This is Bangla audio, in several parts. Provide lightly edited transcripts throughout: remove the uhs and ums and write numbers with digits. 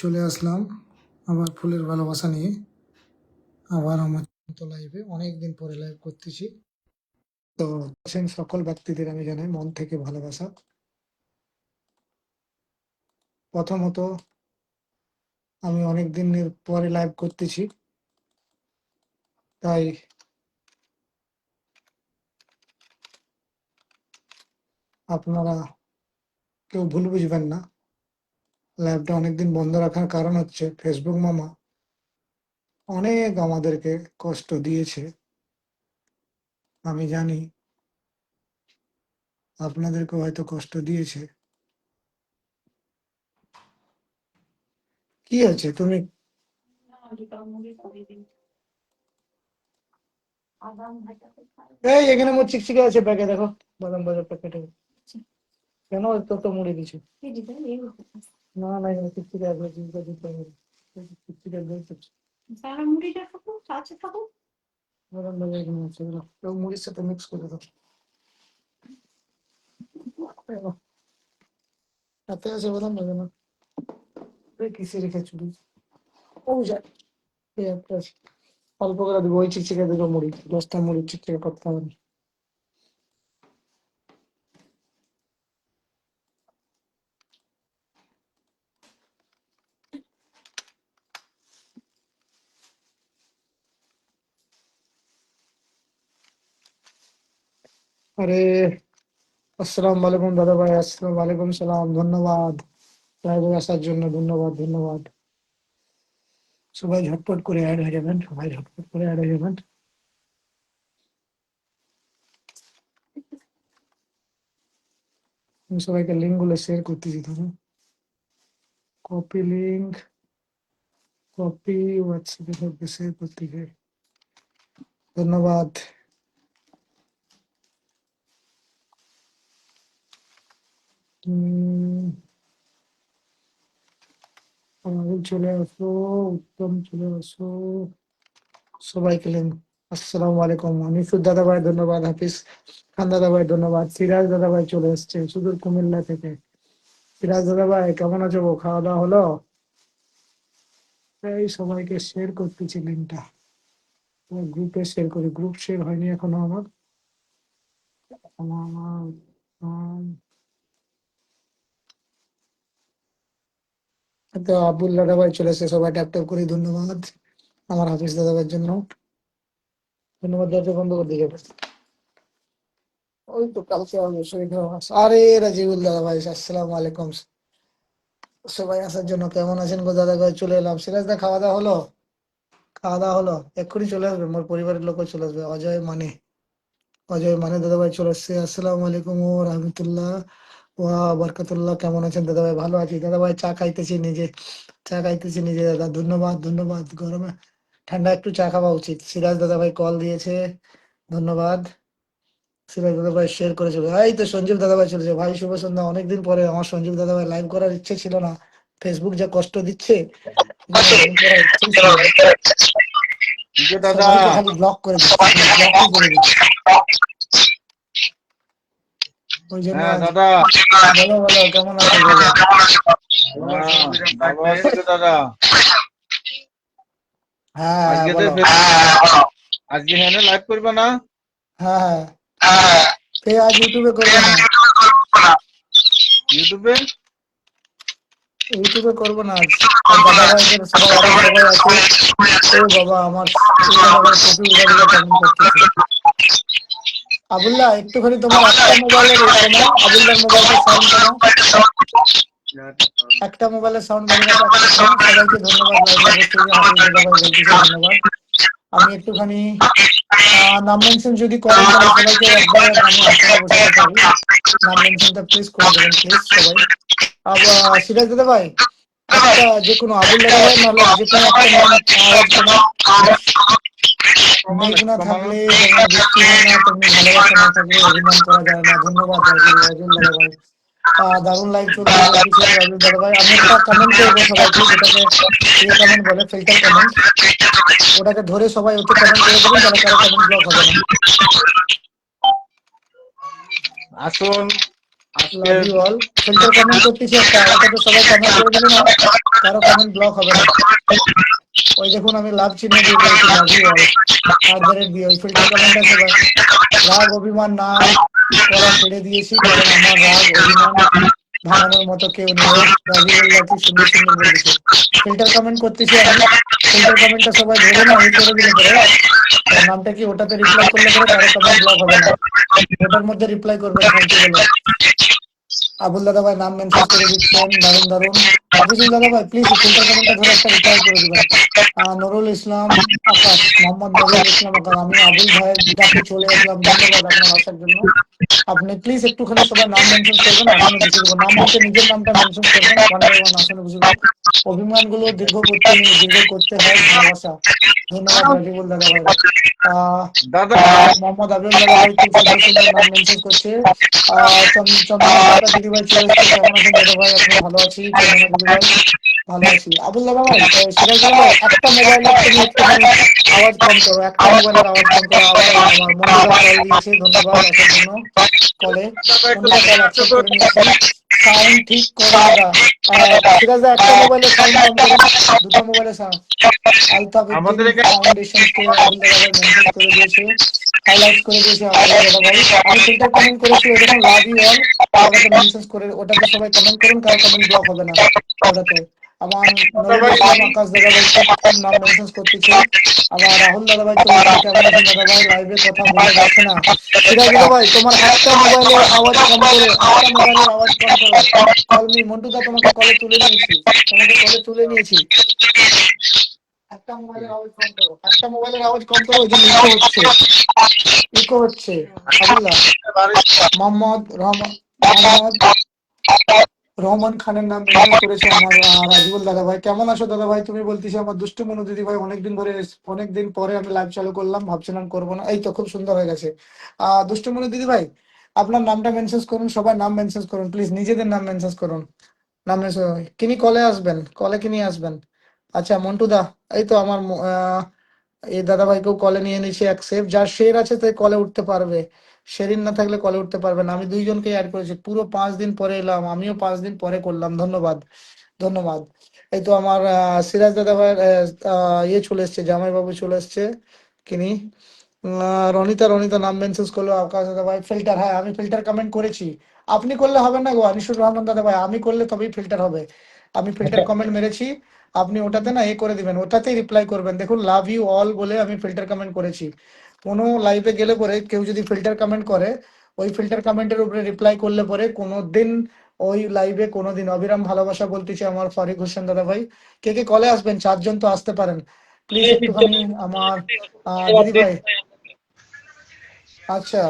চলে আসলাম আবার ফুলের ভালোবাসা নিয়ে আবার আমার লাইভে অনেকদিন পরে লাইভ করতেছি। তো সকল ব্যক্তিদের আমি জানাই মন থেকে ভালোবাসা। প্রথমত আমি অনেকদিনের পরে লাইভ করতেছি, তাই আপনারা কেউ ভুল বুঝবেন না। লাইভটা অনেকদিন বন্ধ রাখার কারণ হচ্ছে ফেসবুক মামা অনেক আমাদেরকে কষ্ট দিয়েছে। আমি জানি আপনাদেরকেও হয়তো কষ্ট দিয়েছে। কি আছে তুমি এই এখানে মোট চিকচিকে আছে প্যাকে, দেখো বাদাম বাজার প্যাকেটে কেন তো মুড়ি দিছে না না এখানে চিকচিকে আছে, চিকচিকে বাদাম বাজার এখানে আছে, কেউ মুড়ির সাথে মিক্স করে দাও। হাতে আছে বাদাম বাজার না কিসে রেখে চুরি ও যায় এই একটা আছে। অল্প করে দেবো, ওই চিকচিকে দেবো মুড়ি, 10টা মুড়ি চিকচিকে করতে হবে না। আরে আসসালামু আলাইকুম দাদা ভাই, আসসালামু আলাইকুম সালাম, ধন্যবাদ লাইভে আসার জন্য, ধন্যবাদ ধন্যবাদ। সবাই ঝটপট করে অ্যাড হয়ে যাবেন, সবাই ঝটপট করে অ্যাড হয়ে যাবেন। আমি সবাইকে লিঙ্ক গুলো শেয়ার করতেছি, ধরুন কপি লিঙ্ক, কপি হোয়াটসঅ্যাপে সবকে শেয়ার করতেছি। ধন্যবাদ। চলে আসো, উত্তম চলে আসো, সবাইকে লিঙ্ক। আসসালামু আলাইকুম আনিসুর দাদা ভাই ধন্যবাদ, হাফিজ খান দাদা ভাই ধন্যবাদ, সিরাজ দাদা ভাই চলে এসছে সুদূর কুমিল্লা থেকে। সিরাজ দাদা ভাই কেমন আছো, খাওয়া দাওয়া হলো? এই সবাইকে শেয়ার করতেছি লিঙ্কটা, গ্রুপে শেয়ার করি, গ্রুপ শেয়ার হয়নি এখনো আমার। তো আব্দুল দাদা ভাই চলে এসে, সবাই ট্যাপ ট্যাপ করি, ধন্যবাদ আমার হাফিজ দাদা ভাইয়ের জন্য, ধন্যবাদ। দরজা বন্ধ করে দিয়ে যাবে, ওই তো কালকে অবশ্যই। আরে রাজিবুল দাদা ভাই আসসালামু আলাইকুম, সবাই আসার জন্য, কেমন আছেন গো দাদা ভাই? চলে এলাম। সিরাজ দা খাওয়া দাওয়া হলো? খাওয়া দাওয়া হলো, এক্ষুনি চলে আসবে, আমার পরিবারের লোকও চলে আসবে। অজয় মানে দাদা ভাই চলে আসছে। আসসালামু আলাইকুম ও রহমতুল্লাহ ওয়া বারাকাতুল্লাহ, কেমন আছেন দাদা ভাই? ভালো আছি দাদা ভাই, চা খাইতেছি নিজে, চা খাইতেছি নিজে দাদা, ধন্যবাদ ধন্যবাদ। গরমে ঠান্ডা একটু চা খাওয়া উচিত। সিরাজ দাদা ভাই কল দিয়েছে, ধন্যবাদ। সিরাজ দাদা ভাই শেয়ার করেছে, এই তো সঞ্জীব দাদা ভাই চলেছে। ভাই শুভ সন্ধ্যা, অনেকদিন পরে। আমার সঞ্জীব দাদা ভাই লাইভ করার ইচ্ছে ছিল না, ফেসবুক যা কষ্ট দিচ্ছে, লাইভ করার ইচ্ছেই ছিল না। সবাইকে খালি ব্লক করে দিচ্ছে, ব্লকই করে দিচ্ছে, ওই জন্য আজ বলো বলো কেমন আছো বলো। হ্যাঁ বলো। আজকে হ্যাঁ লাইভ করবে না? হ্যাঁ আজ ইউটিউবে করবো না, ইউটিউবে করবো না আজ। আর দাদা ভাইদের সবাই আছে, সবাই আছে। ও বাবা, আমার এই দাদা ভাই প্রচুর উড়াদুড়া কমেন্ট করতেছে। আবুল্লাহ একটুখানি তোমার একটা মোবাইলের কমাও, আবুল্লাহর মোবাইলটা সাউন্ড কমাও, একটা মোবাইলের সাউন্ড বেড়ে গেছে, একটা কমাও। সবাইকে ধন্যবাদ, লাইভে উপস্থিত হাফিজ দাদা ভাই বলতেছে ধন্যবাদ। আমি একটুখানি নাম মেনশন যদি করেন তাহলে সবাইকে একবারে আমি আসনে বসাতে পারি। নাম মেনশনটা প্লিজ করে দেবেন প্লিজ সবাই। আবার সিরাজ দাদা ভাই একটা যে কোনো, আবুল দাদা ভাই নাহলে যে কোনো একটা নাম আওয়াজ কমান প্লিজ। মেঘ না থাকলে যেমন বৃষ্টি হয় না, তেমনি ভালোবাসা না থাকলে অভিমান করা যায় না। ধন্যবাদ রাজুল দাদা ভাই, দারুণ লাইভ চলছে বলতেছে রাজুল দাদা ভাই। আমি একটা কমেন্ট করবো সবাইকে, যেটাকে ইয়ে কমেন্ট বলে, ফিল্টার কমেন্ট, ওটাকে ধরে সবাই ওতে কমেন্ট করে দেবেন, তাহলে কারো কমেন্ট ব্লক হবে না। আসুন আজকে love you all. Filter comment করতেছি একটা, ওটাতে সবাই কমেন্ট করে দিলে না, কারো কমেন্ট ব্লক হবে না। ওই দেখুন আমি লাভ চিহ্ন দিয়ে করেছি, লাভ ইউ অল @ দিয়ে ওই ফিল্টার কমেন্টটা সবাই। রাগ অভিমান না করা ছেড়ে দিয়েছি, কারণ আমার রাগ অভিমান ভাঙানোর মতো কেউ নেই। ও রাজিবুল্লাহ কি সুন্দর সুন্দর বলতেছে। ফিল্টার কমেন্ট করতেছি আমি, ফিল্টার কমেন্টটা সবাই ধরে না করে দিলে পরে নামটা কি ওটাতে রিপ্লাই করলে পরে কারো কমেন্ট ব্লক হবে না, ওটার মধ্যে রিপ্লাই করবেন থ্যাংক ইউ বলে। আবুল দাদা ভাই নাম মেনশন করে দিচ্ছেন, দারুন দারুন। হাফিজুল দাদা ভাই প্লিজ ফিল্টার কমেন্টটা ধরে একটা রিপ্লাই করে দিবেন। নুরুল ইসলাম আকাশ, মোহাম্মদ নুরুল ইসলাম আকাশ, আমি আবুল ভাইয়ের ডাকে চলে আসলাম, ধন্যবাদ আপনার আসার জন্য। আপনি প্লিজ একটুখানি সবার নাম মেনশন করবেন, আসনে বসে দেবো। নাম বলতে নিজের নামটা মেনশন করবেন, 1 বাই 1 আসনে বসে দেবো। অভিমানগুলো দীর্ঘ করতে হয় ভালোবাসা। ধন্যবাদ রাজিবুল দাদা ভাইরা। দাদা মোহাম্মদ আবিউল দাদা ভাই খুব সুন্দর সুন্দর নাম মেনশন করছে। চন্দনা পাতা দিদি ভাই চলে এসছে, কেমন আছেন দাদা ভাই? আপনি ভালো আছি চন্দনা দিদি ভাই, ভালো আছি। আবুল দাদা ভাই, সিরাজ দাদা ভাই, একটা মোবাইলের তুমি একটুখানি আওয়াজ কম করো, একটা মোবাইলের আওয়াজ কম করো। আবার আমার মন্টুদা কল দিয়েছে, ধন্যবাদ আসার জন্য কলে। মন্টুদা কল অ্যাকসেপ্ট করে নিয়েছি। সাউন্ড ঠিক করো দাদা। সিরাজ দা একটা মোবাইলের সাউন্ড কম করুন, দুটো মোবাইলের সাউন্ড। আলতাফ উদ্দিন আমাদের এখানে ফাউন্ডেশন কে আবুল দাদা ভাই মেনশন করে দিয়েছে, হাইলাইট করে দিয়েছে আবুল দাদা ভাই। আমি ফিল্টার কমেন্ট করেছি, ওই দেখুন লাভ ইউ অল, ওটাতে মেনশন করে, ওটাতে সবাই কমেন্ট করুন, কারো কমেন্ট ব্লক হবে না ওটাতে। আমার দাদা নুরুল ভাই ইসলাম আকাশ দাদা ভাই খুব খুব নাম মেনশন করতেছে। আমার রাহুল দাদা ভাই চলে এসেছে, কেমন আছেন দাদা ভাই? লাইভে কথা বোঝা যাচ্ছে না। সিরাজ দাদা ভাই তোমার একটা মোবাইলের আওয়াজ কম করো, একটা মোবাইলের আওয়াজ কম করো। কল মি মন্টু দা, তোমাকে কলে তুলে নিয়েছি, তোমাকে কলে তুলে নিয়েছি। একটা মোবাইলের আওয়াজ কম করো, একটা মোবাইলের আওয়াজ কম করো, ওই জন্য ইকো হচ্ছে, ইকো হচ্ছে। আবুল্লাহ মোহাম্মদ রহমান, মোহাম্মদ রহমান খানের নাম মেনশন করেছে আমার রাজিবুল দাদা ভাই। কেমন আছো দাদা ভাই? তুমি বলতেছি আমার দুষ্টু মনু দিদি ভাই, অনেকদিন ধরে, অনেকদিন পরে আমি লাইভ চালু করলাম, ভাবছিলাম করবো না, এই তো খুব সুন্দর হয়ে গেছে। দুষ্টু মনু দিদি ভাই, আপনার নামটা মেনশন করুন, সবাই নাম মেনশন করুন প্লিজ, নিজেদের নাম মেনশন করুন। নাম মেনশন, কিনি কলে আসবেন, কলে কিনি আসবেন। আচ্ছা মন্টু দা, এই তো আমার এই দাদা ভাইকেও কলে নিয়ে নিয়েছি, অ্যাকসেপ্ট। যার শের আছে তাই কলে উঠতে পারবে, শেরিন না থাকলে কলে উঠতে পারবে না। আমি দুইজনকে অ্যাড করেছি, পুরো 5 দিন পরে এলাম, আমিও 5 দিন পরে করলাম, ধন্যবাদ ধন্যবাদ। এই তো আমার সিরাজ দাদা ভাইয়ের ইয়ে চলে এসছে, জামাইবাবু চলে এসছে, কিনি রনিতা, রনিতা নাম মেনশন করলো। আকাশ দাদা ভাই ফিল্টার, হ্যাঁ আমি ফিল্টার কমেন্ট করেছি, আপনি করলে হবে না গো আনিসুর রহমান দাদা ভাই, আমি করলে তবেই ফিল্টার হবে। আমি ফিল্টার কমেন্ট মেরেছি, আপনি ওটাতে না করে দিবেন, ওটাতেই রিপ্লাই করবেন। দেখুন লাভ ইউ অল বলে আমি ফিল্টার কমেন্ট করেছি। কোনো লাইভে গেলে পরে কেউ যদি ফিল্টার কমেন্ট করে, ওই ফিল্টার কমেন্টের উপরে রিপ্লাই করলে পরে কোনো দিন ওই লাইভে কোনোদিন অবিরাম ভালোবাসা বলতেছি আমার ফারিক হোসেন দাদা ভাই। কে কে কলে আসবেন? 4 জন তো আসতে পারেন, প্লিজ একটুখানি আমার দিদি ভাই। আচ্ছা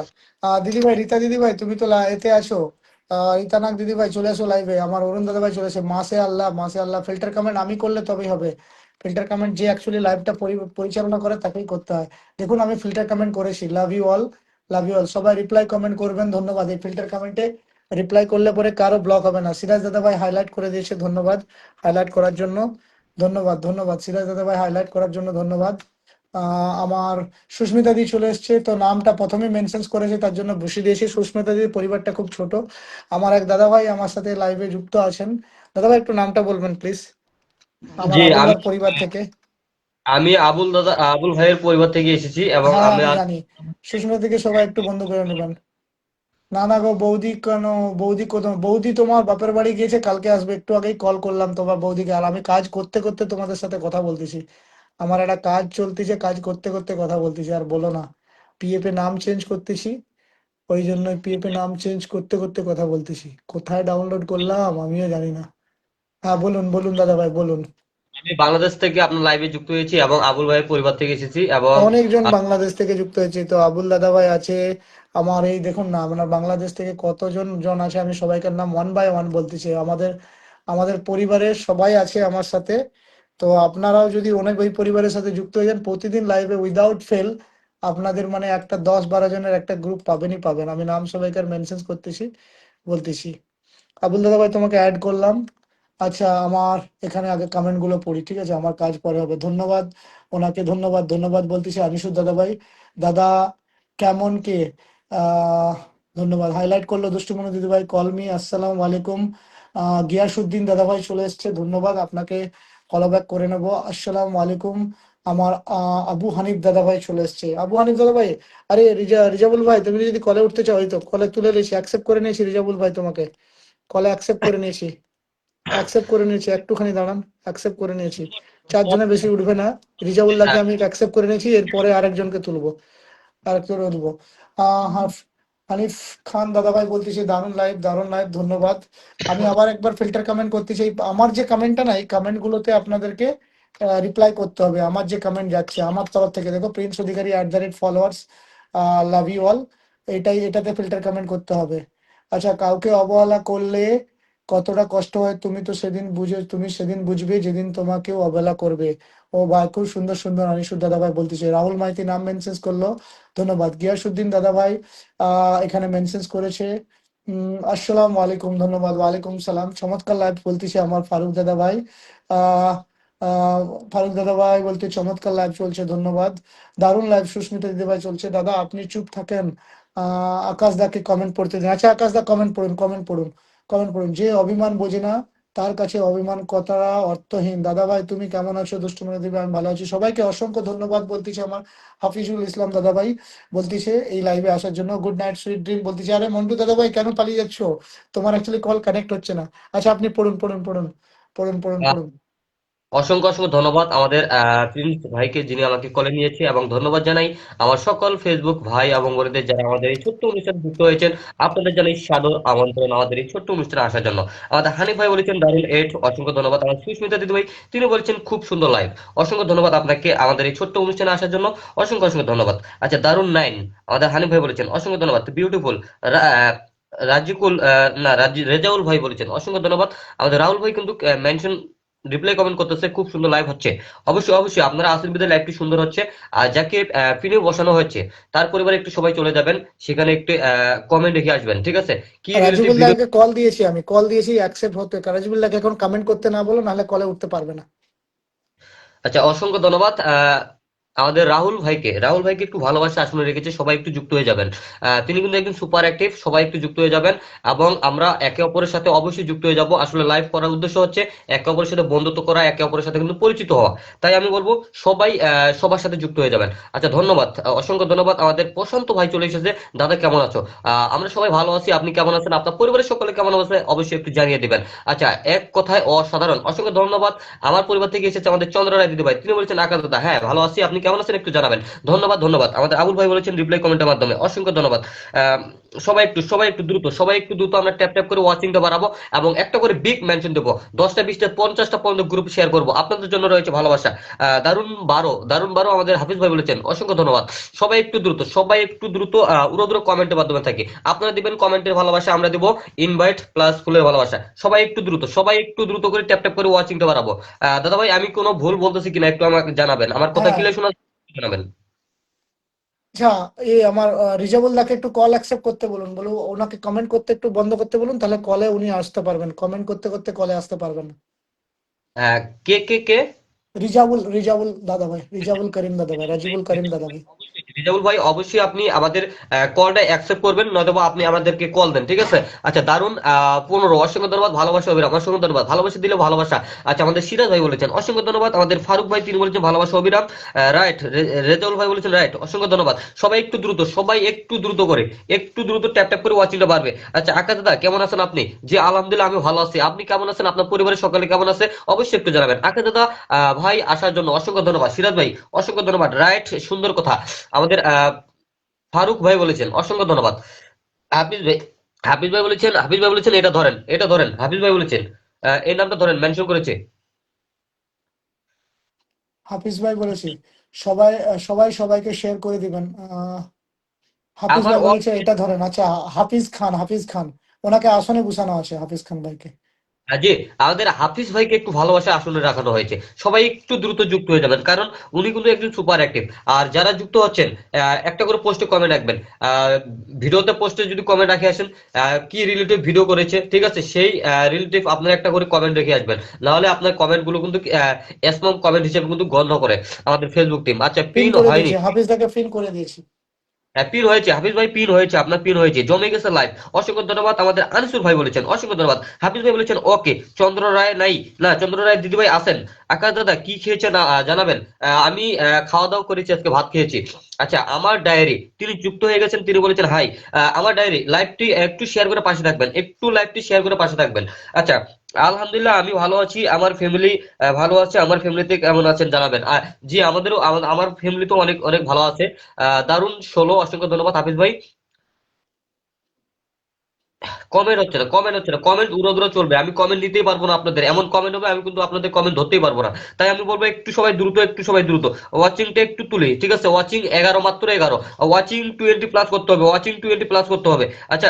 দিদি ভাই, রীতা দিদি ভাই তুমি তো এতে আছো, রীতা নাগ দিদি ভাই চলে আসো লাইভে। আমার অরুণ দাদা ভাই চলে এসে, মাসে আল্লাহ মাসে আল্লাহ। ফিল্টার কমেন্ট আমি করলে তবেই হবে, ফিল্টার কমেন্ট যে অ্যাকচুয়ালি লাইভটা পরিচালনা করে তাকেই করতে হয়। দেখুন আমি ফিল্টার কমেন্ট করেছি, love you all, love you all. সবাই রিপ্লাই কমেন্ট করবেন, ধন্যবাদ। এই ফিল্টার কমেন্টে রিপ্লাই করলে পরে কারো ব্লক হবে না। সিরাজ দাদা ভাই হাইলাইট করে দিয়েছে, ধন্যবাদ হাইলাইট করার জন্য, ধন্যবাদ ধন্যবাদ। সিরাজ দাদা ভাই হাইলাইট করার জন্য ধন্যবাদ। আমার সুস্মিতা দি চলে এসছে, তো নামটা প্রথমে মেনশন করেছে তার জন্য বসিয়ে দিয়েছি। সুস্মিতা দির পরিবারটা খুব ছোট। আমার এক দাদা ভাই আমার সাথে লাইভে যুক্ত আছেন, দাদা ভাই একটু নামটা বলবেন প্লিজ, আমার জি আমি আবুল্লার পরিবার থেকে। আমি আবুল ভাইয়ের পরিবার থেকে এসেছি এবং হ্যাঁ হ্যাঁ, আমি আমি জানি। সুস্মিতা দিকে সবাই একটু বন্ধ করে নেবেন। না না গো বৌদি কেন, বৌদি কোথাও, বৌদি তোমার বাপের বাড়ি গিয়েছে, কালকে আসবে। একটু আগেই কল করলাম তোমার বৌদিকে, আর আমি কাজ করতে করতে তোমাদের সাথে কথা বলতেছি। আমার একটা কাজ চলতেছে, কাজ করতে করতে কথা বলতেছি, আর বলো না, পিএফ এ নাম চেঞ্জ করতেছি, ওই জন্য পিএফ এ নাম চেঞ্জ করতে করতে কথা বলতেছি। কোথায় ডাউনলোড করলাম আমিও জানি না। হ্যাঁ বলুন বলুন দাদা ভাই বলুন। আমি বাংলাদেশ থেকে আপনার লাইভে যুক্ত হয়েছি এবং আবুল ভাইয়ের পরিবার থেকে এসেছি এবং অনেকজন আহ, বাংলাদেশ থেকে যুক্ত হয়েছে, তো আবুল দাদা ভাই আছে। আমার এই দেখুন না, আপনার বাংলাদেশ থেকে কতজন জন আছে, আমি সবাইকার নাম 1 বাই 1 বলতেছি। আমাদের আমাদের পরিবারের সবাই আছে আমার সাথে। তো আপনারাও যদি অনেক ওই পরিবারের সাথে যুক্ত হয়ে যান, প্রতিদিন লাইভে উইদাউট ফেল আপনাদের মানে একটা 10-12 জনের একটা গ্রুপ পাবেনই পাবেন। আমি নাম সবাইকার মেনশন করতেছি, বলতেছি। আবুল দাদা ভাই তোমাকে অ্যাড করলাম। আচ্ছা আমার এখানে আগে কমেন্ট গুলো পড়ি, ঠিক আছে, আমার কাজ পরে হবে। ধন্যবাদ ওনাকে, ধন্যবাদ ধন্যবাদ বলতেছি। আনিসুর দাদা ভাই, দাদা কেমন কে, আহ ধন্যবাদ। হাইলাইট করলো দুষ্টুমনি দিদিভাই, কল মি। আসসালামু আলাইকুম। গিয়াসউদ্দিন দাদাভাই চলে এসছে, ধন্যবাদ আপনাকে, ফলো ব্যাক করে নেবো। আসসালামু আলাইকুম। আমার আবু হানিফ দাদাভাই চলে এসছে। আবু হানিফ দাদাভাই, আরে রিজাবুল ভাই, তুমি যদি কলে উঠতে চাও, এই তো কলে তুলে নিয়েছি, অ্যাকসেপ্ট করে নিয়েছি রিজাবুল ভাই, তোমাকে কলে অ্যাকসেপ্ট করে নিয়েছি, অ্যাকসেপ্ট করে নিয়েছি, একটুখানি দাঁড়ান, অ্যাকসেপ্ট করে নিয়েছি। চারজনের বেশি উঠবে না। রিজাবুল্লাহকে আমি অ্যাকসেপ্ট করে নিয়েছি, এরপরে আরেকজনকে তুলবো, আরেকজন উঠবো। হানিফ খান দাদাভাই বলতেছি, দারুণ লাইভ, দারুণ লাইভ, ধন্যবাদ। আমি আবার একবার ফিল্টার কমেন্ট করতে চাই। আমার যে কমেন্টটা নাই, কমেন্ট গুলোতে আপনাদেরকে রিপ্লাই করতে হবে। আমার যে কমেন্ট যাচ্ছে আমার তরফ থেকে, দেখো Prince Adhikari @followers, love you all, এটাতে ফিল্টার কমেন্ট করতে হবে। আচ্ছা, কাউকে অবহেলা করলে কতটা কষ্ট হয় তুমি সেদিন বুঝবে যেদিন তোমাকেও অবহেলা করবে। ও ভাই, খুব সুন্দর সুন্দর আনিসুর দাদাভাই বলতেছে। রাহুল মাইতি নাম মেনশন করলো, ধন্যবাদ। গিয়াসউদ্দিন দাদাভাই এখানে মেনশন করেছে। আসসালামু আলাইকুম, ধন্যবাদ। ওয়ালাইকুম সালাম। চমৎকার লাইভ বলতেছে আমার ফারুক দাদাভাই। আহ আহ ফারুক দাদাভাই বলতে চমৎকার লাইভ চলছে, ধন্যবাদ। দারুণ লাইভ সুস্মিতা দিদিভাই চলছে। দাদা আপনি চুপ থাকেন, আকাশ দাকে কমেন্ট পড়তে দিন। আচ্ছা আকাশ দা, কমেন্ট পড়ুন, কমেন্ট পড়ুন, কমেন্ট পড়ুন। যে অভিমান বোঝে না তার কাছে অভিমান কতটা অর্থহীন। দাদা ভাই তুমি কেমন আছো? দুষ্টুমনি দিবে, আমি ভালো আছি। সবাইকে অসংখ্য ধন্যবাদ বলতেছে আমার হাফিজুল ইসলাম দাদা ভাই, বলতেছে এই লাইভে আসার জন্য। গুড নাইট সুইট ড্রিম বলতেছে। আরে মন্টু দাদা ভাই, কেন পালিয়ে যাচ্ছ? তোমার অ্যাকচুয়ালি কল কানেক্ট হচ্ছে না। আচ্ছা, আপনি পড়ুন পড়ুন পড়ুন, পড়ুন পড়ুন পড়ুন। অসংখ্য অসংখ্য ধন্যবাদ আমাদের প্রিন্স ভাইকে, যিনি আমাকে কলে নিয়েছে, এবং ধন্যবাদ জানাই আমার সকল ফেসবুক ভাই এবং বোনেদের যারা আমাদের এই ছোট্ট অনুষ্ঠানে যুক্ত হয়েছেন। আপনাদের জানাই সাদর আমন্ত্রণ আমাদের এই ছোট্ট অনুষ্ঠানে আসার জন্য। আমাদের হানিফ ভাই বলেছেন দারুণ এড, অসংখ্য ধন্যবাদ। আমার সুস্মিতা দিদি ভাই, তিনি বলেছেন খুব সুন্দর লাইভ, অসংখ্য ধন্যবাদ আপনাকে আমাদের এই ছোট্ট অনুষ্ঠানে আসার জন্য, অসংখ্য অসংখ্য ধন্যবাদ। আচ্ছা, দারুণ 9, আমাদের হানিফ ভাই বলেছেন অসংখ্য ধন্যবাদ, বিউটিফুল। রাজিকুল না রেজাউল ভাই বলেছেন অসংখ্য ধন্যবাদ। আমাদের রাহুল ভাই কিন্তু মেনশন রিপ্লাই কমেন্ট করতেছে, খুব সুন্দর লাইভ হচ্ছে। অবশ্যই অবশ্যই আপনারা আসেন বিধায় লাইভটি সুন্দর হচ্ছে। আর যাকে ফিনে বসানো হয়েছে তার পরিবারে একটু সবাই চলে যাবেন, সেখানে একটু কমেন্ট রেখে আসবেন, ঠিক আছে? কি রিলেটিভ ভিডিও। রাজিবুল্লাহকে কল দিয়েছি, আমি কল দিয়েছি, অ্যাকসেপ্ট হতে। রাজিবুল্লাহকে এখন কমেন্ট করতে না বলো, নাহলে কলে উঠতে পারবে না। আচ্ছা, অসংখ্য ধন্যবাদ। আমাদের রাহুল ভাইকে একটু ভালোবাসা আসলে রেখেছে, সবাই একটু যুক্ত হয়ে যাবেন। তিনি কিন্তু একদম সুপার অ্যাক্টিভ, সবাই একটু যুক্ত হয়ে যাবেন। এবং আমরা একে অপরের সাথে অবশ্যই যুক্ত হয়ে যাব। আসলে লাইভ করার উদ্দেশ্য হচ্ছে একে অপরের সাথে বন্ধুত্ব করা, একে অপরের সাথে কিন্তু পরিচিত হওয়া। তাই আমি বলবো সবাই সবার সাথে যুক্ত হয়ে যাবেন। আচ্ছা, ধন্যবাদ, অসংখ্য ধন্যবাদ। আমাদের প্রশান্ত ভাই চলে এসেছে। দাদা কেমন আছো? আমরা সবাই ভালো আছি, আপনি কেমন আছেন? আপনার পরিবারের সকলে কেমন আছে অবশ্যই একটু জানিয়ে দিবেন। আচ্ছা, এক কথায় অসাধারণ, অসংখ্য ধন্যবাদ। আমার পরিবার থেকে এসেছে আমাদের চন্দ্র রায় দিদি ভাই, তিনি বলেছেন আকাশ দাদা হ্যাঁ ভালো আছি, আপনি কেমন আছেন একটু জানাবেন। ধন্যবাদ ধন্যবাদ। আমাদের আবুল ভাই বলেছেন রিপ্লাই কমেন্টের মাধ্যমে, অসংখ্য ধন্যবাদ। আহ, সবাই একটু দ্রুত আমরা ট্যাপ ট্যাপ করে ওয়াচিংটা বাড়াবো, এবং একটা করে বিগ মেনশন দেবো, 10টা 20টা 50টা পর্যন্ত গ্রুপ শেয়ার করবো, আপনাদের জন্য রয়েছে ভালোবাসা। দারুণ বারো আমাদের হাফিজ ভাই বলেছেন, অসংখ্য ধন্যবাদ। সবাই একটু দ্রুত উড়ো কমেন্টের মাধ্যমে থাকি, আপনারা দিবেন কমেন্টের ভালোবাসা, আমরা দিব ইনভাইট প্লাস ফুলের ভালোবাসা। সবাই একটু দ্রুত করে ট্যাপ ট্যাপ করে ওয়াচিংটা বাড়াবো। দাদা ভাই, আমি কোনো ভুল বলতেছি কিনা একটু আমাকে জানাবেন, আমার কথা হ্যাঁ, ক্লিয়ার শোনা জানাবেন। আচ্ছা, এই আমার রিজাবুল্লাহকে একটু কল অ্যাকসেপ্ট করতে বলুন, বলুন ওনাকে কমেন্ট করতে একটু বন্ধ করতে বলুন, তাহলে কলে উনি আসতে পারবেন, কমেন্ট করতে করতে কলে আসতে পারবেন না। কে কে কে? রিজাবুল দাদা ভাই, রিজাবুল করিম দাদা ভাই, রাজিবুল করিম দাদা ভাই। রিজাউল ভাই, অবশ্যই আপনি আমাদের কলটা অ্যাকসেপ্ট করবেন, নয়তো আপনি আমাদেরকে কল দেন, ঠিক আছে? আচ্ছা, দারুন 15, অসংখ্য ধন্যবাদ। ভালোবাসা অবিরাম, অসংখ্য ধন্যবাদ। ভালোবাসা দিলে ভালোবাসা। আচ্ছা, আমাদের সিরাজ ভাই বলেছেন অসংখ্য ধন্যবাদ। আমাদের ফারুক ভাই, তিনি বলেছেন ভালোবাসা অবিরাম, রাইট। রেজাউল ভাই বলেছেন রাইট, অসংখ্য ধন্যবাদ। সবাই একটু দ্রুত করে, একটু দ্রুত ট্যাপ ট্যাপ করে ওয়াচিংটা বাড়বে। আচ্ছা, আকাশ দাদা কেমন আছেন আপনি? যে আলহামদুলিল্লাহ আমি ভালো আছি, আপনি কেমন আছেন? আপনার পরিবারের সকলে কেমন আছে অবশ্যই একটু জানাবেন। আকাশ দাদা ভাই আসার জন্য অসংখ্য ধন্যবাদ। সিরাজ ভাই অসংখ্য ধন্যবাদ, রাইট, সুন্দর কথা। আমাদের ফারুক ভাই বলেছেন অসংখ্য ধন্যবাদ। হাফিজ ভাই হাফিজ ভাই বলেছেন এটা ধরেন হাফিজ ভাই বলেছেন এই নামটা ধরেন, মেনশন করেছে। হাফিজ ভাই বলেছি, সবাই সবাইকে শেয়ার করে দিবেন। হাফিজ আমার ভাই বলেছে এটা ধরেন। আচ্ছা, হাফিজ খান, ওনাকে আসনে বসানো আছে, হাফিজ খান ভাইকে। জি, আমাদের হাফিজ ভাইকে একটু ভালোবাসা আসলে রাখানো হয়েছে। সবাই একটু দ্রুত যুক্ত হয়ে যাবেন, কারণ উনি কিন্তু একজন সুপার অ্যাক্টিভ। আর যারা যুক্ত হচ্ছেন একটা করে পোস্টে কমেন্ট রাখবেন। ভিডিওতে পোস্টে যদি কমেন্ট রাখে আসেন কি রিলেটিভ ভিডিও করেছে, ঠিক আছে, সেই রিলেটিভ আপনার একটা করে কমেন্ট রেখে আসবেন, নাহলে আপনার কমেন্ট গুলো কিন্তু স্প্যাম কমেন্ট হিসেবে কিন্তু গণ্য করে আমাদের ফেসবুক টিম। আচ্ছা, পিন পিন করে হয়নি। দিয়েছি, হাফিজ দাকে পিন করে দিয়েছি। হ্যাঁ, পিন হয়েছে হাফিজ ভাই, পিন হয়েছে, আপনার পিন হয়েছে, জমে গেছে লাইভ। অসংখ্য ধন্যবাদ। আমাদের আনিসুর ভাই বলেছেন অসংখ্য ধন্যবাদ। হাফিজ ভাই বলেছেন ওকে। চন্দ্র রায় নাই, না চন্দ্র রায় দিদি ভাই আছেন। আকাশ দাদা কি খেয়েছেন জানাবেন। আমি খাওয়া দাওয়া করেছি, আজকে ভাত খেয়েছি। আচ্ছা, আমার ডায়েরি তিনি যুক্ত হয়ে গেছেন, তিনি বলেছেন হাই। আমার ডায়েরি লাইভটি একটু শেয়ার করে পাশে থাকবেন, একটু লাইভটি শেয়ার করে পাশে থাকবেন। আচ্ছা, আলহামদুলিল্লাহ আমি ভালো আছি, আমার ফ্যামিলি ভালো আছে। আমার ফ্যামিলিতে কেমন আছেন জানাবেন। জি, আমাদেরও আমার ফ্যামিলি তো অনেক অনেক ভালো আছে। দারুণ 16, অসংখ্য ধন্যবাদ হাফিজ ভাই। কমেন্ট হচ্ছে না, কমেন্ট হচ্ছে না, কমেন্ট উড়ো দুরো চলবে, আমি কমেন্ট নিতেই পারবো না আপনাদের, এমন কমেন্ট হবে আমি কিন্তু আপনাদের কমেন্ট ধরতেই পারবো না। তাই আমি বলবো একটু সবাই দ্রুত, একটু সবাই দ্রুত ওয়াচিংটা একটু তুলি, ঠিক আছে? ওয়াচিং 11, মাত্র 11। ওয়াচিং 20 প্লাস করতে হবে, ওয়াচিং 20 প্লাস করতে হবে। আচ্ছা,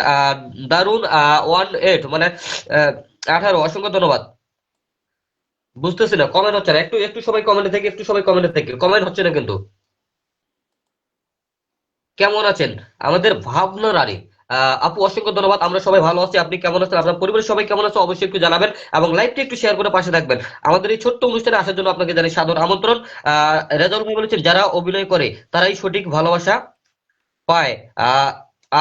দারুণ 18 মানে 18, অসংখ্য ধন্যবাদ। বুঝতেছি না, কমেন্ট হচ্ছে না, একটু একটু সবাই কমেন্টে থেকে, একটু সবাই কমেন্টে থেকে, কমেন্ট হচ্ছে না কিন্তু। কেমন আছেন আমাদের ভাবনা রানী? আপু অসংখ্য ধন্যবাদ, আমরা সবাই ভালো আছি। আপনি কেমন আছেন? আপনার পরিবারের সবাই কেমন আছে? অবশ্যই একটু জানাবেন এবং লাইভটি একটু শেয়ার করে পাশে থাকবেন। আমাদের এই ছোট্ট অনুষ্ঠানে আসার জন্য আপনাকে জানাই সাদর আমন্ত্রণ। রেজাউল ভাই বলেছেন যারা অভিনয় করে তারাই সঠিক ভালোবাসা পায়,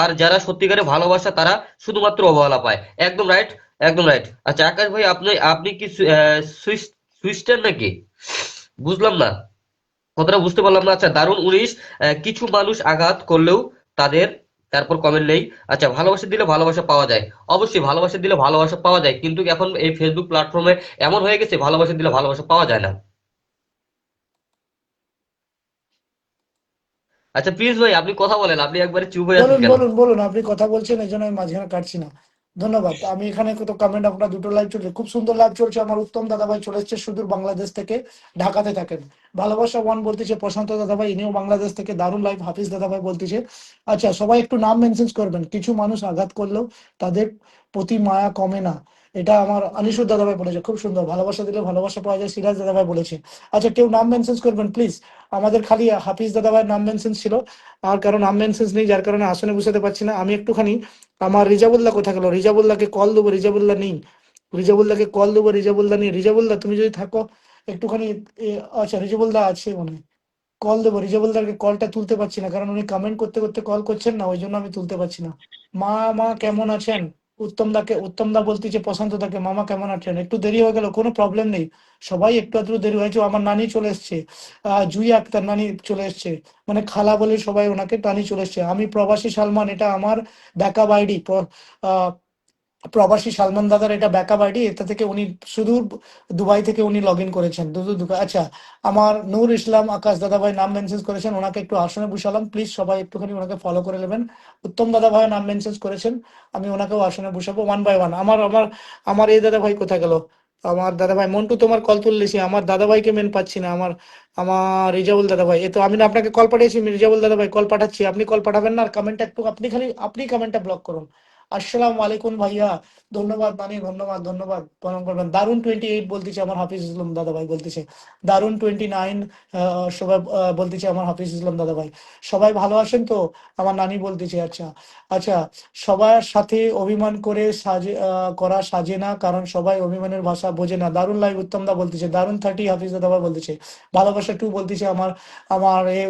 আর যারা সত্যিকারে ভালোবাসা তারা শুধুমাত্র অবহেলা পায়। একদম রাইট, একদম রাইট। আচ্ছা, আকাশ ভাই আপনি আপনি কি সুইস সুইস্টার নাকি? বুঝলাম না, কথাটা বুঝতে পারলাম না। আচ্ছা, দারুণ 19। কিছু মানুষ আঘাত করলেও তাদের, তারপর কমেন্ট নেই। আচ্ছা, ভালোবাসা দিলে ভালোবাসা পাওয়া যায়। অবশ্যই ভালোবাসা দিলে ভালোবাসা পাওয়া যায়, কিন্তু এখন এই ফেসবুক প্ল্যাটফর্মে এমন হয়ে গেছে ভালোবাসা দিলে ভালোবাসা পাওয়া যায় না। আচ্ছা প্রিন্স ভাই, আপনি কথা বলেন, আপনি একবারে চুপ হয়ে আছেন বলুন কেন? বলুন বলুন, আপনি কথা বলছেন এই জন্য আমি মাঝখানে কাটছি না। ধন্যবাদ। আমি এখানে কত কমেন্ট, আপনার দুটো লাইভ চলছে, খুব সুন্দর লাইভ চলছে। আমার উত্তম দাদাভাই চলে এসেছে সুদূর বাংলাদেশ থেকে, ঢাকাতে থাকেন। ভালোবাসা ওয়ান বলতেছে প্রশান্ত দাদাভাই, ইনিও বাংলাদেশ থেকে, দারুণ লাইভ। হাফিজ দাদাভাই বলতেছে। আচ্ছা, সবাই একটু নাম মেনশন করবেন। কিছু মানুষ আঘাত করলেও তাদের প্রতি মায়া কমে না, এটা আমার আনিসুর দাদাভাই বলেছে, খুব সুন্দর। ভালোবাসা দিলে ভালোবাসা পাওয়া যায়, সিরাজ দাদাভাই বলেছে। আচ্ছা, কেউ নাম মেনশন করবেন প্লিজ। আমাদের খালি হাফিজ দাদাভাইয়ের নাম মেনশন ছিল, আর কারণ নাম মেনশন নেই, যার কারণে আসনে বসাতে পারছি না। আমি একটুখানি, আমার রিজাবুল্লাহ কোথা গেল? রিজাবুল্লাহকে কল দেবো, রিজাবুল্লাহ নেই। রিজাবুল্লাহকে কল দেবো, রিজাবুল্লাহ নেই। রিজাবুল্লাহ তুমি যদি থাকো একটুখানি, আচ্ছা রিজাবুল্লাহ আছে মনে হয়। কল দেবো রিজাবুল্লাহকে, কলটা তুলতে পারছি না কারণ উনি কমেন্ট করতে করতে কল করছেন না, ওই জন্য আমি তুলতে পারছি না। মা মা কেমন আছেন? উত্তম দা বলতেছে প্রশান্ত দাকে, মামা কেমন আছেন? একটু দেরি হয়ে গেল, কোনো প্রবলেম নেই। সবাই একটু আধটু দেরি হয়েছে। আমার নানি চলে এসছে, জুই আক্তার নানি চলে এসছে, মানে খালা বলে সবাই ওনাকে, নানি চলে এসছে। আমি প্রবাসী সালমান, এটা আমার ব্যাকআপ আইডি। প্রবাসী সালমান দাদার এটা ব্যাকআপ আইডি, এটা থেকে উনি সুদূর দুবাই থেকে উনি লগ ইন করেছেন, দুবাই। আচ্ছা, আমার নূর ইসলাম আকাশ দাদাভাই নাম মেনশন করেছেন, ওনাকে একটু আসনে বসালাম, প্লিজ সবাই একটুখানি ওনাকে ফলো করে নেবেন। উত্তম দাদাভাই নাম মেনশন করেছেন, আমি ওনাকেও আসনে বসাবো ওয়ান বাই ওয়ান। আমার আমার আমার এই দাদাভাই কোথায় গেল? আমার দাদাভাই মন্টু, তোমার কল তুললেছি, আমার দাদাভাইকে মেন পাচ্ছি না। আমার আমার রিজাবুল দাদাভাই, এ তো আমি না আপনাকে কল পাঠিয়েছি, রিজাবুল দাদাভাই কল পাঠাচ্ছি, আপনি কল পাঠাবেন না। আর কমেন্টটা একটু আপনি খালি আপনি কমেন্টটা ব্লক করুন। আসসালামু আলাইকুম ভাইয়া, ধন্যবাদ নানি, ধন্যবাদ ধন্যবাদ, প্রণাম করবেন। দারুন 28 বলতেছে আমার হাফিজ ইসলাম দাদা ভাই বলতেছে। দারুন 29 সবাই বলতেছে আমার হাফিজ ইসলাম দাদা ভাই। সবাই ভালো আছেন তো? আমার নানি বলতেছে। আচ্ছা আচ্ছা, সবার সাথে অভিমান করে করা সাজে না, কারণ সবাই অভিমানের ভাষা বোঝে না। দারুন লাইভ উত্তম দা বলতেছে। দারুন 30 হাফিজ দাদা ভাই বলতেছে। ভালোবাসা 2 বলতেছে আমার আমার এ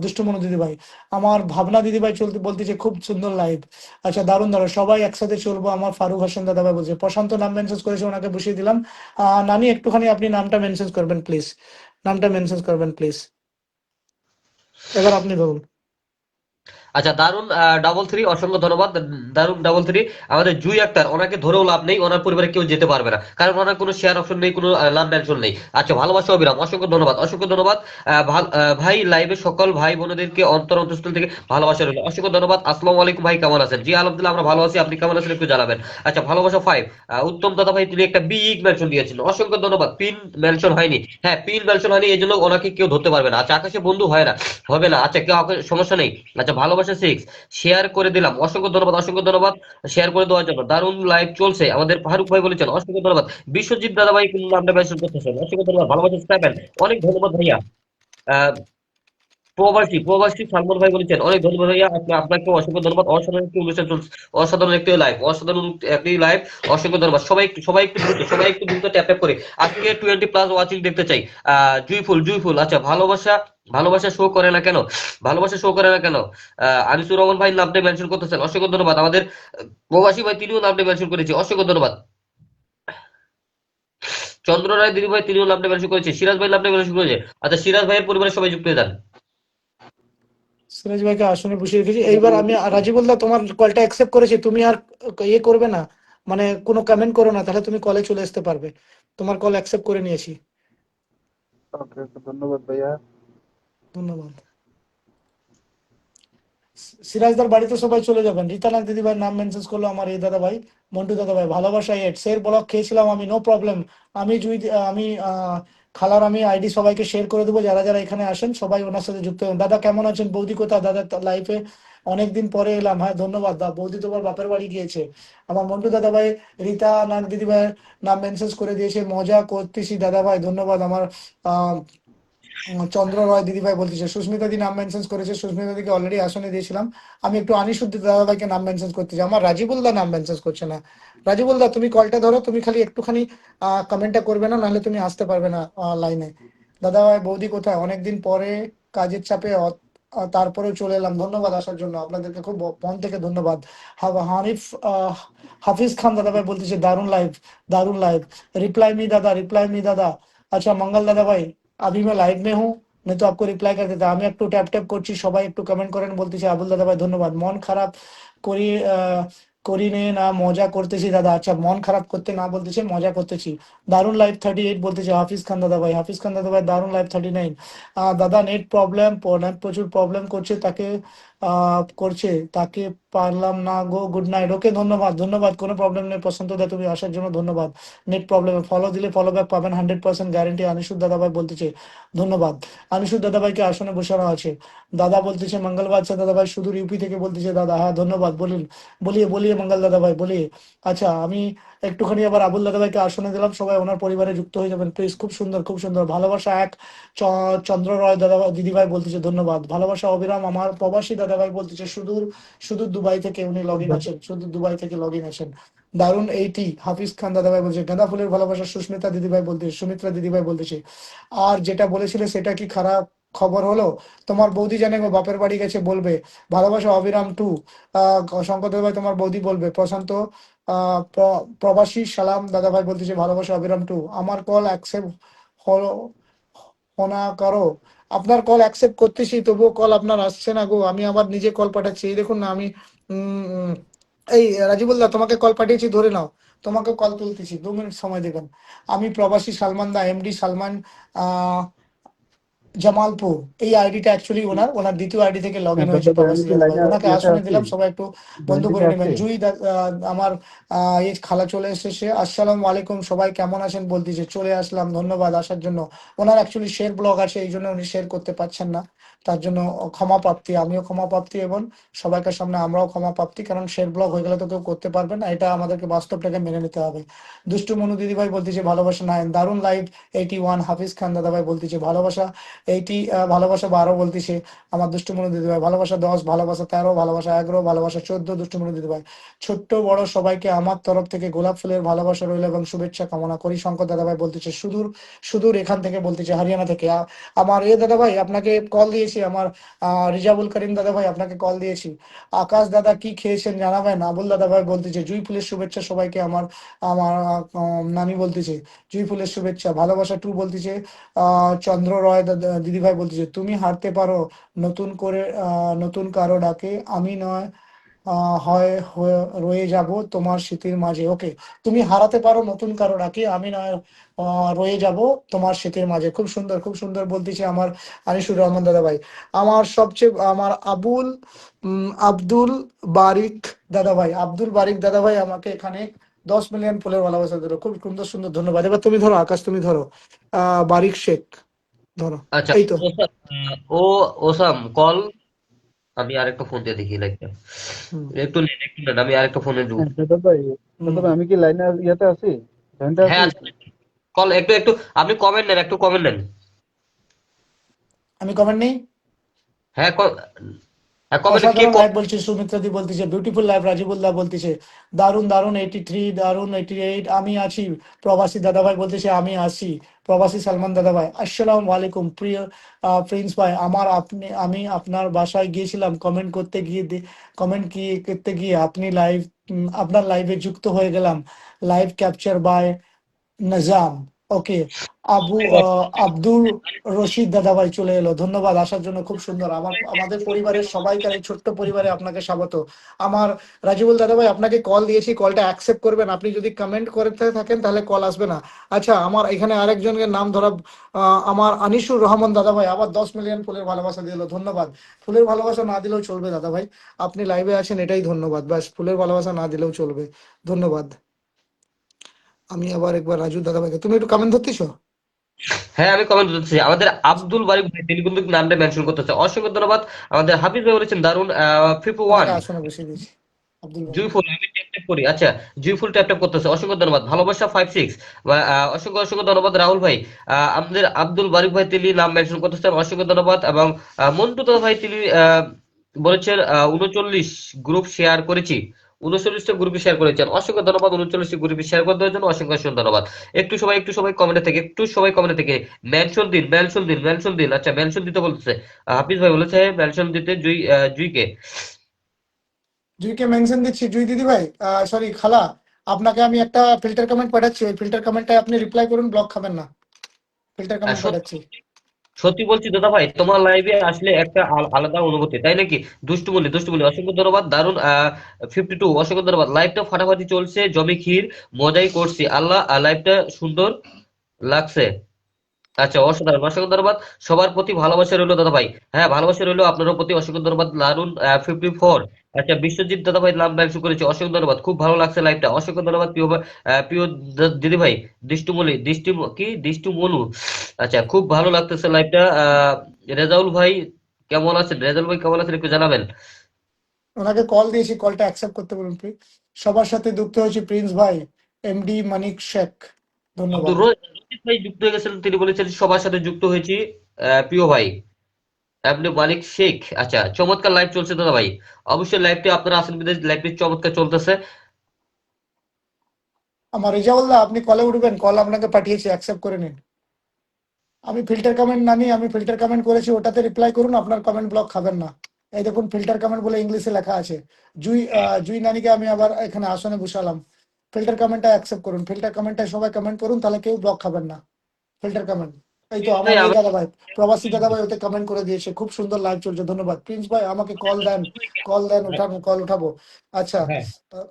দুষ্টমনু দিদি ভাই। আমার ভাবনা দিদি ভাই চলতে বলতেছে খুব সুন্দর লাইভ। আচ্ছা, দারুণ দারুণ, সবাই একসাথে চলবো। আমার ফারুক হাসান দাদা ভাই বলছে। প্রশান্ত নাম মেনশন করেছে, ওনাকে বসিয়ে দিলাম। নানি একটুখানি আপনি নামটা মেনশন করবেন প্লিজ, নামটা মেনশন করবেন প্লিজ। এবার আপনি ধরুন। আচ্ছা, দারুন 33, অসংখ্য ধন্যবাদ। দারুন 33। আমাদের জুই আক্তার, ওনাকে ধরেও লাভ নেই, ওনার পরিবারে কেউ যেতে পারবে না, কারণ ওনার কোনো শেয়ার অপশন নেই, কোনো লাভ মেনশন নেই। আচ্ছা, ভালোবাসা অবিরাম, অসংখ্য ধন্যবাদ, অসংখ্য ধন্যবাদ। ভাই লাইভে সকল ভাই বোনদেরকে অন্তরস্থল থেকে ভালোবাসা রইল, অসংখ্য ধন্যবাদ। আসসালামু আলাইকুম ভাই, কেমন আছেন? জি আলহামদুলিল্লাহ আমরা ভালো আছি, আপনি কেমন আছেন একটু জানাবেন। আচ্ছা, ভালোবাসা 5, উত্তম দাদা ভাই তিনি একটা বিগ মেনশন দিয়েছেন, অসংখ্য ধন্যবাদ। পিন মেনশন হয়নি, হ্যাঁ পিন মেনশন হয়নি, এই জন্য ওনাকে কেউ ধরতে পারবে না। আচ্ছা, আকাশে বন্ধু হয় না, হবে না। আচ্ছা, কেউ সমস্যা নেই। আচ্ছা, ভালোবাসা 6, শেয়ার করে দিলাম, অসংখ্য ধন্যবাদ, অসংখ্য ধন্যবাদ শেয়ার করে দেওয়ার জন্য। দারুণ লাইভ চলছে, আমাদের ফারুক ভাই বলেছেন, অসংখ্য ধন্যবাদ। বিশ্বজিৎ দাদা ভাই কিন্তু নামটা মেনশন করতেছেন, অসংখ্য ধন্যবাদ। ভালোবাসা 7, অনেক ধন্যবাদ ভাইয়া। আহ প্রবাসী প্রবাসী সালমান ভাই বলেছেন, অনেক ধন্যবাদ ভাইয়া, আপনাকে অসংখ্য ধন্যবাদ। অসাধারণ একটি অনুষ্ঠান চলছে, অসাধারণ একটি লাইভ, অসাধারণ একটি লাইভ, অসংখ্য ধন্যবাদ। সবাই একটু দ্রুত ট্যাপ ট্যাপ করে আজকে 20 প্লাস ওয়াচিং দেখতে চাই। জুইফুল, আচ্ছা ভালোবাসা ভালোবাসা শো করে না কেন? ভালোবাসা শো করে না কেন? আনিসুর রহমান ভাই নামটা মেনশন করতেছেন, অসংখ্য ধন্যবাদ। আমাদের প্রবাসী ভাই তিনিও নামটা মেনশন করেছে, অসংখ্য ধন্যবাদ। চন্দ্র রায় দিদি ভাই তিনিও নামটা মেনশন করেছে, সিরাজ ভাই নামটা মেনশন করেছে। আচ্ছা, সিরাজ ভাইয়ের পরিবারের সবাই যুক্ত হয়ে যান। সিরাজ ভাইকে আসনে বসিয়ে রেখেছি। এইবার আমি রাজিবুল্লাহ তোমার কলটা অ্যাকসেপ্ট করেছি, তুমি আর ইয়ে করবে না, মানে কোনো কমেন্ট করো না, তাহলে তুমি কলে চলে আসতে পারবে। তোমার কল অ্যাকসেপ্ট করে নিয়েছি। ওকে ওকে, ধন্যবাদ ভাইয়া। ধন্যবাদ। সিরাজদার বাড়িতে সবাই চলে যাবেন। রীতানাথ দিদি ভাই নাম মেনশন করলো, আমার এই দাদা ভাই, মন্টু দাদা ভাই, ভালোবাসা এড শের ব্লক খেয়েছিলাম আমি, নো প্রবলেম। আমি জুই আমি খালার আমি আইডি সবাইকে শেয়ার করে দেবো, যারা যারা এখানে আসেন সবাই ওনার সাথে যুক্ত হবেন। দাদা কেমন আছেন? বৌদি কোথায়? দাদা লাইফে অনেকদিন পরে এলাম। হ্যাঁ ধন্যবাদ দা, বৌদি তোমার বাপের বাড়ি গিয়েছে। আমার মন্টু দাদা ভাই রীতা নাথ দিদি ভাইয়ের নাম মেনশন করে দিয়েছে, মজা করতেছি দাদা ভাই, ধন্যবাদ। আমার আহ চন্দ্র রয় দিদিভাই বলতেছে, সুস্মিতা দি নাম মেনশন করেছে, সুস্মিতা দিকে অলরেডি আসনে দিয়েছিলাম। আমি একটু আনিসুদ্দি দাদাভাইকে নাম মেনশন করতেছি, আমার রাজিবুল্লাহ নাম মেনশন করছে না। রাজিবুল্লাহ তুমি কলটা ধরো, তুমি খালি একটুখানি কমেন্টটা করবে না, নাহলে তুমি আসতে পারবে না লাইনে। দাদাভাই বৌদি কোথায়? অনেকদিন পরে, কাজের চাপে তারপরেও চলে এলাম। ধন্যবাদ আসার জন্য, আপনাদেরকে খুব মন থেকে ধন্যবাদ। হানিফ হাফিজ খান দাদাভাই বলতেছে, দারুন লাইভ, দারুন লাইভ। रिप्लाई मी दादा, रिप्लाई मी दादा। अच्छा मंगल दादा भाई, अभी मैं लाइव में हूँ, नहीं तो आपको रिप्लाई कर देता। আমি একটু ট্যাপ ট্যাপ করছি, সবাই একটু কমেন্ট করেন বলতেছি। আবুল দাদা ভাই ধন্যবাদ। মন খারাপ করি করি নে না, মজা করতেছি দাদা। আচ্ছা মন খারাপ করতে না বলতেছে, মজা করতেছি। দারুন লাইভ 38 বলতেছে হাফিজ খান দাদা ভাই, হাফিজ খান দাদা ভাই দারুন লাইভ 39। দাদা নেট প্রবলেম, নেট প্রচুর প্রবলেম করছে, তাকে করছে, তাকে পারলাম না গো, গুড নাইট। ওকে ধন্যবাদ, ধন্যবাদ, কোনো প্রবলেম নেই প্রশান্ত দা, তুমি আসার জন্য ধন্যবাদ। নেট প্রবলেম, ফলো দিলে ফলো ব্যাক পাবেন 100% গ্যারেন্টি। আনিসুর দাদাভাই বলতেছে ধন্যবাদ। আনিসুর দাদাভাইকে আসনে বসানো আছে। দাদা বলতেছে মঙ্গলবার সে দাদাভাই সুদূর ইউপি থেকে বলতেছে দাদা, হ্যাঁ ধন্যবাদ। বলুন, বলিয়ে বলিয়ে মঙ্গল দাদাভাই বলিয়ে। আচ্ছা আমি একটুখানি আবার আবুল দাদাভাইকে আসনে দিলাম, সবাই ওনার পরিবারে যুক্ত হয়ে যাবেন প্লিজ। খুব সুন্দর, খুব সুন্দর। ভালোবাসা এক চন্দ্র রয় দাদা দিদিভাই বলতেছে ধন্যবাদ। ভালোবাসা অবিরাম আমার প্রবাসী দাদাভাই বলতেছে সুদূর সুদূর দুবাই থেকে উনি লগ ইন আছেন, সুদূর দুবাই থেকে লগ ইন আছেন। দারুন 80 হাফিজ খান দাদাভাই বলছে, গাঁদা ফুলের ভালোবাসা সুস্মিতা দিদিভাই বলতেছে, সুমিত্রা দিদিভাই বলতেছে। আর যেটা বলেছিলে সেটা কি খারাপ খবর হলো? তোমার বৌদি জানে গো, বাপের বাড়ি গেছে বলবে। ভালোবাসা অবিরাম টু শঙ্কর দাদাভাই তোমার বৌদি বলবে। প্রশান্ত প্রবাসী সালাম দাদাভাই বলতেছে ভালোবাসা অবিরাম টু। আমার কল অ্যাকসেপ্ট হলো না কারো, আপনার কল অ্যাকসেপ্ট করতেছি তবুও কল আপনার আসছে না গো। আমি আবার নিজে কল পাঠাচ্ছি, এই দেখুন না আমি উম, উম, এই রাজিবুল্লাহ তোমাকে কল পাঠিয়েছি, ধরে নাও। তোমাকে কল তুলতেছি, 2 মিনিট সময় দেবেন। আমি প্রবাসী সালমান দা, এমডি সালমান আহ জামালপুর। এই আইডিটা অ্যাকচুয়ালি ওনার ওনার দ্বিতীয় আইডি থেকে লগ হ্যাঁ ইন হয়েছে দাদা ভাই, আমি প্রবাসী কি দাদা ভাই, লাইনে ওনাকে ইয়েতে আসনে আছি, দিলাম, সবাই একটু বন্ধ জয়েন্টিংয়ে করে আছি? নেবেন। আমার এই খালা চলে এসেছে, আসসালামু আলাইকুম সবাই কেমন আছেন বলতেছে, চলে আসলাম, ধন্যবাদ আসার জন্য। ওনার অ্যাকচুয়ালি শেয়ার ব্লগ আছে, এই জন্য উনি শেয়ার করতে পারছেন না, তার জন্য ক্ষমা প্রাপ্তি, আমিও ক্ষমা প্রাপ্তি, এবং সবাইকার সামনে আমরাও ক্ষমা প্রাপ্তি, কারণ শেয়ার ব্লগ হয়ে গেলে তো কেউ করতে পারবে না, এটা আমাদেরকে বাস্তবটাকে মেনে নিতে হবে। দুষ্টু মনু দিদিভাই বলতেছে ভালোবাসা নাই, দারুন লাইভ 81। হাফিজ খান দাদাভাই বলতেছে ভালোবাসা 80, ভালোবাসা 12 বলতেছে আমার দুষ্টুমনি দিদিভাই। ভালোবাসা 10, ভালোবাসা 13, ভালোবাসা 11, ভালোবাসা 14 দুষ্টুমনি দিদিভাই। ছোট্ট বড় সবাইকে আমার তরফ থেকে গোলাপ ফুলের ভালোবাসা রইল এবং শুভেচ্ছা কামনা করি। শঙ্কর দাদাভাই বলতেছে সুদূর সুদূর এখান থেকে বলতেছে, হরিয়ানা থেকে। আমার দাদাভাই আপনাকে কল দিয়েছি, আমার রিজাবুল করিম দাদাভাই আপনাকে কল দিয়েছি। আকাশ দাদা কি খেয়েছেন জানাবেন। আবুল দাদাভাই বলতেছে জুই ফুলের শুভেচ্ছা সবাইকে, আমার আমার নানি বলতেছে জুই ফুলের শুভেচ্ছা। ভালোবাসা টু বলতেছে চন্দ্র রয় দিদিভাই বলতেছে তুমি হারতে পারো নতুন করে, নতুন কারো ডাকে আমি নয় রয়ে যাব তোমার স্মৃতির মাঝে। ওকে, তুমি হারাতে পারো নতুন কারো ডাকে, আমি নয় রয়ে যাব তোমার স্মৃতির মাঝে। খুব সুন্দর, খুব সুন্দর বলতেছে আমার আনিসুর রহমান দাদা ভাই। আমার সবচেয়ে আমার আব্দুল বারিক দাদা ভাই, আব্দুল বারিক দাদা ভাই আমাকে এখানে 10 মিলিয়ন ফুলের ভালোবাসা দিল, খুব সুন্দর সুন্দর, ধন্যবাদ। এবার তুমি ধরো আকাশ, তুমি ধরো বারিক শেখ ধরো। আচ্ছা, এই তো। ও ওসাম কল, আমি আরেকটা ফোন দিয়ে দেখি লাইকটা। হুম একটু নেন, আমি আরেকটা ফোনে ঢুক। হ্যাঁ দাদা ভাই, দাদা হুম ভাই আমি কি লাইনে ইয়েতে আছি, জয়েন্টে আছি? হ্যাঁ আচ্ছা, কল একটু একটু আপনি কমেন্ট নেন, একটু কমেন্ট নেন। আমি কমেন্ট নেই। হ্যাঁ কমেন্টে কে অসাধারণ লাইভ বলছে, সুমিত্রাদি বলতেছে বিউটিফুল লাইভ, রাজিবুল্লাহ বলতেছে দারুন দারুন 83, দারুন 88, আমি আছি। প্রবাসী দাদাভাই বলতেছে আমি আছি। প্রবাসী সালমান দাদাভাই আসসালামু আলাইকুম প্রিয় প্রিন্স ভাই, আমি আপনার বাসায় গিয়েছিলাম কমেন্ট করতে গিয়ে আপনার লাইভে যুক্ত হয়ে গেলাম। Live capture by Nazam. Okay, Abdur Rashid দাদাভাই চলে এলো, ধন্যবাদ আসার জন্য, খুব সুন্দর। আমাদের পরিবারের সবাইকার এই ছোট্ট পরিবারে আপনাকে স্বাগত। আমার রাজিবুল দাদাভাই আপনাকে কল দিয়েছি, কলটা অ্যাকসেপ্ট করবেন। আপনি যদি কমেন্ট করতে থাকেন তাহলে কল আসবে না। আচ্ছা, আমার এখানে আরেকজনের নাম ধরা, আমার আনিসুর রহমান দাদাভাই আবার 10 মিলিয়ন ফুলের ভালোবাসা দিল, ধন্যবাদ। ফুলের ভালোবাসা না দিলেও চলবে দাদাভাই, আপনি লাইভে আছেন এটাই ধন্যবাদ, ব্যাস ফুলের ভালোবাসা না দিলেও চলবে, ধন্যবাদ। আমি আবার একবার রাজু দাদাভাইকে, তুমি একটু কমেন্ট ধরতেছো? হ্যাঁ, আমি কমেন্ট করতেছি। আমাদের আব্দুল বারিক ভাই তিনি কিন্তু নামটা মেনশন করতেছে, অসংখ্য ধন্যবাদ। আমাদের হাফিজ ভাই বলেছেন দারুন। ফিফু ওয়ান ওনাকে আসনে বসিয়ে দিয়েছি, আব্দুল বাড়ি। জুইফুল, আমি ট্যাপ ট্যাপ করি। আচ্ছা, জুইফুল ট্যাপ ট্যাপ করতেছে, অসংখ্য ধন্যবাদ। ভালোবাসা 56, অসংখ্য অসংখ্য ধন্যবাদ রাহুল ভাই। আমাদের আব্দুল বারিক ভাই তিনি নাম মেনশন করতেছেন, অসংখ্য ধন্যবাদ। এবং মন্টু দাদা ভাই তিনি বলেছেন 39 গ্রুপ শেয়ার করেছি, 39টা গ্রুপে শেয়ার করেছেন, অসংখ্য ধন্যবাদ। 39টি গ্রুপে শেয়ার করে দেওয়ার জন্য অসংখ্য অসংখ্য ধন্যবাদ। একটু সবাই কমেন্টে থেকে মেনশন দিন, মেনশন দিন। আচ্ছা, মেনশন দিতে বলতেছে, হাফিজ ভাই বলেছে মেনশন দিতে জুইকে। জুইকে মেনশন দিচ্ছি, জুই দিদি ভাই, সরি খালা, আপনাকে আমি একটা ফিল্টার কমেন্ট পাঠাচ্ছি, ওই ফিল্টার কমেন্টটাই আপনি রিপ্লাই করুন, ব্লক খাবেন না। ফিল্টার কমেন্ট পাঠাচ্ছি। সত্যি বলছি দাদা ভাই, তোমার লাইভে আসলে একটা আলাদা অনুভূতি, তাই নাকি? দুষ্টু বলি অসংখ্য ধন্যবাদ, দারুন। 52 অসংখ্য ধন্যবাদ। লাইভটা ফাটাফাটি চলছে, জমি ক্ষীর, মজাই করছি আল্লাহ। লাইভটা সুন্দর লাগছে। আচ্ছা, অসংখ্য ধন্যবাদ। সবার প্রতি ভালোবাসা রইলো দাদা ভাই। হ্যাঁ, ভালোবাসা রইলো আপনার প্রতি, অসংখ্য ধন্যবাদ। দারুন। 54। আচ্ছা, বিশ্বজিৎ দাদা ভাই নাম ব্যবসা করেছে, অসংখ্য ধন্যবাদ। খুব ভালো লাগছে লাইভটা, অসংখ্য ধন্যবাদ প্রিয় দিদি ভাই। দৃষ্টি মনু। আচ্ছা, খুব ভালো লাগতেছে লাইভটা। রেজাউল ভাই কেমন আছেন? একটু জানাবেন। ওনাকে কল দিয়েছি, কলটা অ্যাকসেপ্ট করতে বলুন প্লিজ। সবার সাথে যুক্ত হয়েছে প্রিন্স ভাই, এমডি মানিক শেখ, ধন্যবাদ। রঞ্জিত ভাই যুক্ত হয়ে গেছেন, তিনি বলেছেন সবার সাথে যুক্ত হয়েছি। প্রিয় ভাই আপনি মালিক শেখ। আচ্ছা, চমৎকার লাইভ চলছে দাদা ভাই। অবশ্যই লাইভটি আপনারা আসেন বিদেশ, লাইভটি চমৎকার চলতেছে। আমার রেজাউল্লাহ, আপনি কলে উঠবেন, কল আপনাকে পাঠিয়েছি, অ্যাকসেপ্ট করে নিন। আমি ফিল্টার কমেন্ট না নিয়ে আমি ফিল্টার কমেন্ট করেছি, ওটাতে রিপ্লাই করুন, আপনার কমেন্ট ব্লক খাবেন না। এই দেখুন ফিল্টার কমেন্ট বলে ইংলিশে লেখা আছে। জুই নানিকে আমি আবার এখানে আসনে বসালাম। ফিল্টার কমেন্টটা অ্যাকসেপ্ট করুন, ফিল্টার কমেন্টটা সবাই কমেন্ট করুন, তাহলে কেউ ব্লক খাবেন না। ফিল্টার কমেন্ট, এই তো আমার ভাই এই আমি দাদা ভাই, প্রবাসী দাদা ভাই ওতে কমেন্ট করে দিয়েছে, খুব সুন্দর লাইভ চলছে, ধন্যবাদ। প্রিন্স ভাই আমাকে কল দেন, কল উঠাবো। আচ্ছা, হ্যাঁ, কল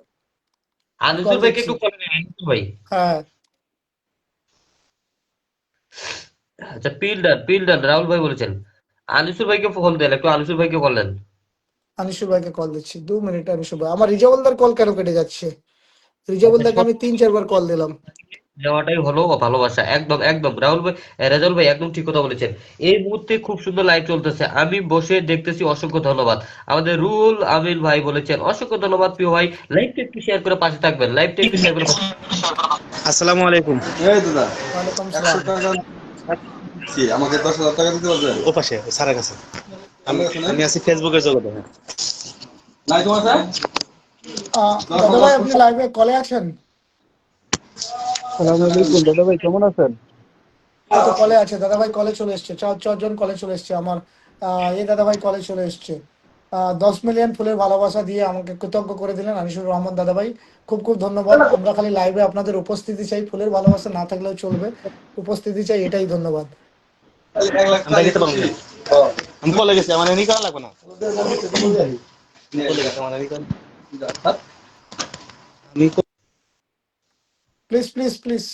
আনিসুর ভাইকে দিচ্ছি। একটু কল দিন, আনিসুর ভাই। হ্যাঁ, আচ্ছা, পিল ডান রাহুল ভাই বলেছেন। আনিসুর ভাইকে ফোন দেন, একটু আনিসুর ভাইকে বললেন। আনিসুর ভাইকে কল দিচ্ছি, 2 মিনিট। আনিসুর ভাই, আমার রিজাবলদার কল কেন কেটে যাচ্ছে? আচ্ছা, রিজাবলদাকে আমি 3-4 বার কল দিলাম। দেওয়াটাই হলো ভালোবাসা, একদম একদম। রাহুল ভাই, রেজাউল ভাই একদম ঠিক কথা বলেছেন। এই মুহূর্তে খুব সুন্দর লাইভ চলতেছে, আমি বসে দেখতেছি, অসংখ্য ধন্যবাদ। আমাদের রুহুল আমিন ভাই বলেছেন, অসংখ্য ধন্যবাদ প্রিয় ভাই। লাইভটা একটু শেয়ার করে পাশে থাকবেন, লাইভটা একটু শেয়ার করে আসসালামু আলাইকুম। এই দাদা, ওয়ালাইকুম 100 সালাম। টাকা কি আমাকে 10,000 টাকা দিতে পারবেন? ও পাশে স্যারের কাছে। আমার কাছে নাই? আমি আছি ফেসবুকের জগতে। হ্যাঁ, নাই তোমার কাছে? দাদা ভাই আপনি লাইভে কলে আছেন? আসসালামু আলাইকুম দাদা ভাই, কেমন আছেন? এই তো কলে আছে দাদা ভাই, কলে চলে এসছে, 4জন কলে চলে এসছে আমার। এই দাদা ভাই কলে চলে এসছে। 10 মিলিয়ন ফুলের ভালোবাসা দিয়ে আমাকে কৃতজ্ঞ করে দিলেন আনিসুর রহমান দাদা ভাই, খুব খুব ধন্যবাদ। আমরা খালি লাইভে আপনাদের উপস্থিতি চাই, ফুলের ভালোবাসা না থাকলেও চলবে, উপস্থিতি চাই, এটাই ধন্যবাদ। 1 লাখ আমরা টাকা যেতে পারবো না। আমি বলে গেছি আমার এনি করা লাগবে না। বলে গেছি আমার এনি করা। আমি প্লিজ প্লিজ প্লিজ,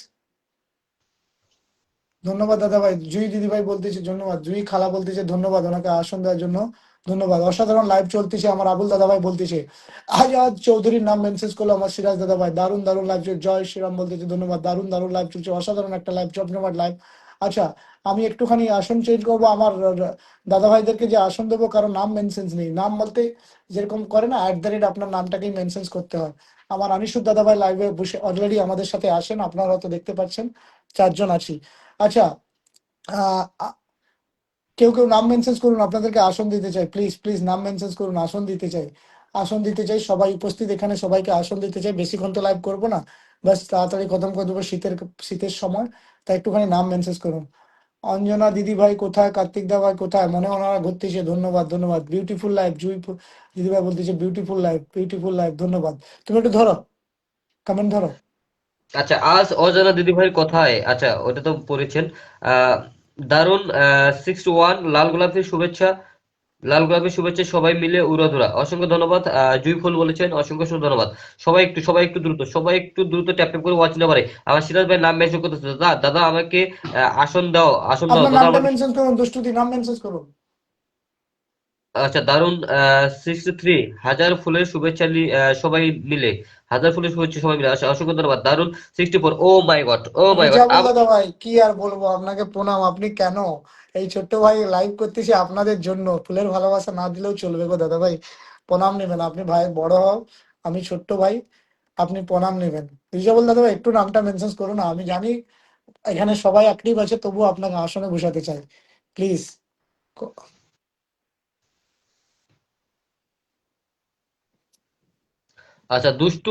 ধন্যবাদ দাদা ভাই। জুই দিদি ভাই বলতেছে ধন্যবাদ, জুই খালা বলতেছে ধন্যবাদ, ওনাকে আসন দেওয়ার জন্য ধন্যবাদ। অসাধারণ লাইভ চলতেছে, আমার আবুল দাদা ভাই বলতেছে আজাদ চৌধুরীর নাম মেনশন করলো আমার সিরাজ দাদা ভাই, দারুন দারুন লাইভ চলছে, জয় শ্রীরাম বলতেছে ধন্যবাদ, দারুন দারুন লাইভ চলছে, অসাধারণ একটা লাইভ, জমজমাট লাইভ। আচ্ছা, আমি একটুখানি আসন চেঞ্জ করবো, আমার দাদা ভাইদেরকে যে আসন দেবো, কারো নাম মেনশন নেই, নাম বলতে যেরকম করে না @, আপনার নামটাকেই মেনশন করতে হয়। আমার আনিসুর দাদা ভাই লাইভে বসে অলরেডি আমাদের সাথে আসেন, আপনারা হয়তো দেখতে পাচ্ছেন, 4জন আছি। আচ্ছা, আহ, আ- কেউ কেউ নাম মেনশন করুন, আপনাদেরকে আসন দিতে চাই, প্লিজ প্লিজ নাম মেনশন করুন, আসন দিতে চাই, আসন দিতে চাই, সবাই উপস্থিত এখানে, সবাইকে আসন দিতে চাই। বেশিক্ষণ তো লাইভ করবো না, বাস তাড়াতাড়ি খতম করে দেবো, শীতের সময়, তাই একটুখানি নাম মেনশন করুন। অঞ্জনা দিদি ভাই কোথায়, কার্তিক দা ভাই কোথায়, মনে হয় ওনারা ঘুরতেছে, ধন্যবাদ ধন্যবাদ, বিউটিফুল লাইফ, জুই দিদি ভাই বলতেছে বিউটিফুল লাইফ, বিউটিফুল লাইফ, ধন্যবাদ। তুমি একটু ধরো, কমেন্ট ধরো। আচ্ছা, আজ অজানা দিদি ভাই কোথায়? আচ্ছা, ওটা তো পড়েছেন। আহ দারুন, 61 লাল গোলাপের শুভেচ্ছা, লাল গোলাপের শুভেচ্ছা সবাই মিলে উড়াধুরা, অসংখ্য ধন্যবাদ। জুই ফুল বলেছেন, অসংখ্য অসংখ্য ধন্যবাদ। সবাই একটু দ্রুত ট্যাপ ট্যাপ করে ওয়াচ না পারে। আমার সিরাজ ভাই নাম মেনশন করতেছে, দাদা দাদা আমাকে আসন দাও, আসন দাও আপনার দাদা নামটা আমাকে। মেনশন করুন, দুষ্টুদি নাম মেনশন করুন। আচ্ছা, দারুন, 63 হাজার ফুলের শুভেচ্ছা সবাই মিলে, হাজার ফুলের শুভেচ্ছা সবাই মিলে, আচ্ছা, অসংখ্য ধন্যবাদ। দারুন 64, ও মাই গড, ও মাই গড। রিজাবুল দাদা ভাই কি আর বলবো, আপনাকে প্রণাম। আপনি কেন এই ছোট্ট ভাই লাইভ করতেছি আপনাদের জন্য, ফুলের ভালোবাসা না দিলেও চলবে গো দাদা ভাই, প্রণাম নেবেন। আপনি ভাই বড় হও, আমি ছোট্ট ভাই, আপনি প্রণাম নেবেন। রিজাবুল দাদা ভাই একটু নামটা মেনশন করুন না, আমি জানি এখানে সবাই অ্যাক্টিভ আছে, তবুও আপনাকে আসনে বসাতে চাই, প্লিজ। আচ্ছা, দুষ্টু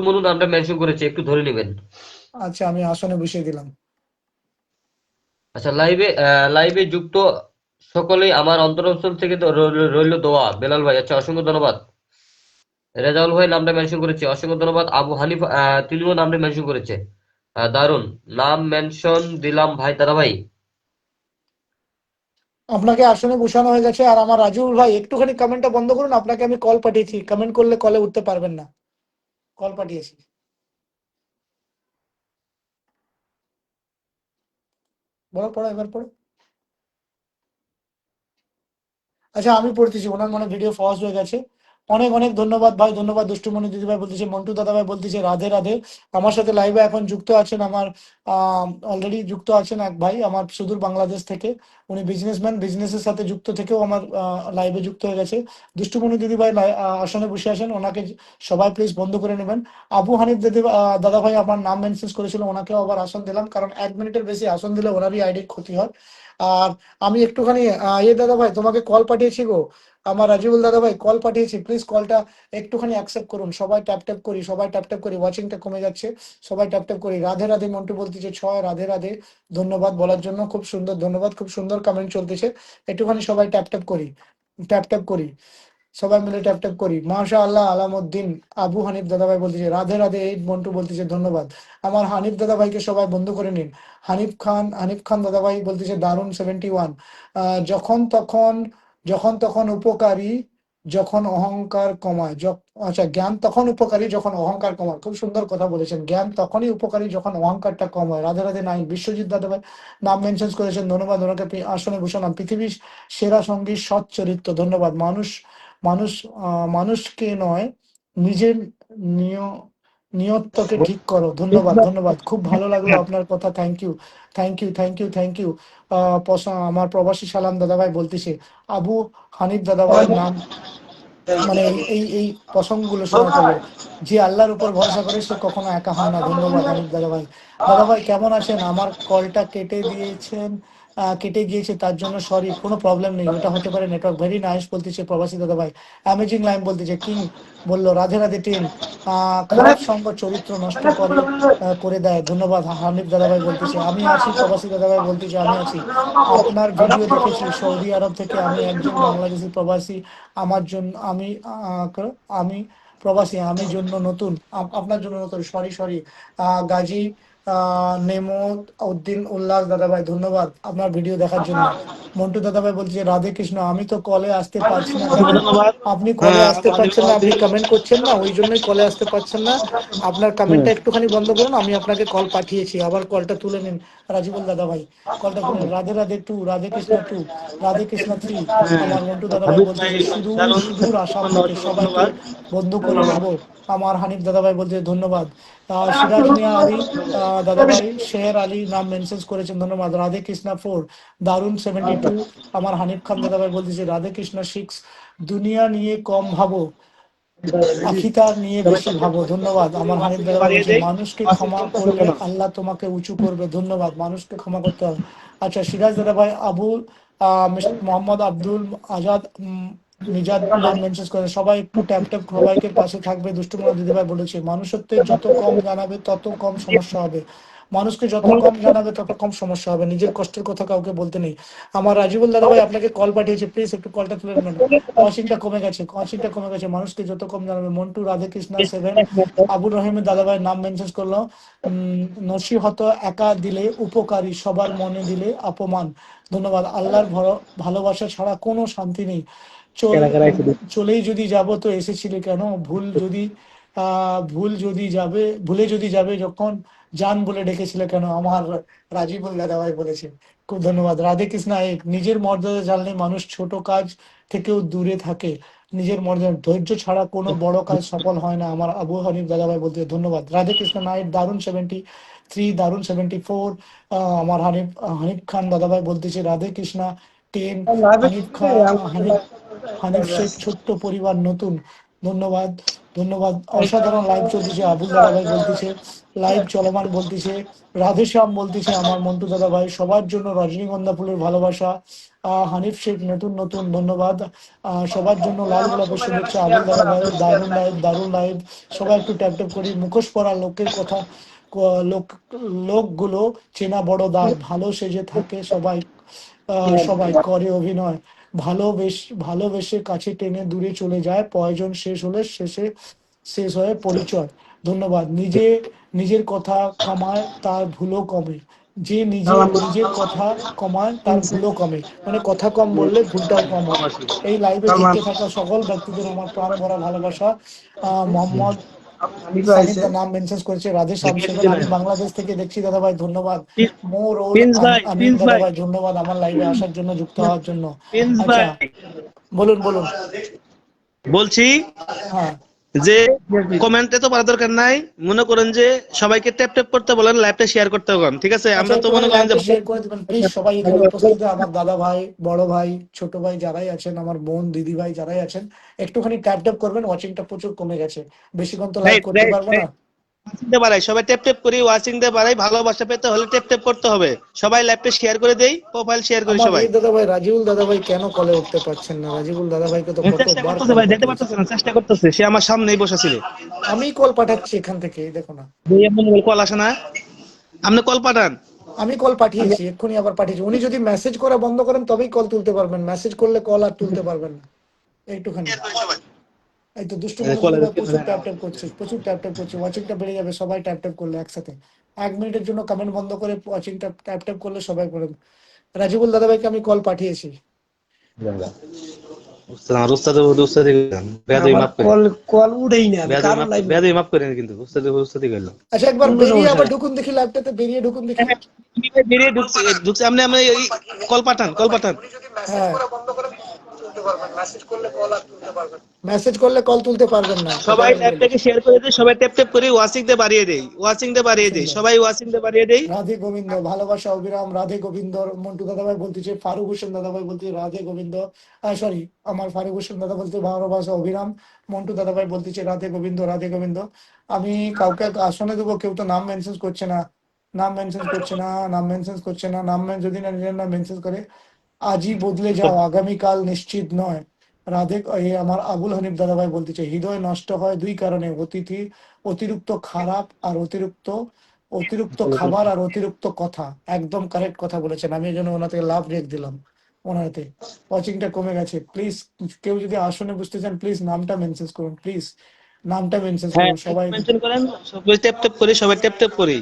মনু নামটা মেনশন করেছে, একটু ধরে নেবেন। আচ্ছা আমি আসনে বসিয়ে দিলাম। আচ্ছা, লাইভে যুক্ত সকলেই আমার অন্তরস্থল থেকে রইল দোয়া। বেলাল ভাই, আচ্ছা, অসংখ্য ধন্যবাদ। রেজাউল ভাই নামটা মেনশন করেছে, অসংখ্য ধন্যবাদ। আবু হানিফ, তিনিও নামটা মেনশন করেছে, দারুন, নাম মেনশন দিলাম ভাই, দাদা ভাই। আপনাকে আসনে বসানো হয়ে গেছে। আর আমার রাজুল ভাই একটুখানি কমেন্টটা বন্ধ করুন, আপনাকে আমি কল পাঠিয়েছি, কমেন্ট করলে কলে উঠতে পারবেন না, কল পাঠিয়েছি। বলো, পড়ো এবার পড়ো। আচ্ছা আমি পড়তেছি, ওনার মনে ভিডিও ফজ হয়ে গেছে। অনেক অনেক ধন্যবাদ ভাই, ধন্যবাদ। দুষ্টুমণি দিদি ভাই বলতেছে, মন্টু দাদা ভাই বলতেছে রাধে রাধে। আমার সাথে লাইভে এখন যুক্ত আছেন, আমার অলরেডি যুক্ত আছেন এক ভাই আমার সুদূর বাংলাদেশ থেকে, উনি বিজনেসম্যান, বিজনেসের সাথে যুক্ত থেকেও আমার লাইভে যুক্ত হয়ে গেছে। দুষ্টুমণি দিদি ভাই আসনে বসে আছেন, ওনাকে সবাই প্লিজ বন্ধ করে নেবেন। আবু হানিফ দিদি দাদা ভাই আমার নাম মেনশন করেছিল, ওনাকেও আবার আসন দিলাম, কারণ 1 মিনিটের বেশি আসন দিলে ওনারই আইডির ক্ষতি হয়। আর আমি একটুখানি দাদা ভাই তোমাকে কল পাঠিয়েছি গো, আমার রাজিবুল দাদা ভাই কল পাঠিয়েছি, প্লিজ কলটা একটুখানি অ্যাকসেপ্ট করুন। সবাই ট্যাপ ট্যাপ করি, সবাই ট্যাপ ট্যাপ করি, ওয়াচিংটা কমে যাচ্ছে, সবাই ট্যাপ ট্যাপ করি। রাধে রাধে মন্টু বলতেছে 6, রাধে রাধে, ধন্যবাদ বলার জন্য, খুব সুন্দর, ধন্যবাদ, খুব সুন্দর কমেন্ট চলতেছে। একটুখানি সবাই ট্যাপ ট্যাপ করি, ট্যাপ ট্যাপ করি, সবাই মিলে ট্যাপ ট্যাপ করি। মাশা আল্লাহ আলামউদ্দিন, আবু হানিফ দাদা ভাই বলতেছে রাধে রাধে, এই মন্টু বলতেছে ধন্যবাদ। আমার হানিফ দাদা ভাইকে সবাই বন্ধ করে নিন। হানিফ খান দাদা ভাই বলতেছে দারুন 71। যখন তখন, যখন তখন উপকারী, যখন অহংকার কমায়, আচ্ছা, জ্ঞান তখন উপকারী যখন অহংকার কমায়, খুব সুন্দর কথা বলেছেন, জ্ঞান তখনই উপকারী যখন অহংকারটা কম হয়। রাধে রাধে নাই। বিশ্বজিৎ দাদা ভাই নাম মেনশন করেছেন, ধন্যবাদ, ওনাকে আসনে বসালাম। পৃথিবীর সেরা সঙ্গী সৎ চরিত্র, ধন্যবাদ। মানুষ মানুষকে নয়, নিজের নিয়- নিয়তকে ঠিক করো, ধন্যবাদ ধন্যবাদ, খুব ভালো লাগলো আপনার কথা, thank you, thank you, thank you, thank you. আমার প্রবাসী সালাম দাদাভাই বলতেছে। আবু হানিফ দাদাভাই নাম, মানে এই প্রসঙ্গগুলো শোনার পরে, যে আল্লাহর উপর ভরসা করে সে কখনো একা হয় না, ধন্যবাদ হানিফ দাদাভাই। দাদাভাই কেমন আছেন? আমার কলটা কেটে দিয়েছেন, কেটে গিয়েছে তার জন্য সরি, কোনো প্রবলেম নেই, ওটা হতে পারে নেটওয়ার্ক। ভেরি নাইস বলতেছে প্রবাসী দাদাভাই। অ্যামেজিং লাইন বলতেছে, কিং বললো রাধে রাধে টিম। খারাপ সঙ্গ চরিত্র নষ্ট করে করে দেয়, ধন্যবাদ হানিফ দাদাভাই বলতেছে। আমি আছি, প্রবাসী দাদাভাই বলতেছে আমি আছি, আপনার ভিডিও দেখেছি সৌদি আরব থেকে, আমি একজন বাংলাদেশি প্রবাসী, আমার জন্য আমি প্রবাসী, আমি জন্য নতুন, আপনার জন্য নতুন, সরি সরি। গাজী নেমো উদ্দিন উল্লাস দাদাভাই, ধন্যবাদ আপনার ভিডিও দেখার জন্য। মন্টু দাদাভাই বলছে রাধে কৃষ্ণ, আমি তো কলে আসতে পারছি না কেন? ধন্যবাদ। আপনি কলে আসতে পারছেন না, আপনি কমেন্ট করছেন না, ওই জন্যই কলে আসতে পারছেন না। আপনার কমেন্টটা একটুখানি বন্ধ করুন, আমি আপনাকে কল পাঠিয়েছি, আবার কলটা তুলে নিন। রাজীবুল দাদাভাই কলটা তুলে নিন। রাধে রাধে 2, রাধে কৃষ্ণ 2, রাধে কৃষ্ণ 3। আমার মন্টু দাদাভাই হাবিব ভাই, বলতেছে সুদূর দারুন, সুদূর আসাম থেকে সবাইকে ধন্যবাদ। বন্ধ করে নেব। আমার হানিফ দাদাভাই বলতে ধন্যবাদ। সিরাজ মিয়া আলী দাদাভাই শের আলী নাম মেনশন করেছেন, ধন্যবাদ। রাধে কৃষ্ণা 4, দারুন 72। আমার হানিফ খান দাদাভাই বলতেছে রাধে কৃষ্ণ 6, দুনিয়া নিয়ে কম ভাবো, আখিতার নিয়ে বেশি ভাবো, ধন্যবাদ। আমার হানিফ দাদাভাই বাড়িয়ে বলছে দেই। মানুষকে ক্ষমা করলে আল্লাহ তোমাকে উঁচু করবে, ধন্যবাদ, মানুষকে ক্ষমা করতে হবে। আচ্ছা সিরাজ দাদাভাই, মোহাম্মদ আব্দুল আজাদ, নিজাদ নাম মেনশন করে। সবাই একটু ট্যাপ ট্যাপ, সবাইকে পাশে থাকবে। দুষ্টুমনা দিদিভাই বলেছে মানুষত্বের যত কম জানাবে তত কম সমস্যা হবে। মানুষকে যত কম জানাবে তত কম সমস্যা হবে। নিজের কষ্টের কথা কাউকে বলতে নেই। আমার রাজিবুল দাদা ভাই আপনাকে কল পাঠিয়েছে, প্লিজ একটু কলটা তুলে নেবেন। ওয়াচিংটা কমে গেছে, ওয়াচিংটা কমে গেছে। মানুষকে যত কম জানাবে। মন্টু রাধেকৃষ্ণা 7, আবুর রহিমের দাদা ভাই নাম মেনশন করলো। নসিহত একা দিলে উপকারী, সবার মনে দিলে অপমান। ধন্যবাদ। আল্লাহর ভালোবাসা ছাড়া কোনো শান্তি নেই। চল চলেই যদি যাব তো এসেছিলে কেন? ভুলে যদি যাবে যখন, জান বলে ডেকেছিলে কেন? আমার রাজীবুল দাদা ভাই বলেছে। খুব ধন্যবাদ। রাধে কৃষ্ণা এক, নিজের মর্যাদা জানলে মানুষ ছোট কাজ থেকেও দূরে থাকে। নিজের মর্যাদা, ধৈর্য ছাড়া কোনো বড় কাজ সফল হয় না। আমার আবু হানিফ দাদা ভাই বলতে ধন্যবাদ। রাধে কৃষ্ণ নাইট দারুন 73, দারুন 74। আমার হানিফ খান দাদা ভাই বলতেছে রাধে কৃষ্ণা 10। হানিফ খান, হানিফ শেখ ছোট্ট পরিবার নতুন। ধন্যবাদ, ধন্যবাদ। অসাধারণ লাইভ চলতেছে। আবুল দাদা ভাই বলতেছে লাইভ চলমান বলতেছে। রাধেশ্যাম বলতেছে আমার মন্টু দাদা ভাই সবার জন্য রজনীগন্ধা ফুলের ভালোবাসা। হানিফ শেখ নতুন নতুন, ধন্যবাদ। সবার জন্য লাল গোলাপের শুভেচ্ছা। আবুল দাদা ভাই দারুণ লাইভ, দারুণ লাইভ। সবাই একটু ট্যাপ ট্যাপ করি। মুখোশ পরা লোকের কথা, লোক লোকগুলো চেনা বড় দায়। ভালো সেজে থাকে সবাই, সবাই করে অভিনয়। ভালোবেসে কাছে টেনে দূরে চলে যায়। প্রয়োজন শেষ হলে শেষ হয়ে পরিচয়। ধন্যবাদ। নিজের কথা কমায় তার ভুলও কমে। যে নিজের কথা কমায় তার ভুলও কমে, মানে কথা কম বললে ভুলটাও কম হবে। এই লাইভে যুক্ত থাকা সকল ব্যক্তিদের আমার প্রাণ ভরা ভালোবাসা। মোহাম্মদ সানিফ দা নাম মেনশন করেছে। রাধে শ্যাম 7, আমি বাংলাদেশ থেকে দেখছি দাদা ভাই, ধন্যবাদ। মোর ওল আমিন দাদা ভাই ধন্যবাদ আমার লাইভে আসার জন্য, যুক্ত হওয়ার জন্য। প্রিন্স আচ্ছা, ভাই বলুন বলুন। বলছি হ্যাঁ, যে কমেন্টে তো পারা দরকার নাই, মনে করেন যে সবাইকে ট্যাপ ট্যাপ করতে বলেন, লাইভটা শেয়ার করতে বলেন, ঠিক আছে? আচ্ছা, আমরা তো মনে একটুখানি করেন যে লাইভটা শেয়ার করে দেবেন প্লিজ। সবাই এখানে উপস্থিত আমার দাদা ভাই, বড় ভাই, ছোট ভাই যারাই আছেন, আমার বোন, দিদি ভাই যারাই আছেন, একটুখানি ট্যাপ ট্যাপ করবেন। ওয়াচিংটা প্রচুর কমে গেছে, বেশিক্ষণ তো লাইভ রাইট করতে রাইট পারবো না। ওয়াচিং দে বাড়াই, সবাই ট্যাপ ট্যাপ করি, ওয়াচিং দে বাড়াই। ভালোবাসা পেতে হলে ট্যাপ ট্যাপ করতে হবে। সবাই লাইভটা শেয়ার করে দেই, প্রোফাইল শেয়ার করি আমার সবাই। এই দাদা ভাই রাজিবুল দাদা ভাই কেন কলে উঠতে পারছেন না? রাজিবুল দাদা ভাইকে তো চেষ্টা কতবার করতেছে কল ভাই, যেতে পাঠিয়েছি। পারতেছে না, চেষ্টা করতেছে। সে আমার সামনেই বসা ছিল। আমি কল পাঠাচ্ছি এখান থেকে, দেখো না। কল আসে না, আপনি কল পাঠান। আমি কল পাঠিয়েছি, এক্ষুনি আবার পাঠিয়েছি। উনি যদি মেসেজ করা বন্ধ করেন তবেই কল তুলতে পারবেন, মেসেজ করলে কল আর তুলতে পারবেন না। এইটুখানি। এই তো দুষ্টু মনে দিদি ভাই প্রচুর ট্যাপ ট্যাপ করছে, প্রচুর ট্যাপ ট্যাপ করছে। ওয়াচিংটা বেড়ে যাবে সবাই ট্যাপ ট্যাপ করলে একসাথে। 1 মিনিটের জন্য কমেন্ট বন্ধ করে ওয়াচিংটা ট্যাপ ট্যাপ করলে সবাই করে। রাজিবুল দাদা ভাইকে আমি কল পাঠিয়েছি। আচ্ছা, একবার বেরিয়ে আবার ঢুকুন দেখি লাইভটাতে, বেরিয়ে ঢুকুন দেখি। বেরিয়ে ঢুকছে আপনি, আপনি কল পাঠান, কল পাঠান। হ্যাঁ, মেসেজ করলে কল তুলতে পারবেন না, এটা সবাই আমি বলি। ল্যাপটপে শেয়ার করে দেই, সবাই ট্যাপ ট্যাপ করে ওয়াচিং দে বাড়িয়ে দেই, ওয়াচিং দে বাড়িয়ে দেই, সুন্দর। সবাই ওয়াচিং দে বাড়িয়ে দেই। রাধে গোবিন্দ, ভালোবাসা অবিরাম। রাধে গোবিন্দ। মন্টু দাদাভাই বলতেছে, ফারুক হোসেন দাদাভাই বলতে রাধে গোবিন্দ। সরি, আমার ফারুক হোসেন দাদা বলতে ভালোবাসা অবিরাম। মন্টু দাদাভাই বলতেছে রাধে গোবিন্দ, রাধে গোবিন্দ। আমি কাউকে আসনে দেবো, কেউ তো নাম মেনশন করছে না, নাম মেনশন করছে না, নাম মেনশন করছে না। যদি না নিজের নাম মেনশন করে, আজই বদলে যাও, আগামীকাল নিশ্চিত নয়। রাধে, এই আমার আবুল হানিফ দাদাভাই বলতেছে হৃদয় নষ্ট হয় দুই কারণে, অতিরিক্ত খারাপ আর অতিরিক্ত খাবার আর অতিরিক্ত কথা। একদম কারেক্ট কথা বলেছেন। আমি এই জন্য ওনাতে লাভ রেখ দিলাম ওনাতে। ওয়াচিংটা কমে গেছে, প্লিজ কেউ যদি আসনে বুঝতে চান প্লিজ নামটা মেনশন করুন, প্লিজ নামটা মেনশন হ্যাঁ, করুন সবাই। মেনশন করেন, সবাই ট্যাপ ট্যাপ করি, সবাই ট্যাপ ট্যাপ করি।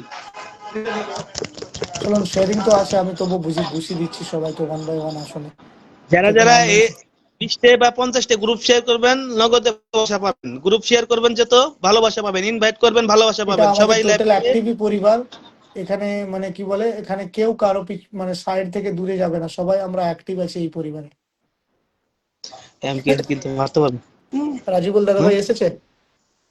চলুন, শেয়ারিং তো আছে, আমি তবু বুঝিয়ে দিচ্ছি সবাইকে ওয়ান বাই ওয়ান আসনে। যারা কে কে যারা নাম এই মেনশন। 20টে বা 50টে গ্রুপ শেয়ার করবেন, নগদে ভালোবাসা পাবেন। গ্রুপ শেয়ার করবেন যত, ভালোবাসা পাবেন। ইনভাইট করবেন, ভালোবাসা এটা পাবেন। আমাদের সবাই টোটাল ল্যাপটপে অ্যাক্টিভই পরিবার। এখানে মানে কি বলে, এখানে কেউ কারো মানে সাইড থেকে দূরে যাবে না, সবাই আমরা অ্যাক্টিভ আছি এই পরিবারে। এমকে কিন্তু মারতে পারবেন। রাজিবুল দাদা ভাই এসেছে?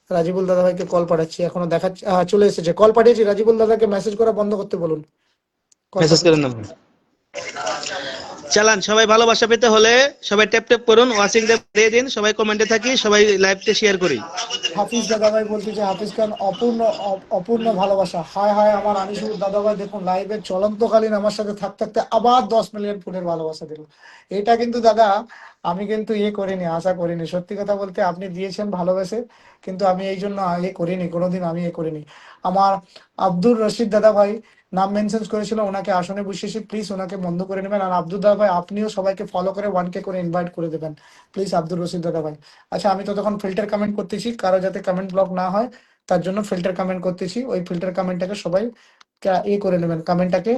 রাজিবুল দাদা ভাইকে কল পাঠাচ্ছি, এখনো দেখাচ্ছি। চলে এসেছে, কল পাঠিয়েছি। রাজিবুল দাদাকে মেসেজ করা বন্ধ করতে বলুন, কল মেসেজ করেন পাঠাচ্ছি। না। চালান, সবাই ভালোবাসা পেতে হলে সবাই ট্যাপ ট্যাপ করুন, ওয়াচিং দিয়ে দিন, সবাই কমেন্টে থাকি, সবাই লাইভটা শেয়ার করি। হাফিজ দাদাভাই বলতেছে, হাফিজ খান অপূর্ণ অপূর্ণ ভালোবাসা। হায় হায়, আমার আনিসুর দাদাভাই দেখুন লাইভে চলন্তকালীন আমার সাথে থাকতে থাকতে আবার 10 মিলিয়ন ফুলের ভালোবাসা দিল। এটা কিন্তু দাদা আমি কিন্তু ইয়ে করিনি, আশা করিনি। সত্যি কথা বলতে আপনি দিয়েছেন ভালোবেসে, কিন্তু আমি এই জন্য ইয়ে করিনি, কোনোদিন আমি ইয়ে করিনি। আমার আব্দুর রশিদ দাদা ভাই নাম মেনশন করেছিল, ওনাকে আসনে বসিয়েছি, প্লিজ ওনাকে বন্ধ করে নেবেন। আর আব্দুল দাদা ভাই আপনিও সবাইকে ফলো করে 1K করে ইনভাইট করে দেবেন প্লিজ, আব্দুর রশিদ দাদা ভাই। আচ্ছা, আমি ততক্ষণ ফিল্টার কমেন্ট করতেছি, কারো যাতে কমেন্ট ব্লক না হয় তার জন্য ফিল্টার কমেন্ট করতেছি। ওই ফিল্টার কমেন্টটাকে সবাই ইয়ে করে নেবেন, কমেন্টটাকে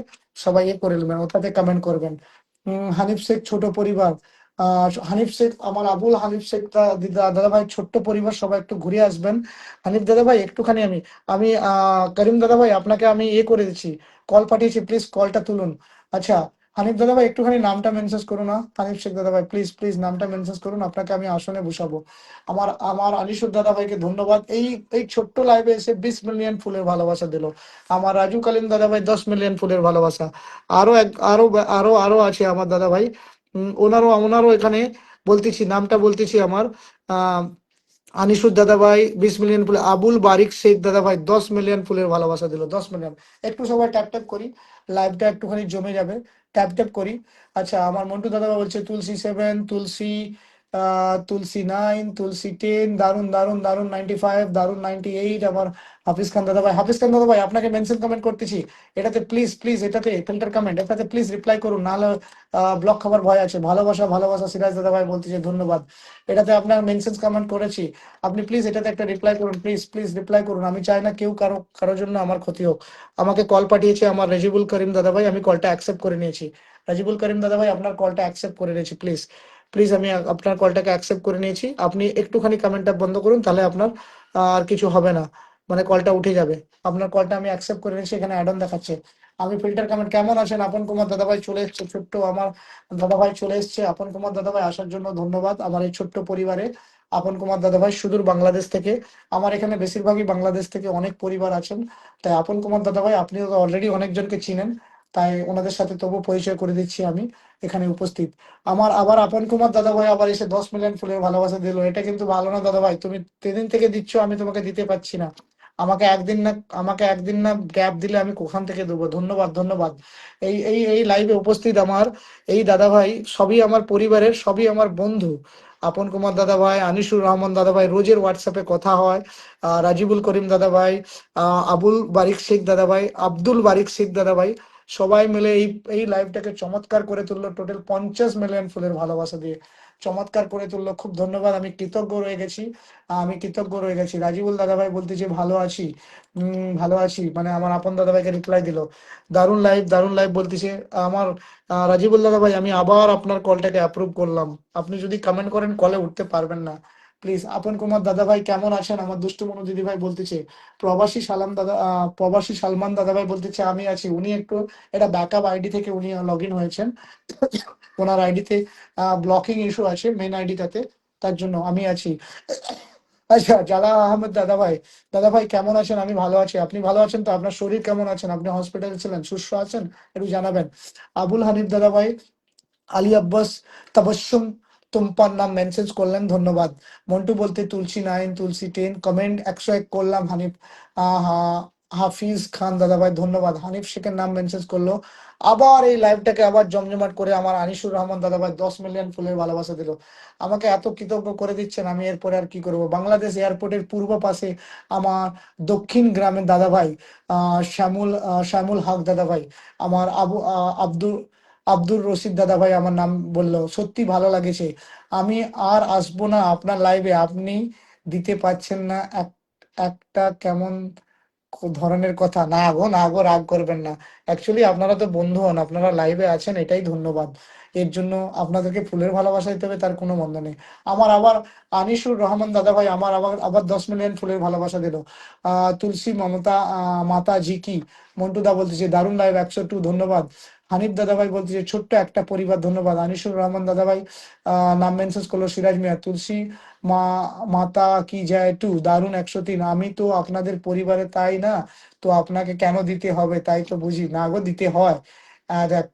সবাই ইয়ে করে নেবেন, ওটাতে কমেন্ট করবেন। হানিফ শেখ ছোট পরিবার, হানিফ শেখ আমার আবুল হানিফ শেখ দাদা ভাই ছোট্ট পরিবার, সবাই একটু ঘুরে আসবেন। হানিফ দাদা ভাই একটুখানি আমি আমি করিম দাদা ভাই আপনাকে আমি ইয়ে করে দিচ্ছি, কল পাঠিয়েছি, প্লিজ কলটা তুলুন। আচ্ছা, হানিফ দাদা ভাই একটুখানি নামটা মেনশন করুন না, হানিফ শেখ দাদা ভাই প্লিজ প্লিজ নামটা মেনশন করুন, আপনাকে আমি আসনে বসাবো। আমার আমার আনিসুর দাদা ভাইকে ধন্যবাদ, এই এই ছোট্ট লাইভে এসে 20 মিলিয়ন ফুলের ভালোবাসা দিল। আমার রাজু কালিম দাদা ভাই 10 মিলিয়ন ফুলের ভালোবাসা। আরো আরো আরো আরো আছে আমার দাদা ভাই, ওনারও ওনারও এখানে বলতেছি, নামটা বলতেছি আমার আহ আনিসুর দাদা ভাই 20 মিলিয়ন ফুলে, আবুল বারিক শেখ দাদা ভাই 10 মিলিয়ন ফুলের ভালোবাসা দিল, 10 মিলিয়ন। একটু সবাই ট্যাপ ট্যাপ করি, লাইভটা একটুখানি জমে যাবে, ট্যাপ ট্যাপ করি। আচ্ছা, আমার মন্টু দাদা ভাই বলছে তুলসী 7, তুলসী 9, তুলসী 10, দারুন দারুন দারুন 95, দারুন 98। আমার হাফিজ খান দাদা ভাই, হাফিজ খান দাদা ভাই আপনাকে মেনশন কমেন্ট করতেছি, এটাতে প্লিজ প্লিজ, এটাতে ফিল্টার কমেন্ট, এটাতে প্লিজ রিপ্লাই করুন, নাহলে ব্লক খাবার ভয় আছে। ভালোবাসা ভালোবাসা সিরাজ দাদা ভাই বলতেছে ধন্যবাদ, এটাতে আপনার মেনশন কমেন্ট করেছি, আপনি প্লিজ এটাতে একটা রিপ্লাই করুন, প্লিজ প্লিজ রিপ্লাই করুন। আমি চাই না কেউ কারোর জন্য আমার ক্ষতি হোক। আমাকে কল পাঠিয়েছে আমার রাজিবুল করিম দাদা ভাই, আমি কলটা অ্যাকসেপ্ট করে নিয়েছি। রাজিবুল করিম দাদা ভাই আপনার কলটা অ্যাকসেপ্ট করে নিয়েছি, প্লিজ প্লিজ আমি আপনার কলটাকে অ্যাকসেপ্ট করে নিয়েছি। আপনি একটুখানি কমেন্টটা বন্ধ করুন, তাহলে আপনার আর কিছু হবে না, মানে কলটা উঠে যাবে। আপনার কলটা আমি অ্যাকসেপ্ট করে নিয়েছি, এখানে অ্যাড অন দেখাচ্ছে। আমি ফিল্টার কমেন্ট, কেমন আছেন আপন কুমার দাদা ভাই? চলে এসছে ছোট্ট আমার দাদা ভাই, চলে এসছে আপন কুমার দাদা ভাই, আসার জন্য ধন্যবাদ আমার এই ছোট্ট পরিবারে। আপন কুমার দাদা ভাই সুদূর বাংলাদেশ থেকে, আমার এখানে বেশিরভাগই বাংলাদেশ থেকে অনেক পরিবার আছেন, তাই আপন কুমার দাদা ভাই আপনিও তো অলরেডি অনেকজনকে চিনেন, তাই ওনাদের সাথে তবু পরিচয় করে দিচ্ছি আমি এখানে উপস্থিত। আমার আবার আপন কুমার দাদা ভাই আবার এসে 10 মিলিয়ন ফুলের ভালোবাসা দিল, এটা কিন্তু ভালো না দাদা ভাই, তুমি সেদিন থেকে দিচ্ছ, আমি তোমাকে দিতে পারছি না। আমাকে একদিন না গ্যাপ দিলে আমি কোখান থেকে দেবো? ধন্যবাদ ধন্যবাদ। এই লাইভে উপস্থিত আমার এই দাদা ভাই সবই আমার পরিবারের, সবই আমার বন্ধু। আপন কুমার দাদা ভাই, আনিসুর রহমান দাদা ভাই, রোজের হোয়াটসঅ্যাপে কথা হয়। রাজিবুল করিম দাদা ভাই, আবুল বারিক শেখ দাদা ভাই, আব্দুল বারিক শেখ দাদা ভাই, সবাই মিলে এই এই লাইভটাকে চমৎকার করে তুললো, টোটাল 50 মিলিয়ন ফুলের ভালোবাসা দিয়ে চমৎকার করে তুললো। খুব ধন্যবাদ, আমি কৃতজ্ঞ রয়ে গেছি, আমি কৃতজ্ঞ রয়ে গেছি। রাজিবুল দাদা ভাই বলতেছে ভালো আছি, ভালো আছি, মানে আমার আপন দাদা ভাইকে রিপ্লাই দিল, দারুন লাইভ দারুন লাইভ বলতেছে আমার রাজিবুল দাদা ভাই। আমি আবার আপনার কলটাকে অ্যাপ্রুভ করলাম, আপনি যদি কমেন্ট করেন কলে উঠতে পারবেন না প্লিজ। আপন কুমার দাদা ভাই কেমন আছেন? আমার দুষ্টু মনু দিদি ভাই বলতেছে, প্রবাসী সালমান দাদা ভাই বলতেছে আমি আছি। উনি একটু এটা ব্যাকআপ আইডি থেকে উনি লগ ইন হয়েছেন, ওনার আইডিতে ব্লকিং ইস্যু আছে মেন আইডিটাতে, তার জন্য আমি আছি। আচ্ছা, জালাল আহমেদ দাদা ভাই কেমন আছেন? আমি ভালো আছি, আপনি ভালো আছেন তো? আপনার শরীর কেমন আছেন? আপনি হসপিটালে ছিলেন, সুস্থ আছেন? একটু জানাবেন। আবুল হানিফ দাদা ভাই, আলী আব্বাস তাবাসসুম তুমপার নাম মেনশন করলেন, ধন্যবাদ। মন্টু বলতে তুলসী 9, তুলসী 10, কমেন্ট 101 করলাম। হানিফ হাফিজ খান দাদা ভাই ধন্যবাদ, হানিফ শেখের নাম মেনশন করলো। আবার এই লাইভটাকে আবার জমজমাট করে আমার আনিসুর রহমান দাদা ভাই 10 মিলিয়ন ফুলের ভালোবাসা দিল। আমাকে এত কৃতজ্ঞ করে দিচ্ছেন, আমি এরপরে আর কি করব। বাংলাদেশ এয়ারপোর্টের পূর্ব পাশে আমার দক্ষিণ গ্রামের দাদা ভাই শ্যামুল হক দাদা ভাই, আমার আব্দুর রশিদ দাদা ভাই আমার নাম বললো, সত্যি ভালো লাগেছে। আমি আর আসবো না আপনার লাইভে, আপনি দিতে পারছেন না একটা কেমন ধরনের কথা? না গো না গো, রাগ করবেন না, অ্যাকচুয়ালি আপনারা তো বন্ধু হন, আপনারা লাইভে আছেন, এটাই ধন্যবাদ। এর জন্য আপনাদেরকে ফুলের ভালোবাসা দিতে হবে তার কোনো মন্দ নেই। আমার আবার আনিসুর রহমান দাদা ভাই আমার আবার আবার 10 মিলিয়ন ফুলের ভালোবাসা দিল। তুলসী মাতা জি কি, মন্টু দা বলতেছে দারুণ লাইভ 102, ধন্যবাদ। হানিফ দাদা ভাই বলতেছে ছোট্ট একটা পরিবার, ধন্যবাদ। আনিসুর রহমান দাদা ভাই নাম মেনশন করলো, সিরাজ মিয়া তুলসী মা মাতা কি যায় 2, দারুণ 103। আমি তো আপনাদের পরিবারে, তাই না? তো আপনাকে কেন দিতে হবে তাই তো বুঝি না গো, দিতে হয়। দেখ,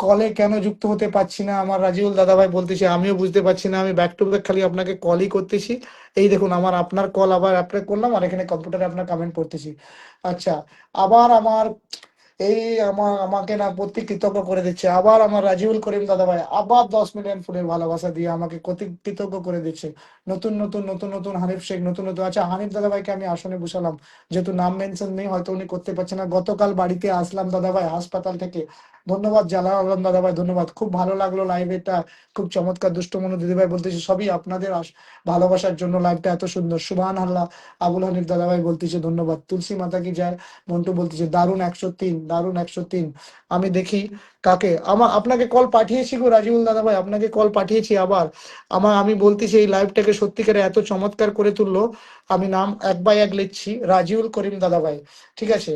কলে কেন যুক্ত হতে পারছি না আমার রাজিউল দাদা ভাই বলতেছি, আমিও বুঝতে পারছি না। আমি ব্যাক টু ব্যাক খালি আপনাকে কলই করতেছি। এই দেখুন আমার আপনার কল আবার অ্যাপ্লাই করলাম আর এখানে কম্পিউটারে আপনার কমেন্ট পড়তেছি। আচ্ছা, আবার আমার এই আমাকে না প্রতি কৃতজ্ঞ করে দিচ্ছে। আবার আমার রাজিউল করিম দাদা ভাই আবার 10 মিলিয়ন ফুলের ভালোবাসা দিয়ে আমাকে কতি কৃতজ্ঞ করে দিচ্ছে। নতুন নতুন নতুন নতুন হানিফ শেখ, নতুন নতুন। আচ্ছা, হানিফ দাদা ভাইকে আমি আসনে বসালাম, যেহেতু নাম মেনশন নেই হয়তো উনি করতে পারছে না। গতকাল বাড়িতে আসলাম দাদা ভাই হাসপাতাল থেকে। ধন্যবাদ জালাল আলম দাদা ভাই, ধন্যবাদ। খুব ভালো লাগলো লাইভ এটা, খুব চমৎকার। দুষ্টমনু দিদি ভাই বলতেছে সবই আপনাদের ভালোবাসার জন্য লাইভটা এত সুন্দর। সুবহান আল্লাহ। আবুল হানিফ দাদা ভাই বলতেছে ধন্যবাদ। তুলসী মাতা কি যায়। মন্টু বলতেছে দারুণ 103, দারুণ 103। আমি দেখি কাকে আপনাকে কল পাঠিয়েছি গো রাজিউল দাদা ভাই, আপনাকে কল পাঠিয়েছি আবার। আমি বলতেছি এই লাইভটাকে সত্যিকারে এত চমৎকার করে তুললো। আমি নাম এক বাই এক লিখছি, রাজিউল করিম দাদা ভাই, ঠিক আছে।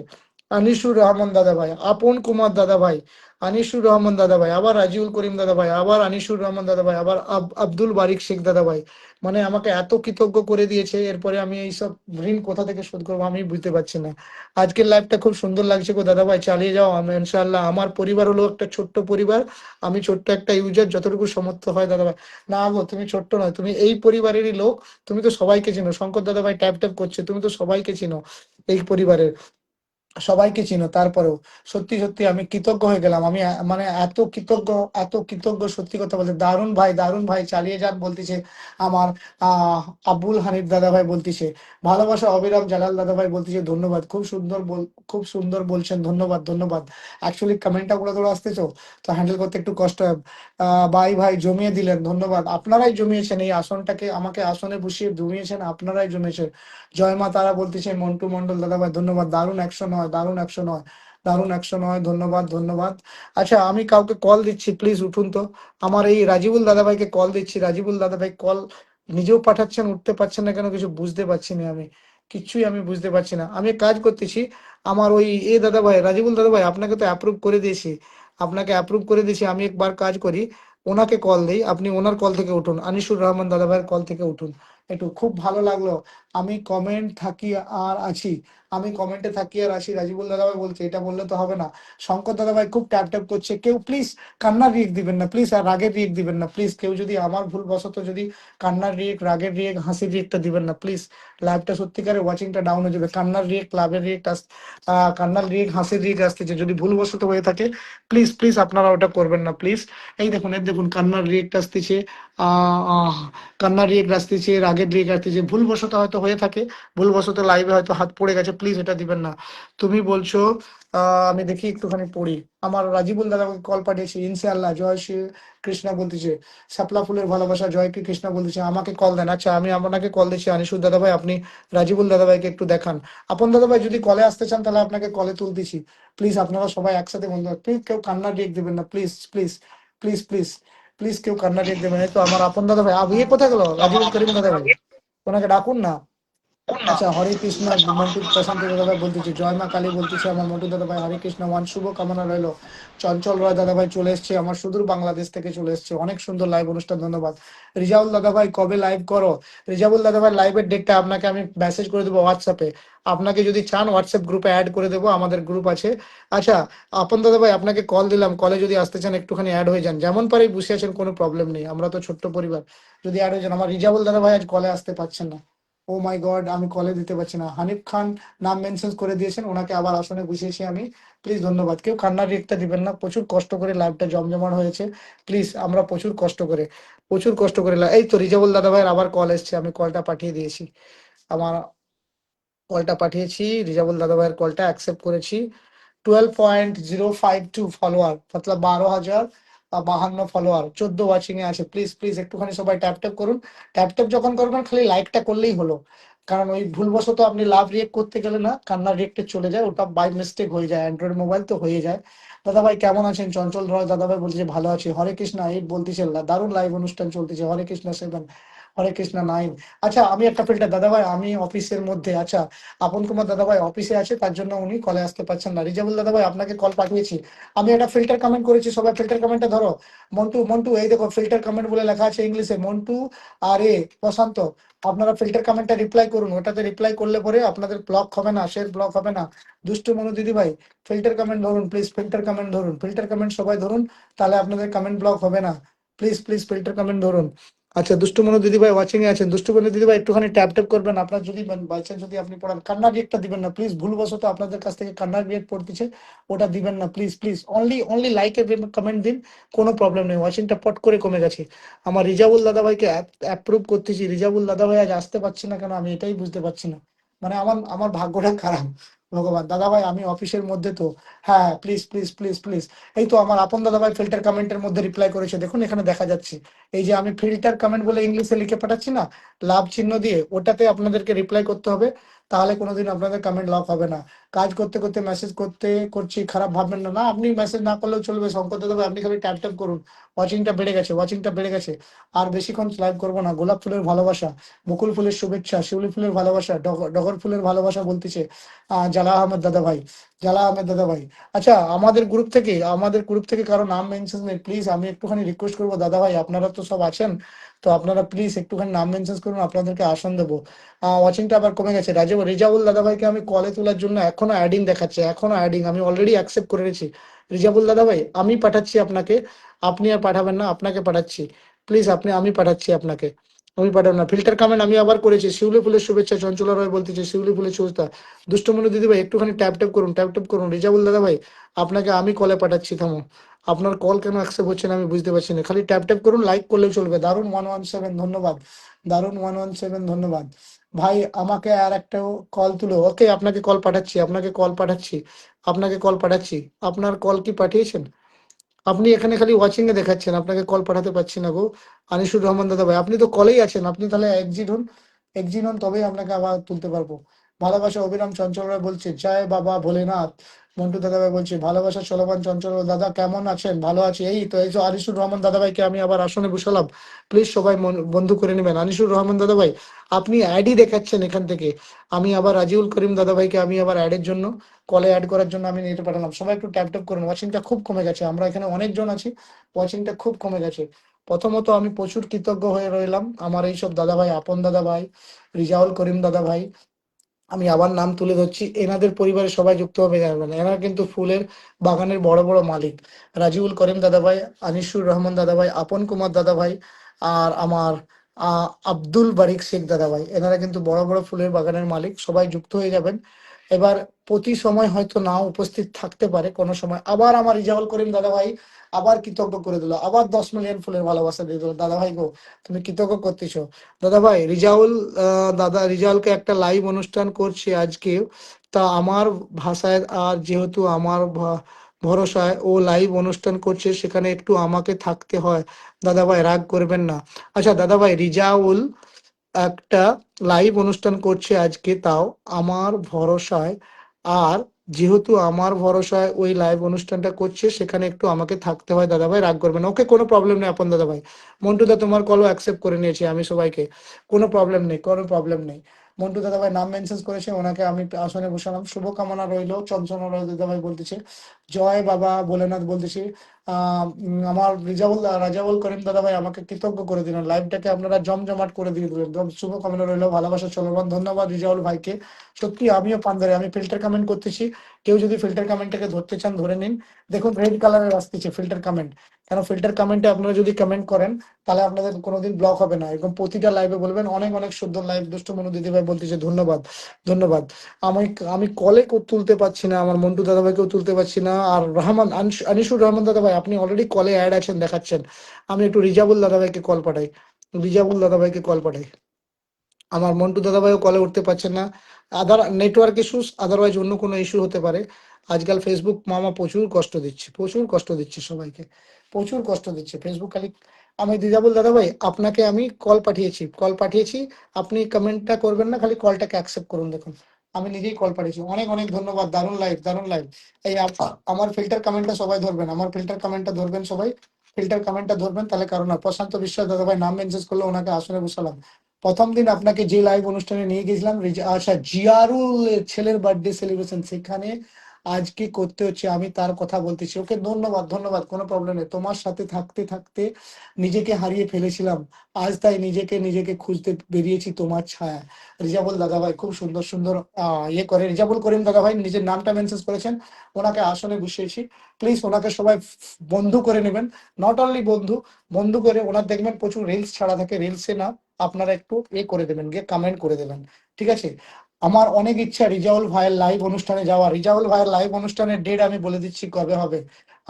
আনিসুর রহমান দাদা ভাই, আপন কুমার দাদা ভাই, আনিসুর রহমান দাদা ভাই, আবার রাজিউল করিম দাদা ভাই, আবার আনিসুর রহমান দাদা ভাই, আবার আব্দুল বারিক শেখ দাদা ভাই। মানে আমাকে এত কৃতজ্ঞ করে দিয়েছে, এরপরে আমি এইসব ঋণ কোথা থেকে শোধ করবো আমি বুঝতে পারছি না। আজকের লাইভটা খুব সুন্দর লাগছে গো দাদা ভাই, চালিয়ে যাও। আমি ইনশাআল্লাহ, আমার পরিবার হলো একটা ছোট্ট পরিবার, আমি ছোট্ট একটা ইউজার, যতটুকু সমর্থ হয় দাদা ভাই। না গো, তুমি ছোট্ট নয়, তুমি এই পরিবারেরই লোক। তুমি তো সবাইকে চিনো, শঙ্কর দাদা ভাই ট্যাপ ট্যাপ করছে, তুমি তো সবাইকে চিনো এই পরিবারের, সবাইকে চিনো। তারপরেও সত্যি সত্যি আমি কৃতজ্ঞ হয়ে গেলাম। আমি মানে এত কৃতজ্ঞ, এত কৃতজ্ঞ, সত্যি কথা বলতে। দারুণ ভাই, দারুণ ভাই, চালিয়ে যান বলতেছে আমার আব্দুল হানিফ দাদা ভাই বলতেছে। ভালোবাসা অবিরাম জালাল দাদা ভাই বলতেছে ধন্যবাদ। খুব সুন্দর খুব সুন্দর বলছেন, ধন্যবাদ ধন্যবাদ। অ্যাকচুয়ালি কমেন্টটা গুলো তোরা আসতেছো তো হ্যান্ডেল করতে একটু কষ্ট হয়। ভাই ভাই জমিয়ে দিলেন, ধন্যবাদ। আপনারাই জমিয়েছেন এই আসনটাকে, আমাকে আসনে বসিয়ে জমিয়েছেন, আপনারাই জমিয়েছেন। জয় মা তারা বলতেছে মন্টু মন্ডল দাদা ভাই, ধন্যবাদ। দারুণ 109, দারুণ 109, দারুণ 109, ধন্যবাদ ধন্যবাদ। আচ্ছা, আমি কাউকে কল দিচ্ছি, প্লিজ উঠুন তো। আমার এই রাজিবুল দাদা ভাইকে কল দিচ্ছি। রাজিবুল দাদা ভাই কল নিজেও পাঠাচ্ছেন, উঠতে পারছেন না কেন কিছু বুঝতে পারছি না আমি, কিচ্ছুই আমি বুঝতে পারছি না। আমি এক কাজ করতেছি, আমার ওই দাদা ভাই, রাজিবুল দাদা ভাই, আপনাকে তো অ্যাপ্রুভ করে দিয়েছি, আপনাকে অ্যাপ্রুভ করে দিয়েছি। আমি একবার কাজ করি, ওনাকে কল দেই, আপনি ওনার কল থেকে উঠুন, আনিসুর রহমান দাদা ভাইয়ের কল থেকে উঠুন একটু। খুব ভালো লাগলো। আমি কমেন্ট থাকি আর আছি, আমি কমেন্টে থাকি আর আছি। রাজিবুল দাদা ভাই বলছে, এটা বললে তো হবে না। শঙ্কর দাদা ভাই খুব ট্যাপ ট্যাপ করছে। কেউ প্লিজ কান্নার রিয়েক্ট দিবেন না প্লিজ, আর রাগের রিয়েক্ট দিবেন না প্লিজ। কেউ যদি আমার ভুলবশত যদি কান্নার রিয়েক্ট, রাগের রিয়েক্ট, হাসির রিয়েক্টটা দিবেন না প্লিজ। লাইভটা সত্যিকারে ওয়াচিংটা ডাউন হয়ে যাবে। কান্নার রিয়েক্ট, লাভের রিয়েক্ট কান্নার রিয়েক্ট, হাসির রিয়েক্ট আসতেছে, যদি ভুলবশত হয়ে থাকে প্লিজ প্লিজ আপনারা ওটা করবেন না প্লিজ। এই দেখুন, এই দেখুন, কান্নার রিয়েক্ট আসতেছে, আহ আহ, কান্নার রিয়েক্ট আসতেছে, রাগের রিয়েক্ট আসতেছে। ভুলবশত হয়তো হয়ে থাকে, ভুলবশত লাইভে হয়তো হাত পড়ে গেছে, প্লিজ এটা দিবেন না। তুমি বলছো, আমি দেখি একটুখানি পড়ি। আমার রাজিবুল দাদা কল পাঠিয়েছে, ইনশাআল্লাহ। জয় শ্রী কৃষ্ণা বলতেছে, শাপলা ফুলের ভালোবাসা, জয় কি কৃষ্ণা বলতেছে, আমাকে কল দেন। আচ্ছা, আমি আপনাকে কল দিচ্ছি আনিসুর দাদা ভাই, আপনি রাজিবুল দাদা ভাইকে একটু দেখান। আপন দাদা ভাই যদি কলে আসতে চান তাহলে আপনাকে কলে তুলতেছি। প্লিজ আপনারা সবাই একসাথে বন্ধু, প্লিজ কেউ কান্না রেখ দেবেন না please please please please please, কেউ কান্না রেখ দেবেন না। এই তো আমার আপন দাদা ভাই, ইয়ে কোথায় গেল রাজিবুল করিম দাদা ভাই, ওনাকে ডাকুন না। আচ্ছা, হরে কৃষ্ণ। মন্টু প্রশান্ত দাদা ভাই বলতেছে, জয় মা কালী বলতেছে আমার মন্টু দাদা ভাই, হরে কৃষ্ণ ওয়ান, শুভ কামনা রইলো। চঞ্চল রয় দাদা ভাই চলে এসছে, আমার সুদূর বাংলাদেশ থেকে চলে এসছে, অনেক সুন্দর লাইভ অনুষ্ঠান, ধন্যবাদ। রিজাউল দাদা ভাই কবে লাইভ করো। রিজাউল দাদা ভাই লাইভের ডেটটা আপনাকে আমি মেসেজ করে দেবো হোয়াটসঅ্যাপে। আপনাকে যদি চান হোয়াটসঅ্যাপ গ্রুপে অ্যাড করে দেবো, আমাদের গ্রুপ আছে। আচ্ছা, আপন দাদা ভাই আপনাকে কল দিলাম, কলে যদি আসতে চান একটুখানি অ্যাড হয়ে যান, যেমন পারে বসে আছেন, কোনো প্রবলেম নেই, আমরা তো ছোট্ট পরিবার। যদি অ্যাড হয়ে যান। আমার রিজাউল দাদা ভাই আজ কলে আসতে পারছেন না, ও মাই গড, আমি কলে দিতে পারছি না। হানিফ খান নাম মেনশন করে দিয়েছেন, ওনাকে আবার আসনে বসিয়েছি আমি, প্লিজ ধন্যবাদ। কেউ কান্নার রেটটা দিবেন না, প্রচুর কষ্ট করে লাইভটা জমজমাট হয়েছে, প্লিজ। আমরা প্রচুর কষ্ট করে, প্রচুর কষ্ট করে এই তো রিজাবুল দাদা ভাইয়ের আবার কল এসছে, আমি কলটা পাঠিয়ে দিয়েছি। আমার কলটা পাঠিয়েছি, রিজাবুল দাদা ভাইয়ের কলটা অ্যাকসেপ্ট করেছি। 12.052 follower, Matlab 12,052 follower, 14 watching a আছে। প্লিজ প্লিজ একটুখানি সবাই ট্যাপ ট্যাপ করুন। ট্যাপ ট্যাপ যখন করবেন খালি লাইকটা করলেই হলো, কারণ ওই ভুলবশত আপনি লাভ রিয়েক্ট করতে গেলে না কান্নার রিয়েক্টে চলে যায়, ওটা বাই মিস্টেক হয়ে যায়, অ্যান্ড্রয়েড মোবাইল তো হয়ে যায়। দাদা ভাই কেমন আছেন। চঞ্চল রয় দাদা ভাই বলছে ভালো আছি। হরে কৃষ্ণ এইট বলতেছে, দারুণ লাইভ অনুষ্ঠান চলতেছে। হরে কৃষ্ণ 7, হরে কৃষ্ণ 9। আচ্ছা আমি একটা ফিল্টার দাদা ভাই, আমি অফিসের মধ্যে, আচ্ছা আপন কুমার দাদা ভাই অফিসে আছে, তার জন্য উনি কলে আসতে পারছেন না। রিজাবুল দাদা ভাই আপনাকে কল পাঠিয়েছি, আমি একটা ফিল্টার কমেন্ট করেছি, সবাই ফিল্টার কমেন্টটা ধরো। মন্টু মন্টু এই দেখো ফিল্টার কমেন্ট বলে লেখা আছে ইংলিশে, মন্টু আর প্রশান্ত, আপনারা ফিল্টার কমেন্টটা রিপ্লাই করুন, ওটাতে রিপ্লাই করলে পরে আপনাদের ব্লক হবে না, শেয়ার ব্লক হবে না। দুষ্টু মনু দিদি ভাই ফিল্টার কমেন্ট ধরুন প্লিজ, ফিল্টার কমেন্ট ধরুন, ফিল্টার কমেন্ট সবাই ধরুন, তাহলে আপনাদের কমেন্ট ব্লক হবে না। প্লিজ প্লিজ ফিল্টার কমেন্ট ধরুন। আচ্ছা দুষ্টু মনু দিদি ভাই ওয়াচিং এ আছেন, দুষ্টু মনু দিদি ভাই একটুখানি ট্যাপ ট্যাপ করবেন, আপনার যদি বাই চান্স যদি আপনি পড়ান, কান্নার রিয়েক্টটা দিবেন না প্লিজ, ভুলবশত আপনাদের কাছ থেকে কান্নার রিয়েক্ট পড়তেছে, ওটা দিবেন না please please, only only like এর কমেন্ট দিন, কোনো প্রবলেম নেই। ওয়াচিংটা পট করে কমে গেছে। আমার রিজাবুল দাদা ভাইকে অ্যাপ্রুভ করতেছি, রিজাবুল দাদা ভাই আজ আসতে পারছি না কেন, আমি এটাই বুঝতে পারছি না, মানে আমার আমার ভাগ্যটা খারাপ। ভগবান দাদা ভাই আমি অফিসের মধ্যে তো, হ্যাঁ প্লিজ প্লিজ প্লিজ প্লিজ। এই তো আমার আপন দাদা ভাই ফিল্টার কমেন্টের মধ্যে রিপ্লাই করেছে, দেখুন এখানে দেখা যাচ্ছে, এই যে আমি ফিল্টার কমেন্ট বলে ইংলিশে লিখে পাঠাচ্ছি না, লাভ চিহ্ন দিয়ে, ওটাতে আপনাদেরকে রিপ্লাই করতে হবে, তাহলে কোনোদিন আপনাদের কমেন্ট লক হবে না। কাজ করতে করতে মেসেজ করতে করছি, খারাপ ভাববেন না, না আপনি মেসেজ না করলেও চলবে, শঙ্কর দাদা ভাই আপনি খালি ট্যাপ ট্যাপ করুন। ওয়াচিংটা বেড়ে গেছে, ওয়াচিংটা বেড়ে গেছে। আর বেশিক্ষণ লাইভ করবো না। গোলাপ ফুলের ভালোবাসা, বকুল ফুলের শুভেচ্ছা, শিউলি ফুলের ভালোবাসা, ডগর ফুলের ভালোবাসা বলতেছে জালা আহমেদ দাদা ভাই, জালা আহমেদ দাদা ভাই। আচ্ছা আমাদের গ্রুপ থেকে কারো নাম মেনশন নেই, প্লিজ আমি একটুখানি রিকোয়েস্ট করবো দাদা ভাই, আপনারা তো সব আছেন, তো আপনারা প্লিজ একটুখানি নাম মেনশন করুন, আপনাদেরকে আসন দেবো। ওয়াচিংটা আবার কমে গেছে। রিজাবুল দাদা ভাইকে আমি কলে তোলার জন্য এখনো অ্যাডিং দেখাচ্ছে, এখনো অ্যাডিং, আমি অলরেডি অ্যাকসেপ্ট করে নিয়েছি। রিজাবুল দাদা ভাই আমি পাঠাচ্ছি আপনাকে, আপনি আর পাঠাবেন না, আপনাকে পাঠাচ্ছি প্লিজ, আমি পাঠাচ্ছি আপনাকে, আমি পাঠাবো না। ফিল্টার কমেন্ট আমি আবার করেছি, শিউলি ফুলের শুভেচ্ছা, চঞ্চলা রয় বলতেছে শিউলি ফুলের শুভেচ্ছা। দুষ্টমনু দিদি ভাই একটুখানি ট্যাপ ট্যাপ করুন, ট্যাপ ট্যাপ করুন। রিজাবুল দাদা ভাই আপনাকে আমি কলে পাঠাচ্ছি, থামো, আপনার কল কেন অ্যাকসেপ্ট হচ্ছে না আমি বুঝতে পারছি না, খালি ট্যাপ ট্যাপ করুন, লাইক করলেও চলবে। দারুন 117 ধন্যবাদ, দারুন 117 ধন্যবাদ। ভাই আমাকে আর একটা কল তুলো, ওকে আপনাকে কল পাঠাচ্ছি, আপনাকে কল পাঠাচ্ছি, আপনাকে কল পাঠাচ্ছি। আপনার কল কি পাঠিয়েছেন? আপনি এখানে খালি ওয়াচিং এ দেখাচ্ছেন, আপনাকে কল পাঠাতে পারছি না গো। আনিসুর রহমান দাদা ভাই আপনি তো কলেই আছেন, আপনি তাহলে এক্সিট হন তবেই আপনাকে আবার তুলতে পারবো। ভালোবাসা অবিরাম চঞ্চল রায় বলছে জয় বাবা ভোলেনাথ। মন্টু দাদা ভাই বলছে ভালোবাসা চলমান চঞ্চল রায়। দাদা কেমন আছেন? ভালো আছি। এই তো এই যে আনিসুর রহমান দাদা ভাইকে আমি আবার আসনে বসালাম, প্লিজ সবাই বন্ধু করে নেবেন। আনিসুর রহমান দাদা ভাই আপনি অ্যাডই দেখাচ্ছেন এখান থেকে, আমি আবার রাজিউল করিম দাদা ভাইকে আমি আবার অ্যাডের জন্য, কলে অ্যাড করার জন্য আমি নিতে পাঠালাম। সবাই একটু ট্যাপ ট্যাপ করুন, ওয়াচিংটা খুব কমে গেছে, আমরা এখানে অনেকজন আছি, ওয়াচিংটা খুব কমে গেছে। প্রথমত আমি প্রচুর কৃতজ্ঞ হয়ে রইলাম আমার এইসব দাদা ভাই, আপন দাদা ভাই, রিজাউল করিম দাদা ভাই, আমি আবার নাম তুলে ধরছি, এনাদের পরিবারে সবাই যুক্ত হবে জানবেন, এনারা কিন্তু ফুলের বাগানের বড় বড় মালিক। রাজিউল করিম দাদা ভাই, আনিসুর রহমান দাদা ভাই, আপন কুমার দাদা ভাই, আর আমার আব্দুল বারিক শেখ দাদা ভাই, এনারা কিন্তু বড় বড় ফুলের বাগানের মালিক, সবাই যুক্ত হয়ে যাবেন। এবার প্রতি সময় হয়তো নাও উপস্থিত থাকতে পারে, কোনো সময় আবার আমার রিজাউল করিম দাদা ভাই আবার কৃতজ্ঞ করে দিল, আবার 10 মিলিয়ন ফুলের ভালোবাসা দিয়ে দিল। দাদা ভাই গো তুমি কৃতজ্ঞ করতেছো। দাদা ভাই রিজাউলকে একটা লাইভ অনুষ্ঠান করছি আজকে, তা আমার ভাষায়, আর যেহেতু আমার ভরসায় ও লাইভ অনুষ্ঠান করছে, সেখানে একটু আমাকে থাকতে হয়, দাদা ভাই রাগ করবেন না। আচ্ছা দাদা ভাই রিজাউল একটা লাইভ অনুষ্ঠান করছে আজকে, তাও আমার ভরসায়, আর যেহেতু আমার ভরসায় ওই লাইভ অনুষ্ঠানটা করছে, সেখানে একটু আমাকে থাকতে হয়, দাদা ভাই রাগ করবেন না। ওকে কোনো প্রবলেম নেই আপন দাদা ভাই। মন্টু দা তোমার কলও অ্যাকসেপ্ট করে নিয়েছি আমি সবাইকে, কোনো প্রবলেম নেই, কোনো প্রবলেম নেই। মন্টু দাদা ভাই নাম মেনশন করেছে, ওনাকে আমি আসনে বসালাম, শুভকামনা রইলো। চঞ্চনা রয় দাদা ভাই বলতেছে জয় বাবা ভোলেনাথ বলতেছি। আমার রাজাউল করিম দাদা ভাই আমাকে কৃতজ্ঞ করে দিলেন, লাইভটাকে আপনারা জমজমাট করে দিয়ে দিলেন, শুভকামনা রইলো, ভালোবাসা চলমান। ধন্যবাদ রিজাউল ভাইকে। সত্যি আমিও পান্দারে, আমি ফিল্টার কমেন্ট করতেছি, কেউ যদি ফিল্টার কমেন্টটাকে ধরতে চান ধরে নিন। দেখুন রেড কালারের আসতেছে ফিল্টার কমেন্ট, কেন ফিল্টার কমেন্টে আপনারা যদি কমেন্ট করেন তাহলে আপনাদের কোনোদিন ব্লক হবে না, এরকম প্রতিটা লাইভে বলবেন অনেক অনেক সুন্দর লাইভ। দুষ্ট মনু দিদি ভাই বলতেছে ধন্যবাদ, ধন্যবাদ। আমি আমি কলে তুলতে পারছি না, আমার মন্টু দাদা ভাইকেও তুলতে পারছি না। আর আনিসুর রহমান দাদা ভাই আপনি অলরেডি কলে অ্যাড আছেন দেখাচ্ছেন, আমি একটু রিজাবুল দাদা ভাইকে কল পাঠাই, রিজাবুল দাদা ভাইকে কল পাঠাই। আমার মন্টু দাদা ভাইও কলে উঠতে পারছেন না, আদার নেটওয়ার্ক ইস্যুস, আদারওয়াইজ অন্য কোনো ইস্যু হতে পারে। আজকাল ফেসবুক মামা প্রচুর কষ্ট দিচ্ছে, প্রচুর কষ্ট দিচ্ছে সবাইকে, প্রচুর কষ্ট দিচ্ছে ফেসবুক খালি। আমি দিদাবুল দাদা ভাই আপনাকে আমি কল পাঠিয়েছি, আপনি কমেন্টটা করবেন না, খালি কলটাকে অ্যাকসেপ্ট করুন। দেখুন আমি নিজেই কল পাঠিয়েছি, অনেক অনেক ধন্যবাদ, দারুণ লাইভ, দারুণ লাইভ। এই আমার ফিল্টার কমেন্টটা সবাই ধরবেন, আমার ফিল্টার কমেন্টটা ধরবেন সবাই, ফিল্টার কমেন্টটা ধরবেন, তাহলে কারণ না। প্রশান্ত বিশ্বাস দাদা ভাই নাম মেনশন করলে ওনাকে আসনে বসালাম। প্রথম দিন আপনাকে যে লাইভ অনুষ্ঠানে নিয়ে গেছিলাম, আচ্ছা জিয়ারুল ছেলের বার্থডে সেলিব্রেশন, সেখানে আজকে করতে হচ্ছে, আমি তার কথা বলতেছি। ওকে ধন্যবাদ, ধন্যবাদ, কোনো প্রবলেম নেই। তোমার সাথে থাকতে থাকতে নিজেকে হারিয়ে ফেলেছিলাম, আজ তাই নিজেকে নিজেকে খুঁজতে বেরিয়েছি তোমার ছায়া। রিজাবুল দাদা ভাই খুব সুন্দর সুন্দর ইয়ে করে। রিজাবুল করিম দাদা ভাই নিজের নামটা মেনশন করেছেন, ওনাকে আসনে বসিয়েছি। প্লিজ ওনাকে সবাই বন্ধু করে নেবেন, নট অনলি বন্ধু, বন্ধু করে ওনার দেখবেন প্রচুর রিলস ছাড়া থাকে, রিলসে না আপনারা একটু এ করে দেবেন, গিয়ে কমেন্ট করে দেবেন, ঠিক আছে। আমার অনেক ইচ্ছা রিজাউল ভাইয়ের লাইভ অনুষ্ঠানে যাওয়া। রিজাউল ভাইয়ের লাইভ অনুষ্ঠানের ডেট আমি বলে দিচ্ছি কবে হবে।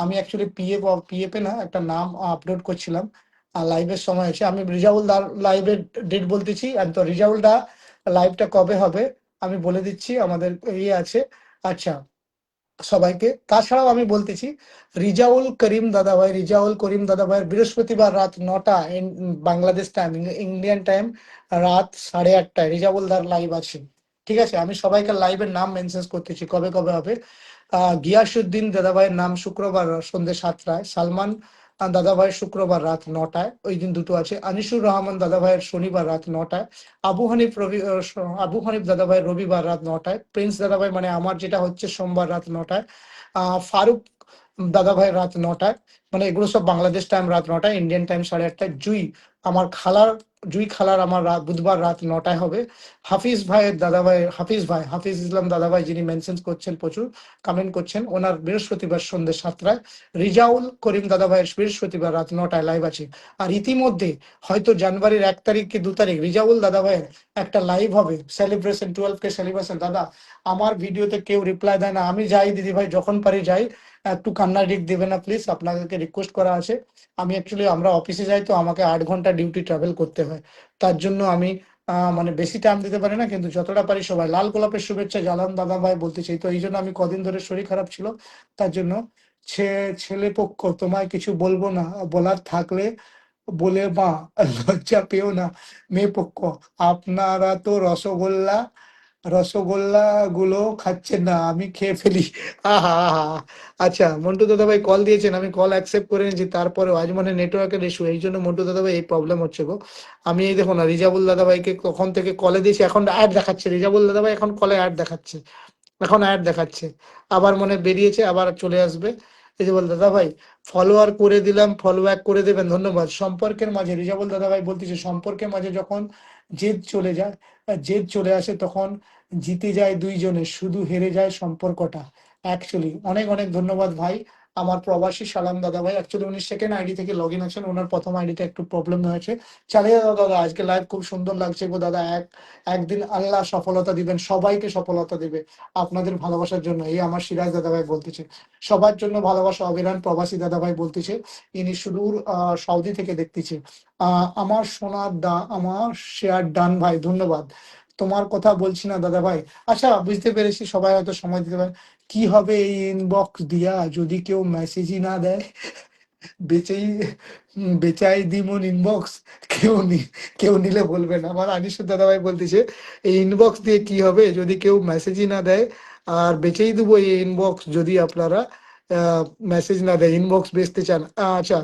আমি অ্যাকচুয়ালি পিএফে না একটা নাম আপলোড করছিলাম, আর লাইভের সময় হচ্ছে, আমি রিজাউল দার লাইভের ডেট বলতেছি। আর তো রিজাউল দা লাইভটা কবে হবে আমি বলে দিচ্ছি, আমাদের ইয়ে আছে। আচ্ছা, সবাইকে তাছাড়াও আমি বলতেছি, রিজাউল করিম দাদাভাই, রিজাউল করিম দাদাভাইয়ের বৃহস্পতিবার রাত 9টা বাংলাদেশ টাইম, ইন্ডিয়ান টাইম রাত 8:30টায় রিজাউল দার লাইভ আছে, ঠিক আছে। আমি সবাইকে লাইভের নাম মেনশন করতেছি কবে কবে হবে। গিয়াসুদ্দিন দাদাভাইয়ের নাম শুক্রবার সন্ধ্যে 7টায়, সালমান দাদাভাইয়ের শুক্রবার রাত 9টায়, ওই দিন দুটো আছে। আনিসুর রহমান দাদাভাইয়ের শনিবার রাত 9টায়। আবু হানিফ দাদাভাইয়ের রবিবার রাত 9টায়। প্রিন্স দাদাভাই মানে আমার যেটা হচ্ছে সোমবার রাত 9টায়। ফারুক দাদাভাই রাত 9টায়, মানে এগুলো সব বাংলাদেশ টাইম রাত 9টায়, ইন্ডিয়ান টাইম 8:30টায়। আমার খালার জুই খালার আমার বুধবার রাত 9টায় হবে। হাফিজ ভাইয়ের দাদাভাই, হাফিজ ইসলাম দাদাভাই যিনি মেনশন করছেন, প্রচুর কমেন্ট করছেন, ওনার বৃহস্পতিবার সন্ধ্যে 7টায়। রিজাউল করিম দাদাভাইয়ের বৃহস্পতিবার রাত 9টায় লাইভ আছে। আর ইতিমধ্যে হয়তো জানুয়ারির 1 তারিখ কি 2 তারিখ রিজাউল দাদাভাইয়ের একটা লাইভ হবে, সেলিব্রেশন 12K সেলিব্রেশন। দাদা আমার ভিডিওতে কেউ রিপ্লাই দেয় না, আমি যাই দিদি ভাই, যখন পারি যাই, একটু কান্না ডিক দেবে না প্লিজ, আপনাদেরকে রিকোয়েস্ট করা আছে। আমি অ্যাকচুয়ালি আমরা অফিসে যাই তো আমাকে 8 ঘন্টা ডিউটি ট্রাভেল করতে হয়, তার জন্য আমি মানে বেশি টাইম দিতে পারি না, কিন্তু যতটা পারি সবাই লাল গোলাপের শুভেচ্ছা জানান দাদা ভাই বলতে চাই। তো এই জন্য আমি কদিন ধরে শরীর খারাপ ছিল, তার জন্য ছেলে পক্ষ তোমায় কিছু বলবো না, বলার থাকলে বলে মা, লজ্জা পেও না। মেয়ে পক্ষ আপনারা তো রসগোল্লা গুলো খাচ্ছেন না, আমি খেয়ে ফেলি। আহা আহা। আচ্ছা মন্টু দাদা ভাই কল দিয়েছেন, আমি কল অ্যাকসেপ্ট করে নিয়েছি, তারপরে আজ মানে নেটওয়ার্কের ইস্যু, এই জন্য মন্টু দাদা ভাই এই প্রবলেম হচ্ছে গো। আমি এই দেখো না রিজাবুল দাদা ভাইকে কখন থেকে কলে দিয়েছি, এখন অ্যাড দেখাচ্ছে, রিজাবুল দাদা ভাই এখন কলে অ্যাড দেখাচ্ছে, এখন অ্যাড দেখাচ্ছে, আবার মনে বেরিয়েছে, আবার চলে আসবে। এই যে বল দাদা ভাই ফলোয়ার করে দিলাম, ফলো ব্যাক করে দেবেন, ধন্যবাদ। সম্পর্কের মাঝে রিজাবুল দাদা ভাই বলতেছে, সম্পর্কের মাঝে যখন জেদ চলে যায়, জেদ চলে আসে, তখন জিতে যায় দুইজনে, শুধু হেরে যায় সম্পর্কটা। অ্যাকচুয়ালি অনেক অনেক ধন্যবাদ ভাই। আমার প্রবাসী সালাম দাদা ভাই, অ্যাকচুয়ালি উনি সেকেন্ড আইডি থেকে লগ ইন আছেন, ওনার প্রথম আইডিতে একটু প্রবলেম হয়েছে। চালিয়ে দাও দাদা, আজকে লাইভ খুব সুন্দর লাগছে গো দাদা। একদিন আল্লাহ সফলতা দিবেন, সবাইকে সফলতা দিবে আপনাদের ভালোবাসার জন্য। এই আমার সিরাজ দাদা ভাই বলতেছে, সবার জন্য ভালোবাসা অবিরাম। প্রবাসী দাদা ভাই বলতেছে, ইনি সুদূর সৌদি থেকে দেখতেছে। আমার সোনার আমার শেয়ার ডান ভাই, ধন্যবাদ। তোমার কথা বলছি না দাদা ভাই। আচ্ছা বুঝতে পেরেছি, সবাই হয়তো সময় দিতে পারে। কি হবে এই ইনবক্স দিয়া যদি কেউ মেসেজই না দেয়, বেচেই বেচাই দিমন ইনবক্স, কেউ নিলে বলবেন। আমার আনিসুর দাদা ভাই বলতেছে, এই ইনবক্স দিয়ে কি হবে যদি কেউ মেসেজই না দেয়, আর বেচেই দেবো এই ইনবক্স যদি আপনারা মেসেজ না দেয়, ইনবক্স বেচতে চান। আচ্ছা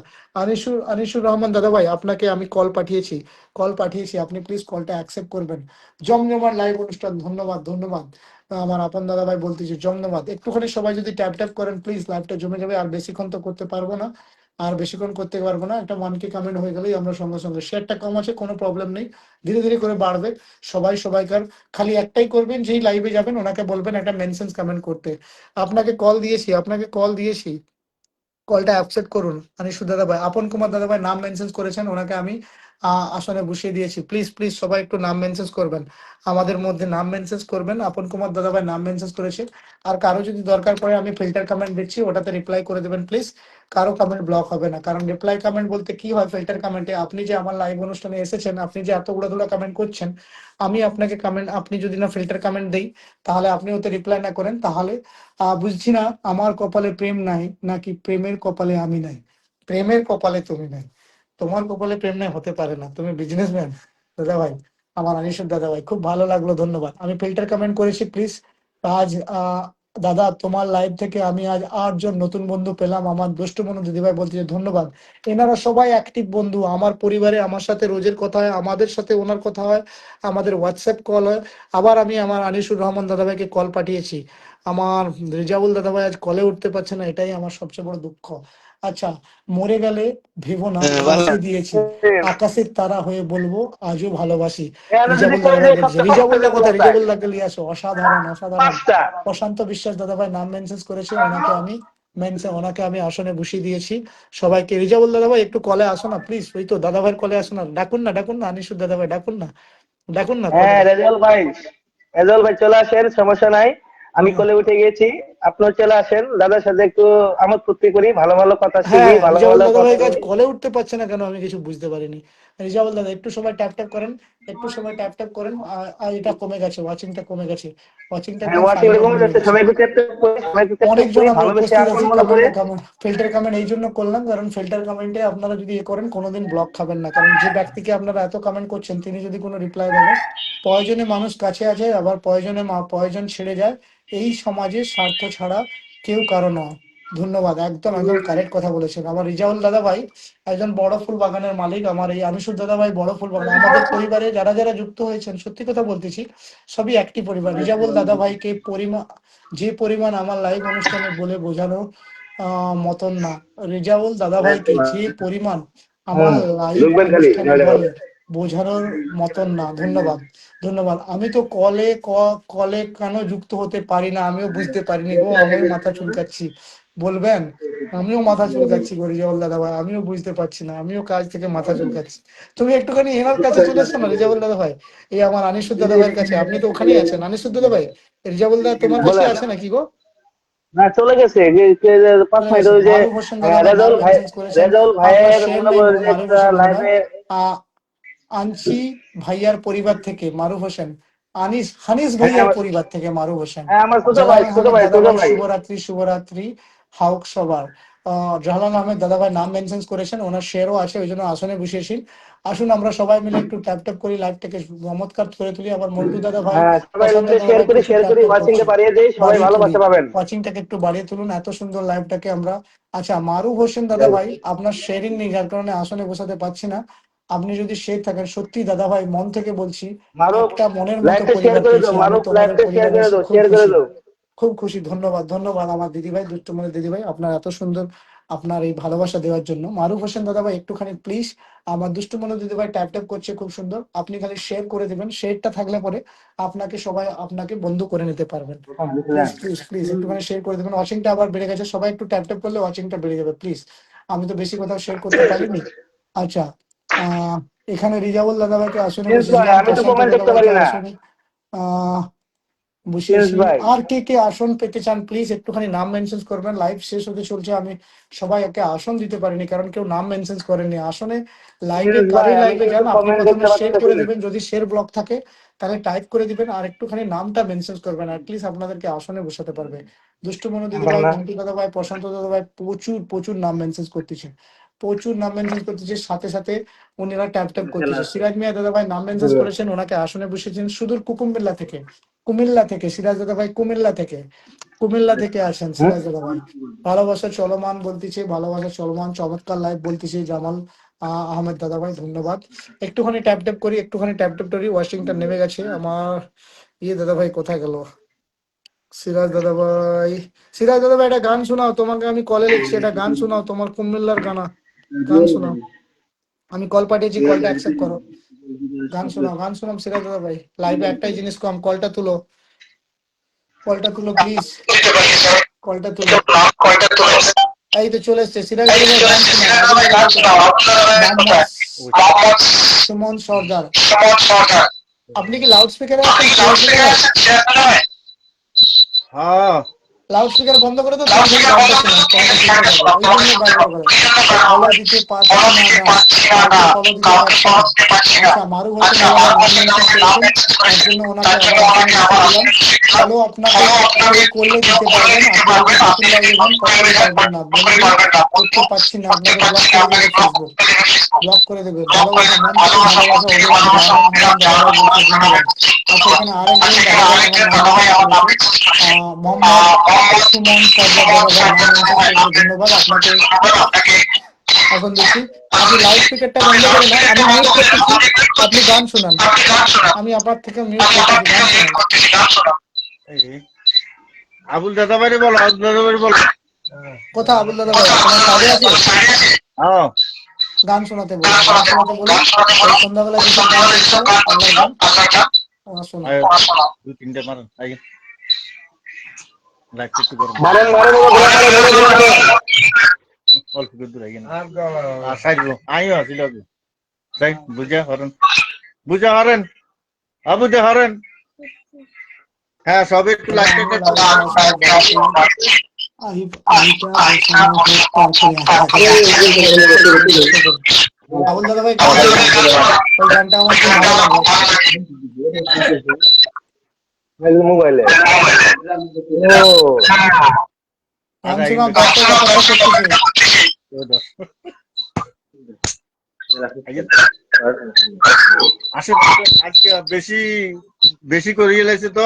আনিসুর রহমান দাদা ভাই, আপনাকে আমি কল পাঠিয়েছি, আপনি প্লিজ কলটা অ্যাকসেপ্ট করবেন। জমজমার লাইভ অনুষ্ঠান, ধন্যবাদ ধন্যবাদ। আমার আপন দাদা ভাই বলতেছি ধন্যবাদ। একটুখানি সবাই যদি ট্যাপ ট্যাপ করেন প্লিজ, লাইভটা জমে যাবে। আর বেশিক্ষণ তো করতে পারবো না, একটা 1K কমেন্ট হয়ে গেলেই আমরা সঙ্গে সঙ্গে, শেয়ারটা কম আছে কোনো প্রবলেম নেই, ধীরে ধীরে করে বাড়বে। সবাই সবাইকার খালি একটাই করবেন, যেই লাইভে যাবেন ওনাকে বলবেন একটা মেনশন কমেন্ট করতে। আপনাকে কল দিয়েছি, কলটা অ্যাকসেপ্ট করুন। আনিসুর দাদা ভাই, আপন কুমার দাদা ভাই নাম মেনশন করেছেন, ওনাকে আমি আসনে বসিয়ে দিয়েছি। প্লিজ প্লিজ সবাই একটু নাম মেনশন করবেন, আমাদের মধ্যে নাম মেনশন করবেন। আপন কুমার দাদা ভাই নাম মেনশন করেছে। আর কারো যদি দরকার পড়ে, আমি ফিল্টার কমেন্ট দিচ্ছি, ওটাতে রিপ্লাই করে দেবেন প্লিজ। কারো কমেন্ট ব্লক হবে না, কারণ রিপ্লাই কমেন্ট বলতে কি হয়, ফিল্টার কমেন্টে আপনি যে আমার লাইভ অনুষ্ঠানে এসেছেন, আপনি যে এত উড়াধুরা কমেন্ট করছেন, আমি আপনাকে কমেন্ট, আপনি যদি না ফিল্টার কমেন্ট দেই, তাহলে আপনি ওতে রিপ্লাই না করেন, তাহলে বুঝছি না আমার কপালে প্রেম নাই নাকি প্রেমের কপালে আমি নাই। প্রেমের কপালে তুমি নাই, তোমার কপালে প্রেম নাই, হতে পারে না, তুমি বিজনেসম্যান। দাদা ভাই, আমার আনিসুর দাদা ভাই খুব ভালো লাগলো, ধন্যবাদ। আমি ফিল্টার কমেন্ট করেছি, প্লিজ। আজ দাদা তোমার লাইভ থেকে আমি আজ 8 জন নতুন বন্ধু পেলাম। আমার দুষ্টু মনু দিদিভাই বলছে ধন্যবাদ। এনারা সবাই অ্যাক্টিভ বন্ধু আমার পরিবারে, আমার সাথে রোজের কথা হয়, আমাদের সাথে ওনার কথা হয়, আমাদের হোয়াটসঅ্যাপ কল হয়। আবার আমি আমার আনিসুর রহমান দাদাভাইকে কল পাঠিয়েছি। আমার রেজাউল দাদাভাই আজ কলে উঠতে পারছে না, এটাই আমার সবচেয়ে বড় দুঃখ। আচ্ছা, মরে গেলে ভেবো না, ফাঁসি দিয়েছি, আকাশের তারা হয়ে বলবো আজও ভালোবাসি। রিজাবুল দাদাভাই বলছে, রিজাবুল দা কোথায়? রিজাবুল দাকে নিয়ে আসো। অসাধারণ অসাধারণ। প্রশান্ত বিশ্বাস দাদাভাই নাম মেনশন করেছে, ওনাকে আমি আসনে বসিয়ে দিয়েছি। সবাইকে রিজাবুল দাদাভাই একটু কলে আসো না প্লিজ, ওই তো দাদাভাইয়ের কলে আসো না, ডাকুন না আনিসুর দাদাভাই, ডাকুন না কলে। হ্যাঁ রেজাউল ভাই চলে আসেন, সমস্যা নাই, আমি কোলে উঠে গেছি, আপনিও চলে আসেন, দাদার সাথে একটু আমোদ ফুর্তি করি, ভালো ভালো কথা শিখি, হ্যাঁ, ভালো রিজাবুল ভালো দাদাভাই কথা কাজ বলি। কলে উঠতে পারছে না কেন আমি কিছু বুঝতে পারিনি। রিজাবুল দাদা একটু সময় ট্যাপ করেন, একটু সময় ট্যাপ করেন। আর এটা কমে গেছে, ওয়াচিংটা কমে গেছে, ওয়াচিংটা হ্যাঁ একদম ওয়াচিং ফাইনাল এরকম হয়ে যাচ্ছে, গেছে। সবাই একটু ট্যাপ অনেকজন করি, আমরা ভালোবেসে উপস্থিত আপন আছি মনে করে। কমেন্টে কমেন্ট ফিল্টার কমেন্ট এই জন্য করলাম, কারণ ফিল্টার কমেন্টে আপনারা যদি এ করেন কোনোদিন ব্লক খাবেন না, কারণ যে ব্যক্তিকে আপনারা এত কমেন্ট করছেন তিনি যদি কোনো রিপ্লাই দেবেন, প্রয়োজনে মানুষ কাছে আছে, আবার প্রয়োজন ছেড়ে যায়। এই সমাজের স্বার্থ ছাড়া কেউ কারো নয়। ধন্যবাদ, একদম একদম কারেক্ট কথা বলেছেন। আমার রিজাউল দাদা ভাই একজন বড় ফুল বাগানের মালিক, আমার এই আনিসুর দাদা ভাই বড় ফুল বাগান। আমাদের পরিবারে যারা যারা যুক্ত হয়েছেন, সত্যি কথা বলতেছি, সবই একটি পরিবার। রিজাবুল দাদা ভাইকে যে পরিমাণ আমার লাইভ অনুষ্ঠানে বলে বোঝানোর মতন না। রেজাউল দাদাভাইকে যে পরিমাণ আমার লাইভ ঢুকবেন খালি অনুষ্ঠানে বলে বোঝানোর মতন না। ধন্যবাদ ধন্যবাদ। আমি তো কলে কেন যুক্ত হতে পারি না আমিও বুঝতে পারিনি গো, আমিও মাথা চুলকাচ্ছি। বলবেন? আমিও মাথা চুলকাচ্ছি গো রেজাউল দাদাভাই, আমিও বুঝতে পারছি না, আমিও কাজ থেকে মাথা চুলকাচ্ছি। তুমি একটুখানি এনার কাছে চলে এসছো না রেজাউল দাদাভাই, এই আমার আনিসুর দাদাভাইয়ের কাছে। আপনি তো ওখানেই আছেন আনিসুর দাদাভাই, রিজাবুল দা তোমার কাছে বলেন। আছে নাকি গো? না চলে গেছে, 5 মিনিট ওই যে মারুফ হোসেন দাদা ভাই নাম মেনশন করেছেন। রেজাউল আপনার ভাইয়ের শেয়ার মনে নেই করেন যে মারুফ একটা হোসেন দাদা ভাই। লাইভে। আনছি ভাইয়ার পরিবার থেকে মারুফ হোসেন, হানিস হ্যাঁ ভাইয়ার পরিবার থেকে মারুফ হোসেন। আমার ছোট ভাই, জালাল আহমেদ দাদা ভাই শুভরাত্রি হাউক সবার। জালাল আহমেদ দাদা ভাই নাম মেনশন করেছেন, ওনার শেয়ারও আছে, ওই জন্য আসনে বসিয়েছি। আসুন আমরা সবাই মিলে একটু ট্যাপ করি, লাইভটাকে চমৎকার করে তুলি। আবার মন্টু দাদা ভাই, হ্যাঁ সবাই প্রশান্ত দাদা শেয়ার ভাই করি, প্রচুর ট্যাপ ওয়াচিং করছে। টা বাড়িয়ে দেই, সবাই বাড়িয়ে তুলি, ভালোবাসা পাবেন। ওয়াচিংটাকে একটু বাড়িয়ে তুলুন, এত সুন্দর লাইভটাকে আমরা। আচ্ছা, মারুফ হোসেন দাদা ভাই আপনার শেয়ারিং নেই, যার কারণে আসনে বসাতে পারছি না। আপনি যদি শেয়ার থাকেন, সত্যি দাদা ভাই মন থেকে বলছি, মারুফ একটা মনের মতো লাইভটা শেয়ার পরিবার করে পেয়েছি দাও, আমি, মারুফ তোমাদের লাইভটা শেয়ার পরিবারে করে এসে দাও, খুব শেয়ার করে খুশি, দাও। খুব খুশি। ধন্যবাদ ধন্যবাদ আমার দিদিভাই, দুষ্টুমনি দিদিভাই, আপনার এত সুন্দর আপনার এই ভালোবাসা দেওয়ার জন্য। মারুফ হোসেন দাদা ভাই একটুখানি প্লিজ, আমার দুষ্টুমনি দিদিভাই ট্যাপ করছে খুব সুন্দর, আপনি খালি শেয়ার করে দেবেন। শেয়ারটা থাকলে পরে সবাই আপনাকে বন্ধু করে নিতে পারবেন। প্লিজ প্লিজ প্লিজ একটুখানি শেয়ার করে দেবেন। ওয়াচিংটা আবার বেড়ে গেছে, সবাই একটু ট্যাপ করলে ওয়াচিংটা বেড়ে যাবে প্লিজ। আমি তো বেশি কোথাও শেয়ার করতে পারিনি। আচ্ছা, আহ এখানে রিজাবুল দাদা ভাইকে আসনে প্রিন্স ভাই বসেছিলাম, আমি তো প্রশান্ত কমেন্ট দাদা দেখতে ভাইকে পারি না। আসনে আহ প্রিন্স বসিয়েছি। ভাই আর কে কে আসন পেতে চান প্লিজ একটুখানি নাম মেনশন করবেন। লাইভ শেষ হতে চলছে, আমি সবাই একে আসন দিতে পারিনি কারণ কেউ নাম মেনশন করেনি আসনে। লাইভে প্রিন্স ভাই কারোই আমি লাইভে কিন্তু যান, আপনি কমেন্ট প্রথমে দেখতে শেয়ার পাচ্ছি করে না। দিবেন, যদি শেয়ার ব্লক থাকে তাহলে টাইপ করে দিবেন, আর একটুখানি নামটা মেনশন করবেন, অ্যাটলিস্ট আপনাদেরকে আসনে বসাতে পারবে। দুষ্টু মনু দিদি ভাই, মন্টু দাদা ভাই, প্রশান্ত দাদা ভাই প্রচুর প্রচুর নাম মেনশন করতেছে, প্রচুর নাম মেনশন করতেছে, সাথে সাথে উনিরা ট্যাপ করতেছে। সিরাজ মিয়া দাদা ভাই নাম মেনশন করেছেন, ওনাকে আসনে বসেছেন সুদূর কুমিল্লা থেকে সিরাজ দাদা ভাই, কুমিল্লা থেকে আসেন সিরাজ দাদা ভাই। ভালোবাসা চলমান বলতেছে, ভালোবাসা চলমান, চমৎকার লাইভ বলতেছে জামাল আহমেদ দাদা ভাই, ধন্যবাদ। একটুখানি ট্যাপ করি, ওয়াশিংটন নেমে গেছে আমার। দাদা ভাই কোথায় গেল? সিরাজ দাদা ভাই একটা গান শোনাও, তোমাকে আমি কলে লিখছি, একটা গান শোনাও, তোমার কুমিল্লার গান শোনাও। আমি কল পাঠিয়েছি, কলটা অ্যাকসেপ্ট করো। গান শোনাও সিরাজ দাদা ভাই। লাইভে একটাই জিনিস কম, কলটা তুলো প্লিজ, কলটা তুলো। এই তো চলে এসছে সিরাজ দাদা ভাই, গান শোনাও। আবুল দাদা ভাই কোথায়? মোহাম্মদ সুমন সর্দার। আপনি কি লাউড স্পিকারে আছেন সিরাজ দাদা ভাই? লাউড স্পিকার বন্ধ করে তো, তাহলে খালি গানটা শোনান, তোমাকে শুনতে পাবো, ওই জন্য বারবার করে ফলো দিতে পারছি না গান, লাইভে ফলো দিতে পারছি না। আচ্ছা, মারুফ হোসেন দাদা ভাই নাম মেনশন করেছেন, তার জন্য ওনাকে আবার আসনে বসিয়ে দিলাম। ফলো আপনাকে কেউ করলে দিতে পারবেন, আপনি যদি নতুন লাইভে যান কখনোই পারবেন না, বন্ধু করতে পারছি না, আপনাকে ব্লক করে দেবে ফেসবুক, ব্লক করে দেবে। ভালোবাসা, মন থেকে ভালোবাসা অবিরাম, জাহানান হারান দাদা ভাই বলছে ধন্যবাদ। আচ্ছা, এখানে আরেকজন দাদা ভাই আমার নাম রিকোয়েস্ট করেছে, মোহাম্মদ সুমন সর্দার দাদা ভাই নাম মেনশন করেছে, ধন্যবাদ আপনাকে। এখন দেখছি আপনি লাউড স্পিকারটা বন্ধ করে না, আমি মিউট করতেছি, আপনি গান শোনান, আমি আপনার থেকে মিউট করতেছি, গান শোনান। আবুল দাদা ভাই বলো, আবুল দাদা ভাই বলো। কোথা আবুল দাদা ভাই, তোমার সাইডে আছে? হ্যাঁ, গান শোনাতে বলুন, গান শোনাতে বলুন। এই সন্ধ্যাবেলা যেসব গান করছে আল্লাহর গান শোনান। দুই তিনটে মারেন আগে, লাইক একটু করুন, মারেন মারেন ওগুলো মারেন ওগুলো মারেন। অল্প করে দূর আগে আর সাইড আইও আসিল আগে সাইড বুঝা হরেন বুঝা হরেন। হ্যাঁ, সবে একটু লাইক আহিব আহিটা বসানো হোক, তারপরে আবুল দাদা ভাই গান শোনান, ওই গানটা আমার খুব ভালো লাগে। মোবাইলে ও গান শোনাও, দর্শকরা কথা করতেছে। আশেপাশে আজকে বেশি বেশি করিয়ে লাইছে তো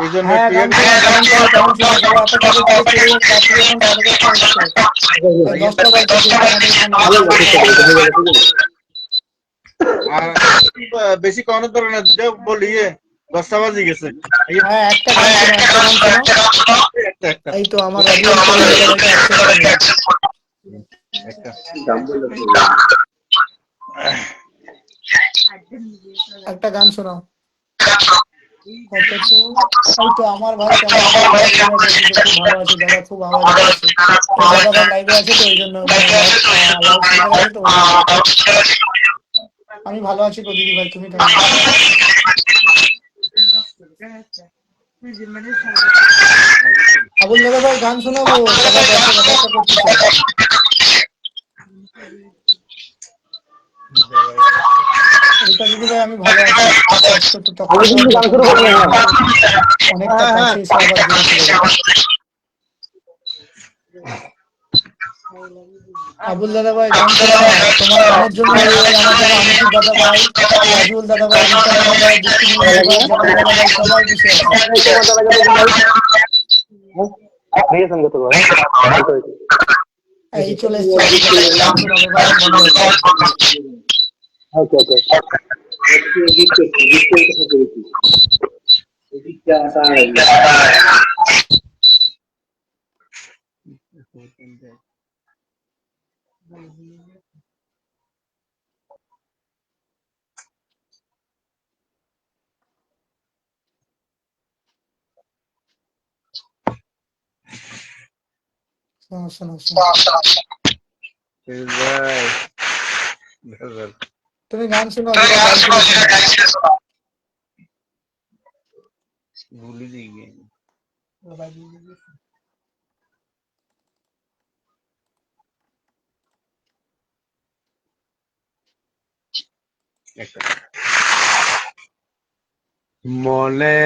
এই জন্য হ্যাঁ, গান শোনাও, কেমন চলে কেমন চলে, সবাই অপেক্ষা করছে, চলে রাত্রি এখন 10:30 হচ্ছে, 10টা বাজতেছে আমাদের এখানে। আর বেশি কোন ধরনের বলি 10টা বাজে গেছে। হ্যাঁ, একটা গান শোনাও, একটা গান শোনাও। এই তো আমার অডিয়েন্স সবাইকে অ্যাকসেপ্ট করবে। একটা গান শোনাও। এই তো আমার ভাই কেমন আছে, খুব ভালো আছে দাদা, খুব আওয়াজ আছে। দাদা ভাই লাইভে আছে তো এই জন্য লাউড স্পিকার আছে তো। আমি ভালো আছি গো দিদি ভাই, তুমি কেমন আছো? আবুল দাদা ভাই গান শোনাবো, সবাই দর্শক অপেক্ষা করতেছে। রূপা দিদি ভাই আমি ভালো আছি, অনেকটা কাছে এসে আবার দূরে চলে যাবে। আবুল দাদা ভাই গান শোনাও, তোমার গানের জন্য আমার দাদা আনিসুর দাদা ভাই, রাজুল দাদা ভাই, রূপা দিদি ভাই, দুষ্টু দাদা ভাই, জামাল দাদা ভাই সবাই বসে আছে। এই চলে এসছে গান শোনাবে ভাই, বন্ধ হচ্ছে। ওকে ওকে শোনো শোনো শোনো, তুমি গান শোনাও, ভুলে যাই মনে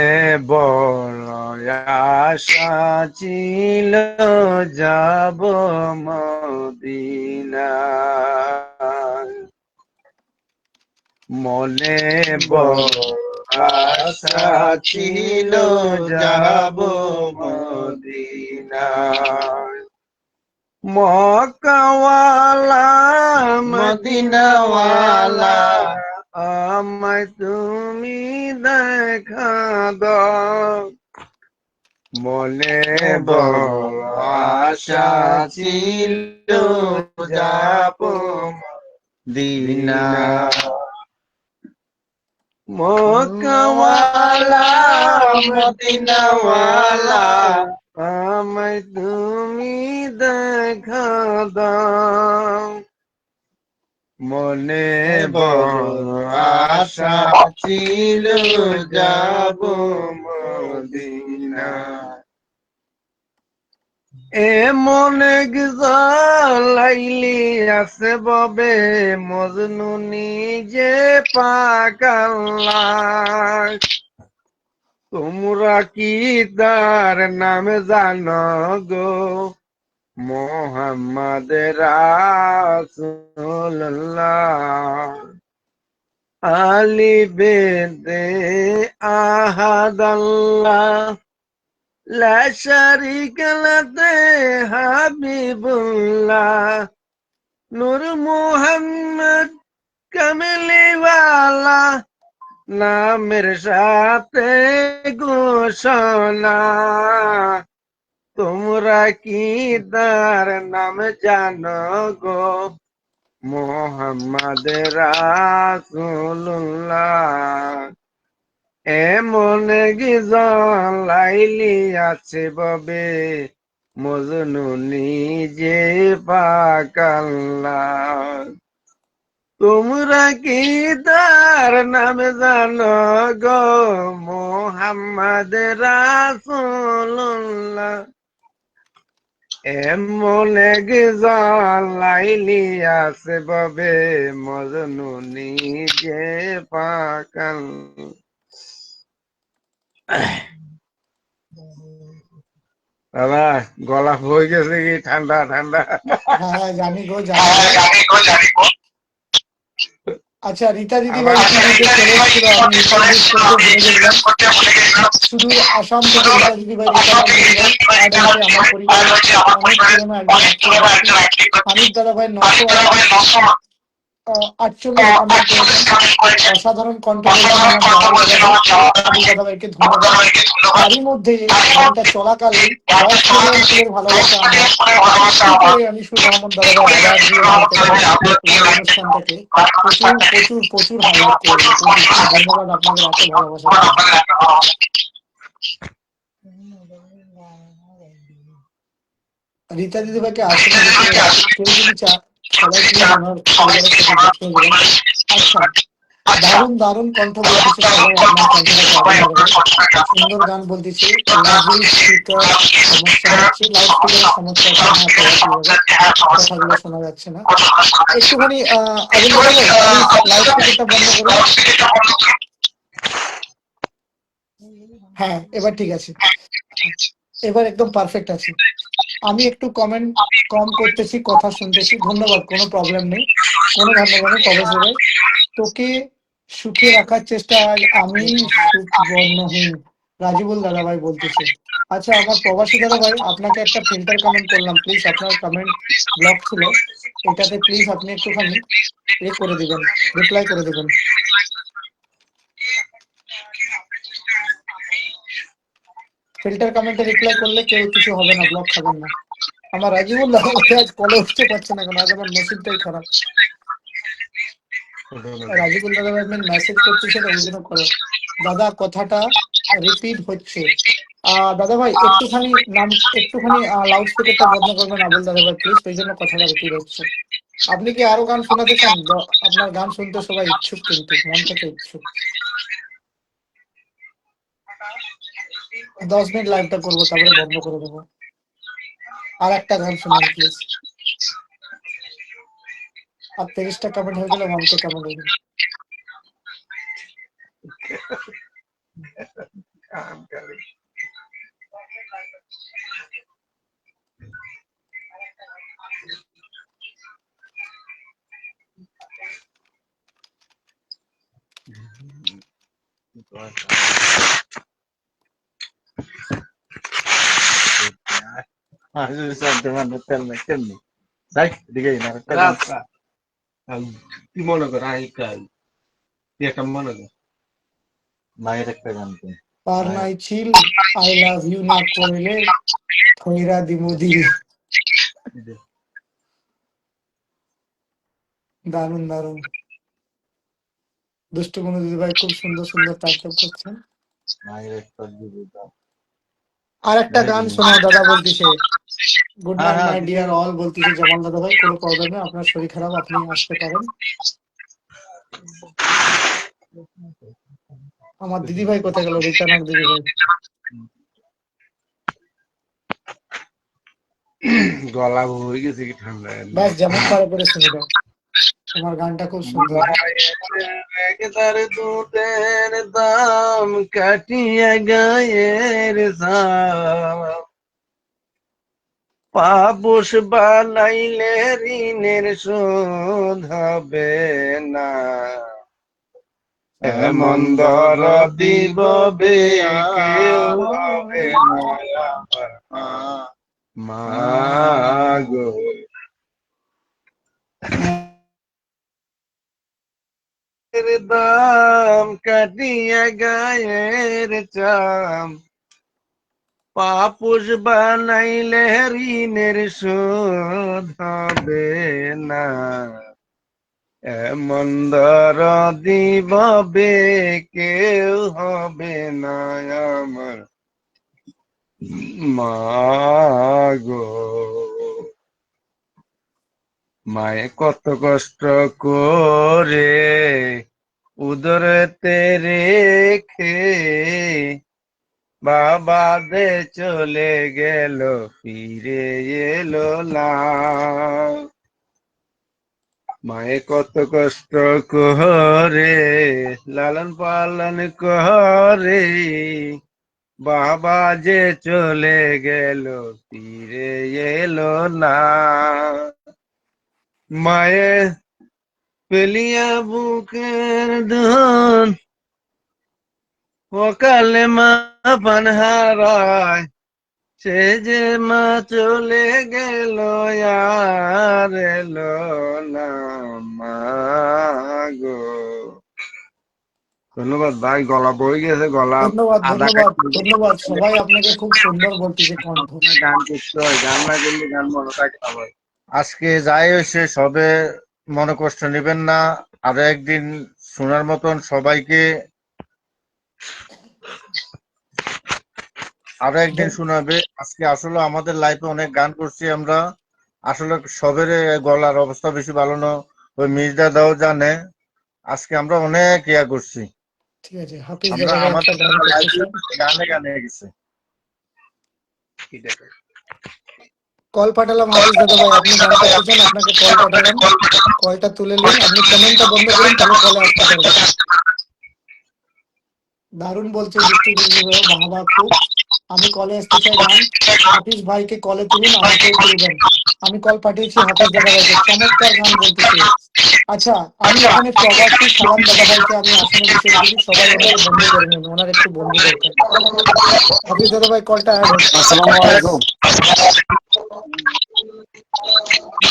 বড় আশা ছিল যাব মদিনায়, মনে বড় আশা ছিল যাব মদিনায়, মক্কাওয়ালা মদিনাওয়ালা আমায় তুমি দেখা দাও, মনে বড় আশা ছিল যাব মদিনায়, মক্কাওয়ালা মদিনাওয়ালা আমায় তুমি দেখা দাও, মনে বড় আশা ছিল যাব মদিনা, মনে গলাইলি আছে ববে মজনু নিজে পাকাল্লা, তোমরা কি তার নামে জানো গো মোহাম্মদ রাসূলুল্লাহ, আলিবেদে আহাদাল্লাহ লা শারিকা লাতে হাবিবুল্লাহ নূর মুহাম্মদ কামলিওয়ালা নামের সাথে ঘোষণা তোমরা কি তার নাম জানো গো মোহাম্মদ রাসূলুল্লাহ এমন গিজন লাইলি আছে ববে মজনু নিজে পাকাল্লাহ তোমরা কি তার নাম জানো গো মোহাম্মদ রাসূলুল্লাহ এমন গিজন লাইলি আছে ববে মজনু নিজে পাকাল্লাহ দাদা গলা হয়ে গেছে কি ঠান্ডা ঠান্ডা হ্যাঁ জানি গো জানি গো। আচ্ছা রীতা দিদি ভাই ইতিমধ্যে চলে এসেছিল, আমি ইন্ট্রোডিউস করতে ভুলে গেছিলাম। শুধু আসাম থেকে রীতা দিদি ভাই, রীতানাথ দিদি ভাই অ্যাড হয়েছে আমার পরিবারে, অনেক পুরনো একজন অ্যাক্টর। হানিফ দাদা ভাই 948 কমেন্ট করেছেন, অসাধারণ কণ্ঠ বলছেন আমার আবুল দাদা ভাইকে ধন্যবাদ। তারই মধ্যে গানটা চলাকালীন 10 মিলিয়ন ফুলের ভালোবাসা আমার আমি সুর রহমান দাদা ভাই আবার দিয়ে এই অনুষ্ঠানটাকে প্রচুর প্রচুর প্রচুর হাইলাইট করবো। খুব ধন্যবাদ আপনাদের এত ভালোবাসা। রীতা দিদি ভাইকে আসনে বসে কেউ যদি সবাই প্লিজ ওনার পরিবারের সাথে বসে যাবেন। আচ্ছা দারুণ দারুণ কণ্ঠ বলতেছে সবাই, আপনার কণ্ঠটাকে সুন্দর গান বলতেছে। লাউড স্পিকার সমস্যা হচ্ছে, লাউড স্পিকারের সমস্যা হচ্ছে না, কথাগুলো শোনা যাচ্ছে না। একটুখানি আবুল দাদা ভাই লাউড স্পিকারটা বন্ধ করুন। হ্যাঁ এবার ঠিক আছে, এবার একদম পারফেক্ট আছে। আমি একটু কমেন্ট কম করতেছি, কথা শুনতেছি, ধন্যবাদ, কোনো প্রবলেম নেই, কোনো ধন্যবাদ নেই। তবে ভাই তোকে সুখে রাখার চেষ্টা আজ আমি সুবর্ণহীন, রাজিবুল দাদা ভাই বলতেছে। আচ্ছা আমার প্রবাসী দাদা ভাই আপনাকে একটা ফিল্টার কমেন্ট করলাম, প্লিজ আপনার কমেন্ট ব্লক ছিল, এটাতে প্লিজ আপনি একটুখানি এ করে দিবেন, রিপ্লাই করে দেবেন। ফিল্টার কমেন্টে রিপ্লাই করলে কেউ কিছু হবে না, ব্লক খাবেন না। আমার রাজিবুল দাদা ভাই আজ কলে উঠতে পারছে না, কারণ আজ আমার নসিবটাই খারাপ। রাজিবুল দাদা ভাই মেসেজ করতেছে ওই জন্য করো। দাদা কথাটা রিপিট হচ্ছে। দাদা ভাই একটুখানি লাউড স্পিকারটা বন্ধ করবেন আবুল দাদা ভাই প্লিজ, ওই জন্য কথাটা রিপিট হচ্ছে। আপনি কি আরো গান শোনাতে চান? আপনার গান শুনতে সবাই ইচ্ছুক, কিন্তু মন থেকে ইচ্ছুক। 10 মিনিট লাইভটা করবো, তারপরে বন্ধ করে দেবো। আর একটা গান শোনান প্লিজ। আর 30টা কমেন্ট হয়ে গেলে 1K কমেন্ট হয়ে গেল। কি মনে কর একটা মনে কর মায়ের একটা গান তো পার নাই ছিল আই লাভ ইউ না করলে খৈরা দিমু দিল। দারুন দারুন, দুষ্টু মনু দিদি ভাই খুব সুন্দর সুন্দর টাইটেল করছেন। মায়ের একটা জীবিকা। আর একটা গান শোনাও দাদা বলতেছে। গুড হ্যাঁ, নাইট হ্যাঁ, মাই ডিয়ার অল বলতেছে জামাল দাদা ভাই, কোনো প্রবলেম নেই, আপনার শরীর খারাপ, আপনি আসতে পারেন। আমার দিদি ভাই কোথায় গেল? রীতানাথ দিদি ভাই গলা হয়ে গেছে কি ঠান্ডা ব্যাস যেমন পারে করে শুনে দাও, তোমার গানটা খুব সুন্দর। তার দুধের দাম কাটিয়া গায়ের দাম পাবস বানাইলে ঋণের শোধ হবে না এমন দরদি ববে কেউ হবে না আমার মা গো। এর দাম কাটিয়া গায়ের চাম, পাপুষ বানাইলে ঋণের শোধ হবে না। এমন দরদি ববে কেউ হবে না আমার মা গো। মায়ে কত কষ্ট করে উদরতে রেখে বাবা দে চলে গেল, ফিরে এলো না। মায়ে কত কষ্ট করে লালন পালন করে বাবা যে চলে গেল, ফিরে এলো না। মায়ে পেলিয়া বুকের ধন সকালে মা পান হারায়, সে যে মা চলে গেল আর এলো না মা গো। ধন্যবাদ ভাই, গলা বই গেছে, গলা ধন্যবাদ আধা ধন্যবাদ ধন্যবাদ, সবাই আপনাকে খুব সুন্দর বলতেছে কণ্ঠ। গান করতে হয়, গান না করলে গান মনে থাকে না ভাই। আজকে যাই হয়েছে সবে মনে কষ্ট নেবেন না, আরো একদিন শোনার মতন সবাইকে আরো একদিন শোনাবে। আজকে আসলে আমাদের লাইফে অনেক গান করছি আমরা, আসলে সবের গলার অবস্থা বেশি ভালো না, ওই মির্জা দাও জানে। আজকে আমরা অনেক ইয়া করছি, ঠিক আছে, হাফিজ আমরা দাদা ভাই একটা আমাদের গান করতেছে। গানে গানে গেছে। কল পাঠালাম হাফিজ দাদা ভাই, আপনি গান করতে চান, আপনাকে কল পাঠালাম, কলটা তুলে নিন, আপনি কমেন্টটা বন্ধ করুন, তাহলে কলে আসতে পারবেন। দারুণ বলছে যুক্তি বাবা, খুব আমি কলে আসতে চাই গান, হাফিজ ভাইকে কলে তুলুন, আমাকেও তুলবেন। আমি কল পাঠিয়েছি হাফিজ দাদা ভাইকে, চমৎকার গান বলতেছে। আচ্ছা, আমি এখানে একটু অবাসী সালাম দাদা ভাইকে আমি আসনে বসে রেখেছি, সবাই ওনাকে বন্ধু করে নিন, ওনার একটু বন্ধু দরকার। হাফিজ দাদা ভাই কলটা অ্যাড হচ্ছে। আসসালামু আলাইকুম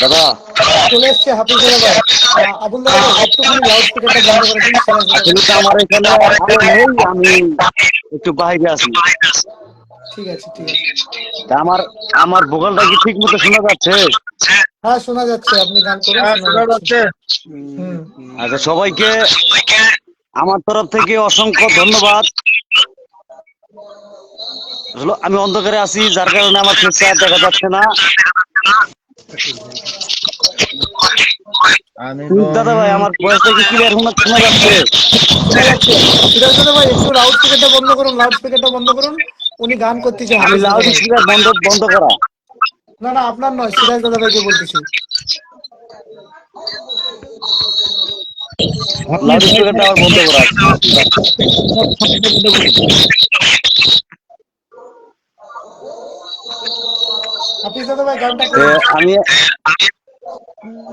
দাদা। চলে এসছে হাফিজ দাদা ভাই। আবুল দাদা ভাই একটুখানি লাউড স্পিকারটা বন্ধ করে দিন, সিরাজ দাদা ভাই। আসলে তো আমার এখানে আলো নেই, আমি একটু বাইরে আছি। ঠিক আছে ঠিক আছে। তা আমার আমার ভোকালটা কি ঠিক মতো শোনা যাচ্ছে? হ্যাঁ শোনা যাচ্ছে, আপনি গান করুন, হ্যাঁ, শোনা শোনা যাচ্ছে। যাচ্ছে। হুম। আচ্ছা, সবাইকে আমার তরফ থেকে অসংখ্য ধন্যবাদ। আসলে আমি অন্ধকারে আছি, যার কারণে আমার ফেসটা দেখা যাচ্ছে না। আমি দাদা ভাই, আমার ভয়েসটা কি ক্লিয়ার শোনা যাচ্ছে? শোনা যাচ্ছে। সিরাজ দাদা ভাই একটু লাউড স্পিকারটা বন্ধ করুন, লাউড স্পিকারটা বন্ধ করুন, উনি গান করতেছে আমি হাফিজ দাদা লাউড ভাই। স্পিকার বন্ধ করা। না না, আপনার নয়, সিরাজ দাদা ভাইকে বলতেছি। লাউড স্পিকারটা আবার বন্ধ করা আছে। হাফিজ দাদা ভাই গানটা তে করুন। আমি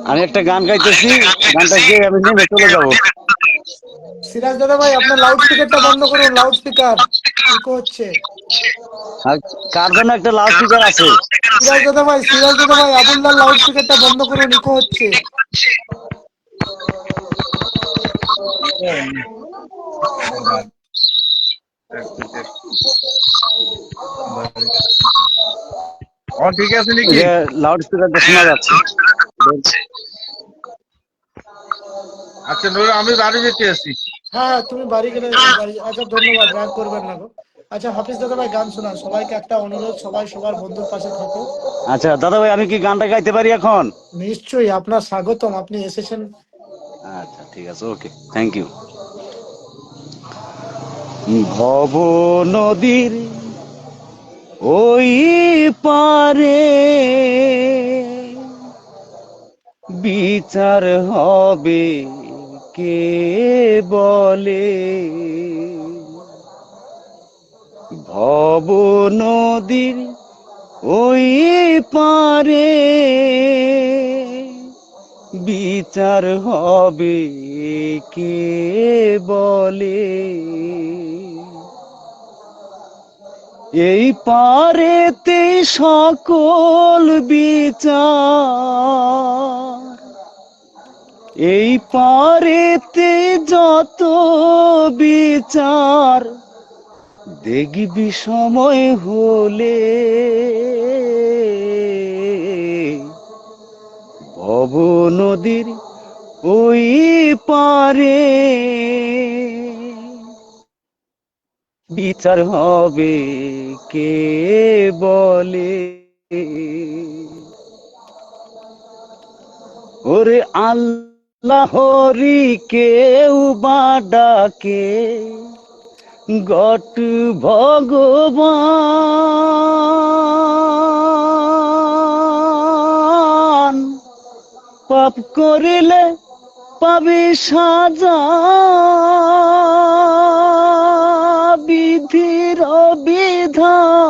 আমি একটা গান গাইতেছি, গানটা গিয়ে আমি নেমে চলে যাব। সিরাজ দাদা ভাই আপনার লাউড স্পিকারটা বন্ধ করুন, লাউড স্পিকার ইকো হচ্ছে। আর কার জন্য একটা লাউড স্পিকার আছে? সিরাজ দাদা ভাই আবুল্লাহ লাউড স্পিকারটা বন্ধ করুন, ইকো হচ্ছে। ঠিক আছে নাকি? লাউড স্পিকারটা শোনা যাচ্ছে। আচ্ছা নুর, আমি বাড়ি যেতে আছি। হ্যাঁ তুমি বাড়ি গেলে বাড়ি। আচ্ছা ধন্যবাদ, রাগ করবেন না গো। আচ্ছা হাফিজ দাদা ভাই গান শোনান, সবাইকে একটা অনুরোধ, সবাই সবার বন্ধুর পাশে থাকো। আচ্ছা দাদা ভাই, আমি কি গানটা গাইতে পারি এখন? নিশ্চয়ই, আপনার স্বাগতম, আপনি এসেছেন। আচ্ছা ঠিক আছে, ওকে, থ্যাংক ইউ। ভব নদীর ওই পারে বিচার হবে কে বলে? ভব নদীর ওই পারে বিচার হবে কে বলে, এই পারেতে সকল বিচার, এই পারেতে যত বিচার, দেখবি সময় হলে ভব নদীর ওই পারে বিচার হবে কে বলে। ওরে আল্লাহরি কেউ বা ডাকে গট ভগবান, পাপ করিলে পাবি সাজা, বিধির বিধান।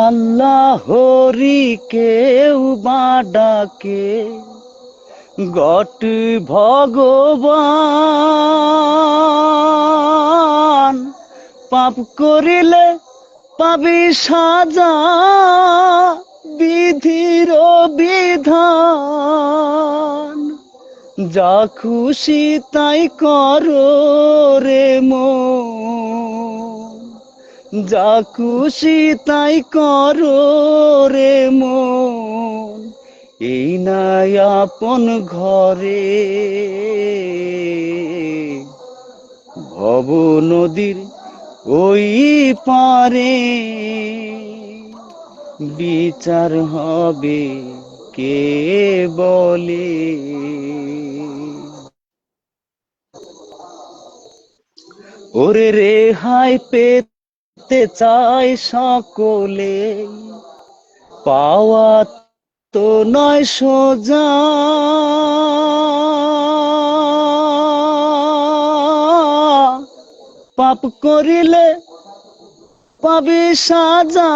আল্লাহরি কেউ বা ডাকে গট ভগবান, পাপ করিলে পাবি সাজা, বিধির বিধান। যা খুশি তাই করো রে মন, যা খুশি তাই করো রে মন, এই নাই আপন ঘরে ভব নদীর ওই পারে বিচার হবে কে বলে। ওরে রেহাই পেতে চাই সকলে, পাওয়া তো নয় সোজা, পাপ করিলে পাবি সাজা,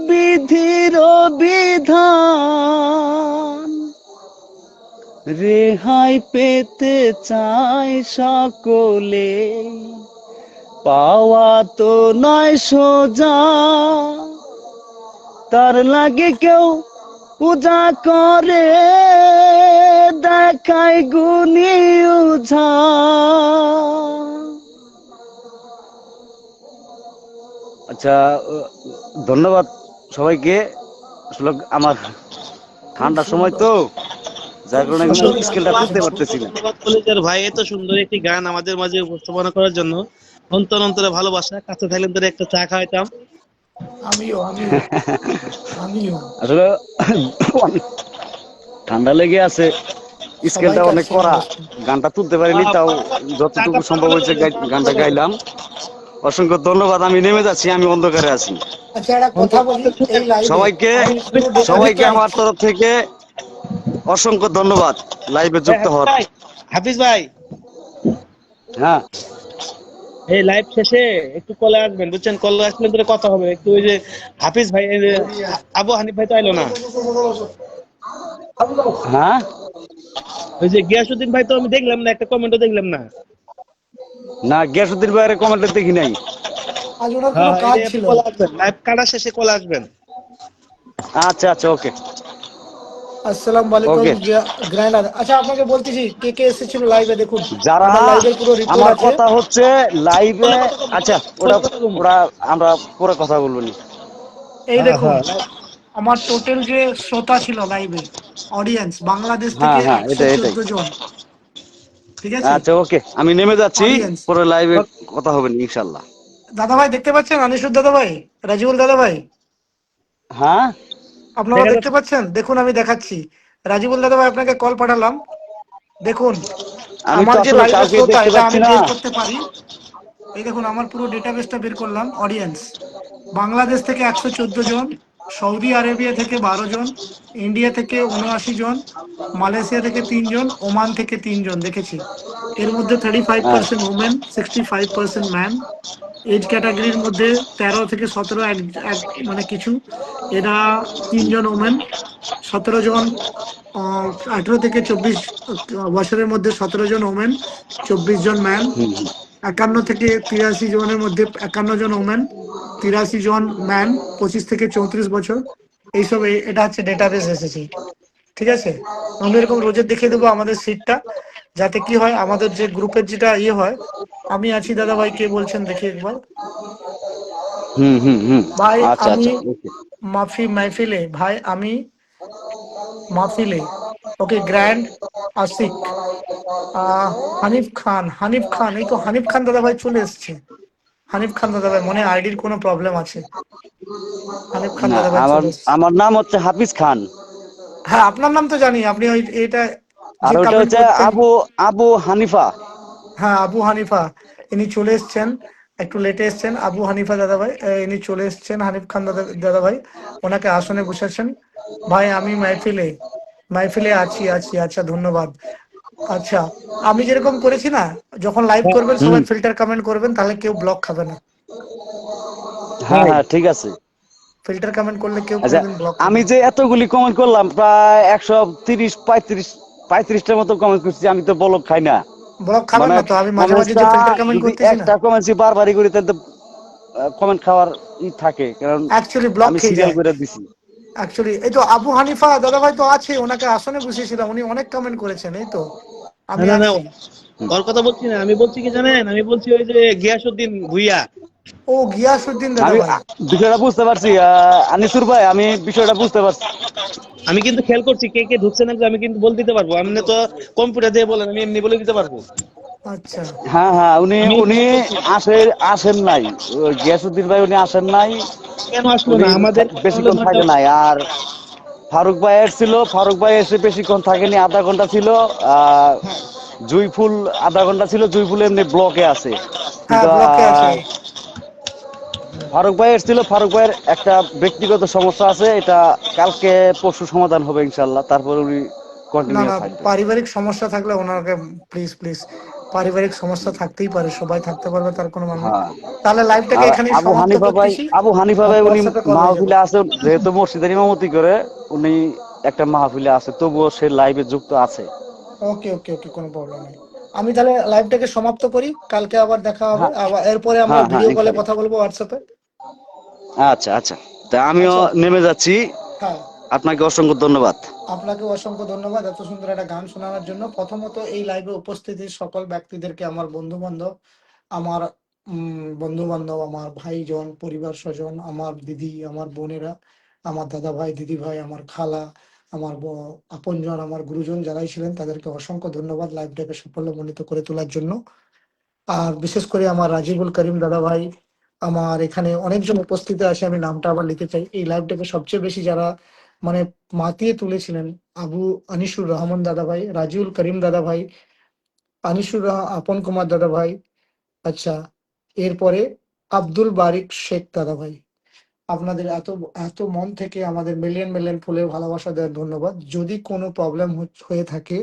বিধির বিধান। রেহাই পেতে চাই সকলে, পাওয়া তো নয় সোজা, তার লাগে কেউ পূজা করে দেখায় গুনি উঝা। আচ্ছা, ধন্যবাদ সবাইকে। আসলে আমার ঠান্ডার সময় তো, যার কারণে আমি স্কেলটা তুলতে পারতেছি না। ধন্যবাদ কলেজের ভাই, এত সুন্দর একটি গান আমাদের মাঝে উপস্থাপনা করার জন্য। অন্তর অন্তরে ভালোবাসা, কাছে থাকলে তোর একটা চা খাওয়াইতাম। আমিও আমিও আমিও আসলে অনেক ঠান্ডা লেগে আছে, স্কেলটা সবাইকার অনেক সেম কড়া, অবস্থা। গানটা তুলতে পারিনি, তাও যতটুকু সম্ভব হয়েছে গানটা গাইলাম। অসংখ্য ধন্যবাদ। আমি নেমে যাচ্ছি, আমি অন্ধকারে আছি। আচ্ছা একটা কথা বলি, এই লাইভে সবাইকে আমি পুরো সবাইকে ডেটাবেসটা আমার তরফ থেকে অসংখ্য ধন্যবাদ লাইভে যুক্ত হওয়ার। হাফিজ ভাই, হ্যাঁ, এই লাইভ শেষে একটু কলে আসবেন, বুঝছেন? কলে আসলে তোর কথা হবে একটু। ওই যে হাফিজ ভাই, এই যে আবু হানিফ ভাই তো আইলো না, হ্যাঁ, ওই যে গিয়াসুদ্দিন ভাই তো আমি দেখলাম না, একটা কমেন্টও দেখলাম না। না গিয়াসুদ্দিন ভাইয়ের কমেন্টে দেখি নাই। আজ ওনার হ্যাঁ কোনো হ্যাঁ, কাজ এই যে ছিল। কলে আসবেন, লাইভ কাটা শেষে কলে আসবেন। আচ্ছা আচ্ছা, ওকে আসসালামু আলাইকুম ওকে। গ্র্যান্ডার। আচ্ছা আপনাকে বলতেছি কে কে এসেছিল লাইভে, দেখুন যারা, আমার লাইভের পুরো রিপোর্ট আমার আছে। কথা হচ্ছে লাইভে, আচ্ছা ওটা ওটা আমরা পরে কথা বলবো নি। এই হ্যাঁ দেখুন হ্যাঁ, আমার টোটাল যে শ্রোতা ছিল লাইভে, অডিয়েন্স বাংলাদেশ থেকে হ্যাঁ হ্যাঁ, এটাই 114 জন, ঠিক আছে? আচ্ছা ওকে, আমি নেমে যাচ্ছি, অডিয়েন্স পরে লাইভে কথা হবে ইনশাল্লাহ। দাদা ভাই দেখতে পাচ্ছেন, আনিসুর দাদা ভাই, রাজিউল দাদা ভাই, হ্যাঁ, আপনারা দেখতে পাচ্ছেন? দেখুন আমি দেখাচ্ছি। রাজিবুল দাদা ভাই আপনাকে কল পাঠালাম, দেখুন আমি তো আমার যে আসলে লাইভের কাউকে শ্রোতা, দেখতে এটা পাচ্ছি আমি না। বের করতে পারি। এই দেখুন আমার পুরো ডেটাবেসটা বের করলাম। অডিয়েন্স বাংলাদেশ থেকে 114 জন, সৌদি আরেবিয়া থেকে 12 জন, ইন্ডিয়া থেকে 79 জন, মালয়েশিয়া থেকে 3 জন, ওমান থেকে 3 জন দেখেছি। এর মধ্যে 35% ওমেন, 65% ম্যান। এজ ক্যাটাগরির মধ্যে 13 থেকে 17 এক এক মানে কিছু, এরা 3 জন ওমেন, 17 জন 18 থেকে 24 বছরের মধ্যে 17 জন ওমেন, 24 জন ম্যান। 51 থেকে 83 জনের মধ্যে 51 জন ওমেন, 83 জন ম্যান, 25 থেকে 34 বছর। এইসব এটা হচ্ছে ডেটাবেস এসেছে, ঠিক আছে। আমি এরকম রোজের দেখিয়ে দেবো আমাদের সিটটা, যাতে কি হয় আমাদের যে গ্রুপের যেটা ইয়ে হয়। আমি আছি দাদা ভাই, কে বলছেন দেখি একবার। ভাই আচ্ছা আমি আচ্ছা ওকে। মাহফিলে, ভাই আমি মাহফিলে। ওকে, গ্র্যান্ড আশিক, হানিফ খান, এই তো হানিফ খান দাদা ভাই চলে এসছে। হানিফ খান দাদা ভাই, মনে আইডির কোনো প্রবলেম আছে। হানিফ খান না, দাদা ভাই আমার চলে এসছে। আমার নাম হচ্ছে হাফিজ খান। হ্যাঁ, আপনার নাম তো জানি, আপনি ওই এটা আর যে ওইটা কমেন্ট হচ্ছে করতেন। আবু আবু হানিফা। হ্যাঁ, আবু হানিফা, ইনি চলে এসছেন, একটু লেটে এসছেন। আবু হানিফা দাদা ভাই, ইনি চলে এসছেন। হানিফ খান দাদা দাদা ভাই, ওনাকে আসনে বসাচ্ছেন। ভাই আমি মাহফিলে, মাহফিলে আছি। আচ্ছা, ধন্যবাদ। আচ্ছা, আমি যেরকম করেছি না, যখন লাইভ করবেন হুম। সবাই ফিল্টার কমেন্ট করবেন, তাহলে কেউ ব্লক খাবে না। হ্যাঁ হ্যাঁ ঠিক আছে। ফিল্টার কমেন্ট করলে কেউ আচ্ছা, কোনোদিন ব্লক খাবে আমি না। যে এতগুলি কমেন্ট করলাম, প্রায় 130 35টার মতো কমেন্ট করছি, আমি তো বলক খাই না। ব্লক খাবেন মানে না তো, আমি মাঝে মাঝে কমেন্টসটা যে ফিল্টার কমেন্ট যদি করতেছি না, একটা কমেন্টসই বারবারই করি, তাহলে কমেন্ট খাওয়ার থাকে, কারণ অ্যাকচুয়ালি ব্লক আমি খেয়ে সিরিয়াল যায়। করে দিছি। অ্যাকচুয়ালি এই তো আবু হানিফা দাদা ভাই তো আছে, ওনাকে আসনে বসিয়েছিলাম, উনি অনেক কমেন্ট করেছেন, এই তো না আমি না না, আছি। ওর কথা বলছি না, আমি বলছি কি জানেন, আমি বলছি ওই যে গিয়াসউদ্দিন ভুইয়া। ও, গিয়াসউদ্দিন দাদা আমি ভাই। বিষয়টা বুঝতে পারছি, আনিসুর ভাই, আমি বিষয়টা বুঝতে পারছি। আমি কিন্তু খেয়াল করছি কে কে ঢুকছে না, আমি কিন্তু বলে দিতে পারবো। আপনি তো কম্পিউটার দিয়ে বলেন, আমি এমনি বলে দিতে পারবো। আচ্ছা, হ্যাঁ হ্যাঁ, উনি আমি উনি খেয়াল করছি। আসেন নাই। গিয়াসুদ্দিন ভাই উনি আসেন নাই। কেন আসলো উনি না? আমাদের কথা হলো বেশিক্ষণ দরকার। থাকে নাই। আর ফারুক ভাই এসেছিল, ফারুক ভাই এসে বেশিক্ষণ থাকেনি, আধা ঘন্টা ছিল। আহ জুইফুল আধা ঘন্টা ছিল, জুইফুল এমনি ব্লকে আছে। হ্যাঁ কিন্তু ব্লকে আছে। ফারুক ভাই এসেছিল, ফারুক ভাইয়ের একটা ব্যক্তিগত সমস্যা আছে, এটা কালকে পরশু সমাধান হবে ইনশাল্লাহ, তারপর উনি না কন্টিনিউ না, থাকবে। পারিবারিক সমস্যা থাকলে ওনাকে প্লিজ প্লিজ, পারিবারিক সমস্যা থাকতেই পারে, সবাই থাকতে পারবে তার কোনো মানে নেই। হ্যাঁ। তাহলে লাইভটাকে আর এখানেই আবু সমাপ্ত হানিফা ভাই, করতেছি, আবু হানিফা আর ভাই উনি হোয়াটসঅ্যাপে কল হয়ে যাবে। মাহফিলে আছে, যেহেতু মসজিদের ইমামতি করে, উনি একটা মাহফিলে আছে, তবুও সে লাইভে যুক্ত আছে। ওকে ওকে ওকে, কোনো প্রবলেম নেই। আমি তাহলে লাইভটাকে সমাপ্ত করি, কালকে আবার দেখা হবে, হ্যাঁ আবার এরপরে আমরা হ্যাঁ হ্যাঁ ভিডিও কলে ইনশাল্লাহ। কথা বলবো হোয়াটসঅ্যাপে। আচ্ছা আচ্ছা, তা আমিও আচ্ছা, নেমে যাচ্ছি। হ্যাঁ, আপনাকে অসংখ্য ধন্যবাদ। আপনাকে অসংখ্য ধন্যবাদ এত সুন্দর একটা গান শোনানোর জন্য। প্রথমত এই লাইভে উপস্থিত সকল ব্যক্তিদেরকে, আমার বন্ধু বান্ধব, আমার বন্ধু বান্ধব, আমার ভাইজন, পরিবার স্বজন, আমার দিদি, আমার বোনেরা, আমার দাদা ভাই, দিদি ভাই, আমার খালা, আমার আপনজন, আমার গুরুজন যারাই ছিলেন, তাদেরকে অসংখ্য ধন্যবাদ লাইভটাকে সাফল্যমণ্ডিত করে তোলার জন্য। আর বিশেষ করে আমার রাজিবুল করিম দাদা ভাই, আমার এখানে অনেকজন উপস্থিত আছে, আমি নামটা আবার লিখে চাই। এই লাইভটাকে সবচেয়ে বেশি যারা মানে মাতিয়ে তুলেছিলেন, আবু আনিসুর রহমান দাদা ভাই, রাজিউল করিম দাদা ভাই, আপন কুমার দাদা ভাই। আচ্ছা, এরপরে আব্দুল বারিক শেখ দাদা ভাই, আপনাদের এত এত মন থেকে আমাদের মিলিয়ন মিলিয়ন ফুলের ভালোবাসা দেওয়ার ধন্যবাদ। যদি কোনো প্রবলেম হয়ে থাকে,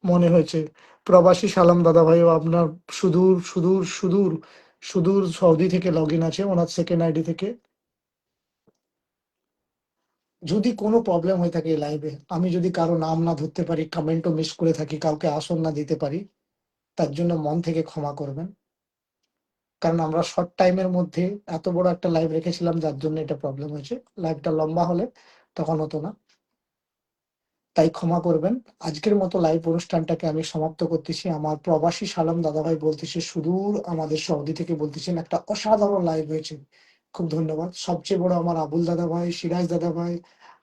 মনে হয়েছে প্রবাসী সালাম দাদা ভাইও আপনার সুদূর সুদূর সুদূর সুদূর সৌদি থেকে লগ ইন আছে ওনার সেকেন্ড আইডি থেকে। যদি কোনো প্রবলেম হয়ে থাকে লাইভে, আমি যদি কারো নাম না ধরতে পারি, কমেন্টও মিস করে থাকি, কাউকে আসন না দিতে পারি, তার জন্য মন থেকে ক্ষমা করবেন। কারণ আমরা শর্ট টাইমের মধ্যে এত বড় একটা লাইভ রেখেছিলাম, যার জন্য এটা প্রবলেম হয়েছে। লাইভটা লম্বা হলে তখন হতো না, তাই ক্ষমা করবেন। আজকের মতো লাইভ অনুষ্ঠানটাকে আমি সমাপ্ত করতেছি। আমার প্রবাসী সালাম দাদাভাই বলতেছে সুদূর আমাদের সৌদি থেকে, বলতেছেন একটা অসাধারণ লাইভ হয়েছে, খুব ধন্যবাদ। সবচেয়ে বড় আমার আবুল দাদা ভাই, সিরাজ দাদা ভাই,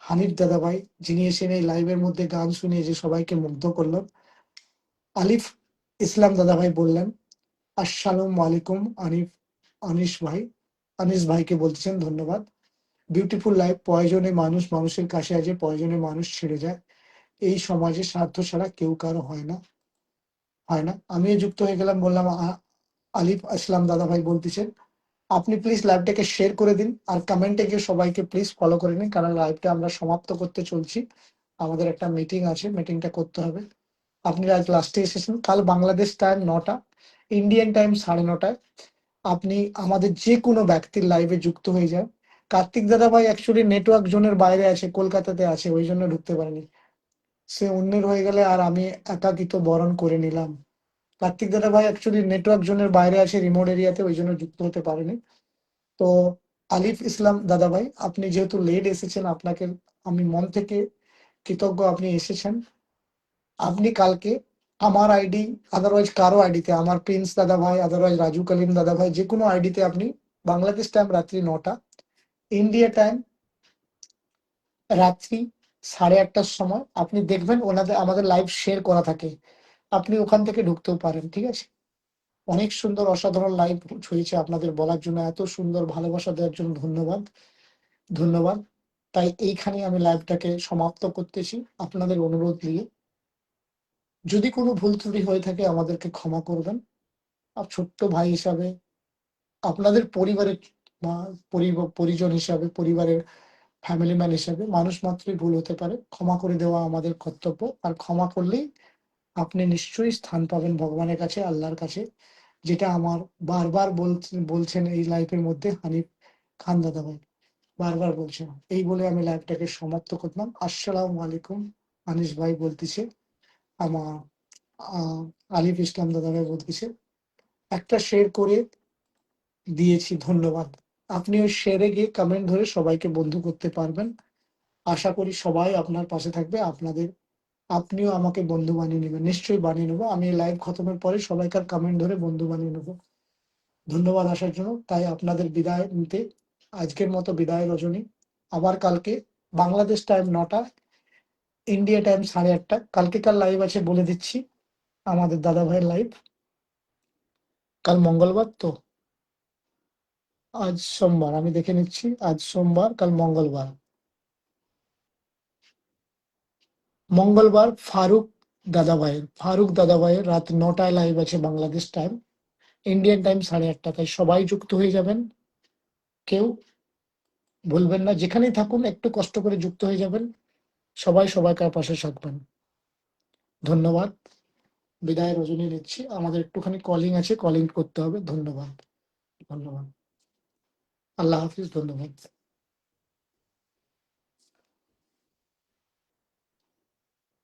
হানিফ দাদা ভাই, যিনি এসে এই লাইভের মধ্যে গান শুনিয়ে যে সবাইকে মুগ্ধ করলেন। আলিফ ইসলাম দাদা ভাই বললেন আসসালামু আলাইকুম। আনিস ভাই, আনিস ভাইকে বলতেছেন ধন্যবাদ। বিউটিফুল লাইফ, প্রয়োজনে মানুষ মানুষের কাছে আছে, প্রয়োজনে মানুষ ছেড়ে যায়। এই সমাজে স্বার্থ ছাড়া কেউ কারো হয় না। আমিও যুক্ত হয়ে গেলাম, বললাম আলিফ আসলাম দাদা ভাই বলতেছেন আপনি প্লিজ লাইভটাকে শেয়ার করে দিন আর কমেন্টে গিয়ে সবাইকে প্লিজ ফলো করে নিন, কারণ লাইভটা আমরা সমাপ্ত করতে চলছি। আমাদের একটা মিটিং আছে, মিটিংটা করতে হবে। আপনি আজ লাস্টে এসেছেন, কাল বাংলাদেশ টাইম 9টা, ইন্ডিয়ান টাইম 9:30টায় আপনি আমাদের যে কোনো ব্যক্তির লাইভে যুক্ত হয়ে যান। কার্তিক দাদা ভাই অ্যাকচুয়ালি নেটওয়ার্ক জোনের বাইরে আছে, কলকাতাতে আছে, ওই জন্য ঢুকতে পারেনি। সে অন্যের হয়ে গেলে আর আমি একাকিত্ব বরণ করে নিলাম। কার্তিক দাদা ভাই অ্যাকচুয়ালি নেটওয়ার্ক জোনের বাইরে আছে, রিমোট এরিয়াতে, ওই জন্য যুক্ত হতে পারেনি। তো আলিফ ইসলাম দাদা ভাই, আপনি যেহেতু লেট এসেছেন, আপনাকে আমি মন থেকে কৃতজ্ঞ, আপনি এসেছেন। আপনি কালকে আমার আইডি, আদারওয়াইজ কারো আইডিতে, আমার প্রিন্স দাদা ভাই, আদারওয়াইজ রাজু কলিম দাদা ভাই, যে কোনো আইডিতে আপনি বাংলাদেশ টাইম রাত্রি 9টা, ইন্ডিয়া টাইম রাত্রি 8:30টার সময় আপনি দেখবেন ওনাদের আমাদের লাইভ শেয়ার করা থাকে, আপনি ওখান থেকে ঢুকতেও পারেন, ঠিক আছে? অনেক সুন্দর অসাধারণ লাইভ হয়েছে, আপনাদের বলার জন্য, এত সুন্দর ভালোবাসা দেওয়ার জন্য ধন্যবাদ, ধন্যবাদ। তাই এইখানে আমি লাইভটাকে সমাপ্ত করতেছি আপনাদের অনুরোধ নিয়ে। যদি কোনো ভুল ত্রুটি হয়ে থাকে আমাদেরকে ক্ষমা করবেন। আর ছোট্ট ভাই হিসাবে, আপনাদের পরিবারের বা পরিজন হিসাবে, পরিবারের ফ্যামিলি ম্যান হিসাবে, মানুষ মাত্রই ভুল হতে পারে, ক্ষমা করে দেওয়া আমাদের কর্তব্য। আর ক্ষমা করলেই আপনি নিশ্চয়ই স্থান পাবেন ভগবানের কাছে, আল্লাহর কাছে, যেটা আমার বারবার বলছেন এই লাইফের মধ্যে হানিফ খান দাদা ভাই বারবার বলছেন। এই বলে আমি লাইভটাকে সমাপ্ত করলাম। আসসালামু আলাইকুম। আনিস ভাই বলতেছে, আমার আহ, আলিফ ইসলাম দাদা ভাই বলতেছে, একটা শেয়ার করে দিয়েছি, ধন্যবাদ। আপনি ওই শেয়ারে গিয়ে কমেন্ট ধরে সবাইকে বন্ধু করতে পারবেন। আশা করি সবাই আপনার পাশে থাকবে, আপনাদের, আপনিও আমাকে বন্ধু বানিয়ে নেবেন, নিশ্চয়ই বানিয়ে নেবো। আমি লাইভ খতমের পরে সবাইকার কমেন্ট ধরে বন্ধু বানিয়ে নেবো। ধন্যবাদ আসার জন্য। তাই আপনাদের বিদায় নিতে আজকের মতো বিদায় রজনী। আবার কালকে বাংলাদেশ টাইম 9টা, ইন্ডিয়া টাইম 8:30, কালকেকার লাইভ আছে বলে দিচ্ছি, আমাদের দাদা ভাইয়ের লাইভ। কাল মঙ্গলবার তো, আজ সোমবার, আমি দেখে নিচ্ছি, আজ সোমবার, কাল মঙ্গলবার। মঙ্গলবার ফারুক দাদা ভাইয়ের রাত 9টায় লাইভ আছে বাংলাদেশ টাইম, ইন্ডিয়ান টাইম 8:30। তাই সবাই যুক্ত হয়ে যাবেন, কেউ ভুলবেন না, যেখানেই থাকুন একটু কষ্ট করে যুক্ত হয়ে যাবেন। সবাই সবাইকার পাশে থাকবেন। ধন্যবাদ। বিদায় রজনী নিচ্ছি, আমাদের একটুখানি কলিং আছে, কলিং করতে হবে। ধন্যবাদ, ধন্যবাদ। আল্লাহ হাফিজ, ধন্যবাদ।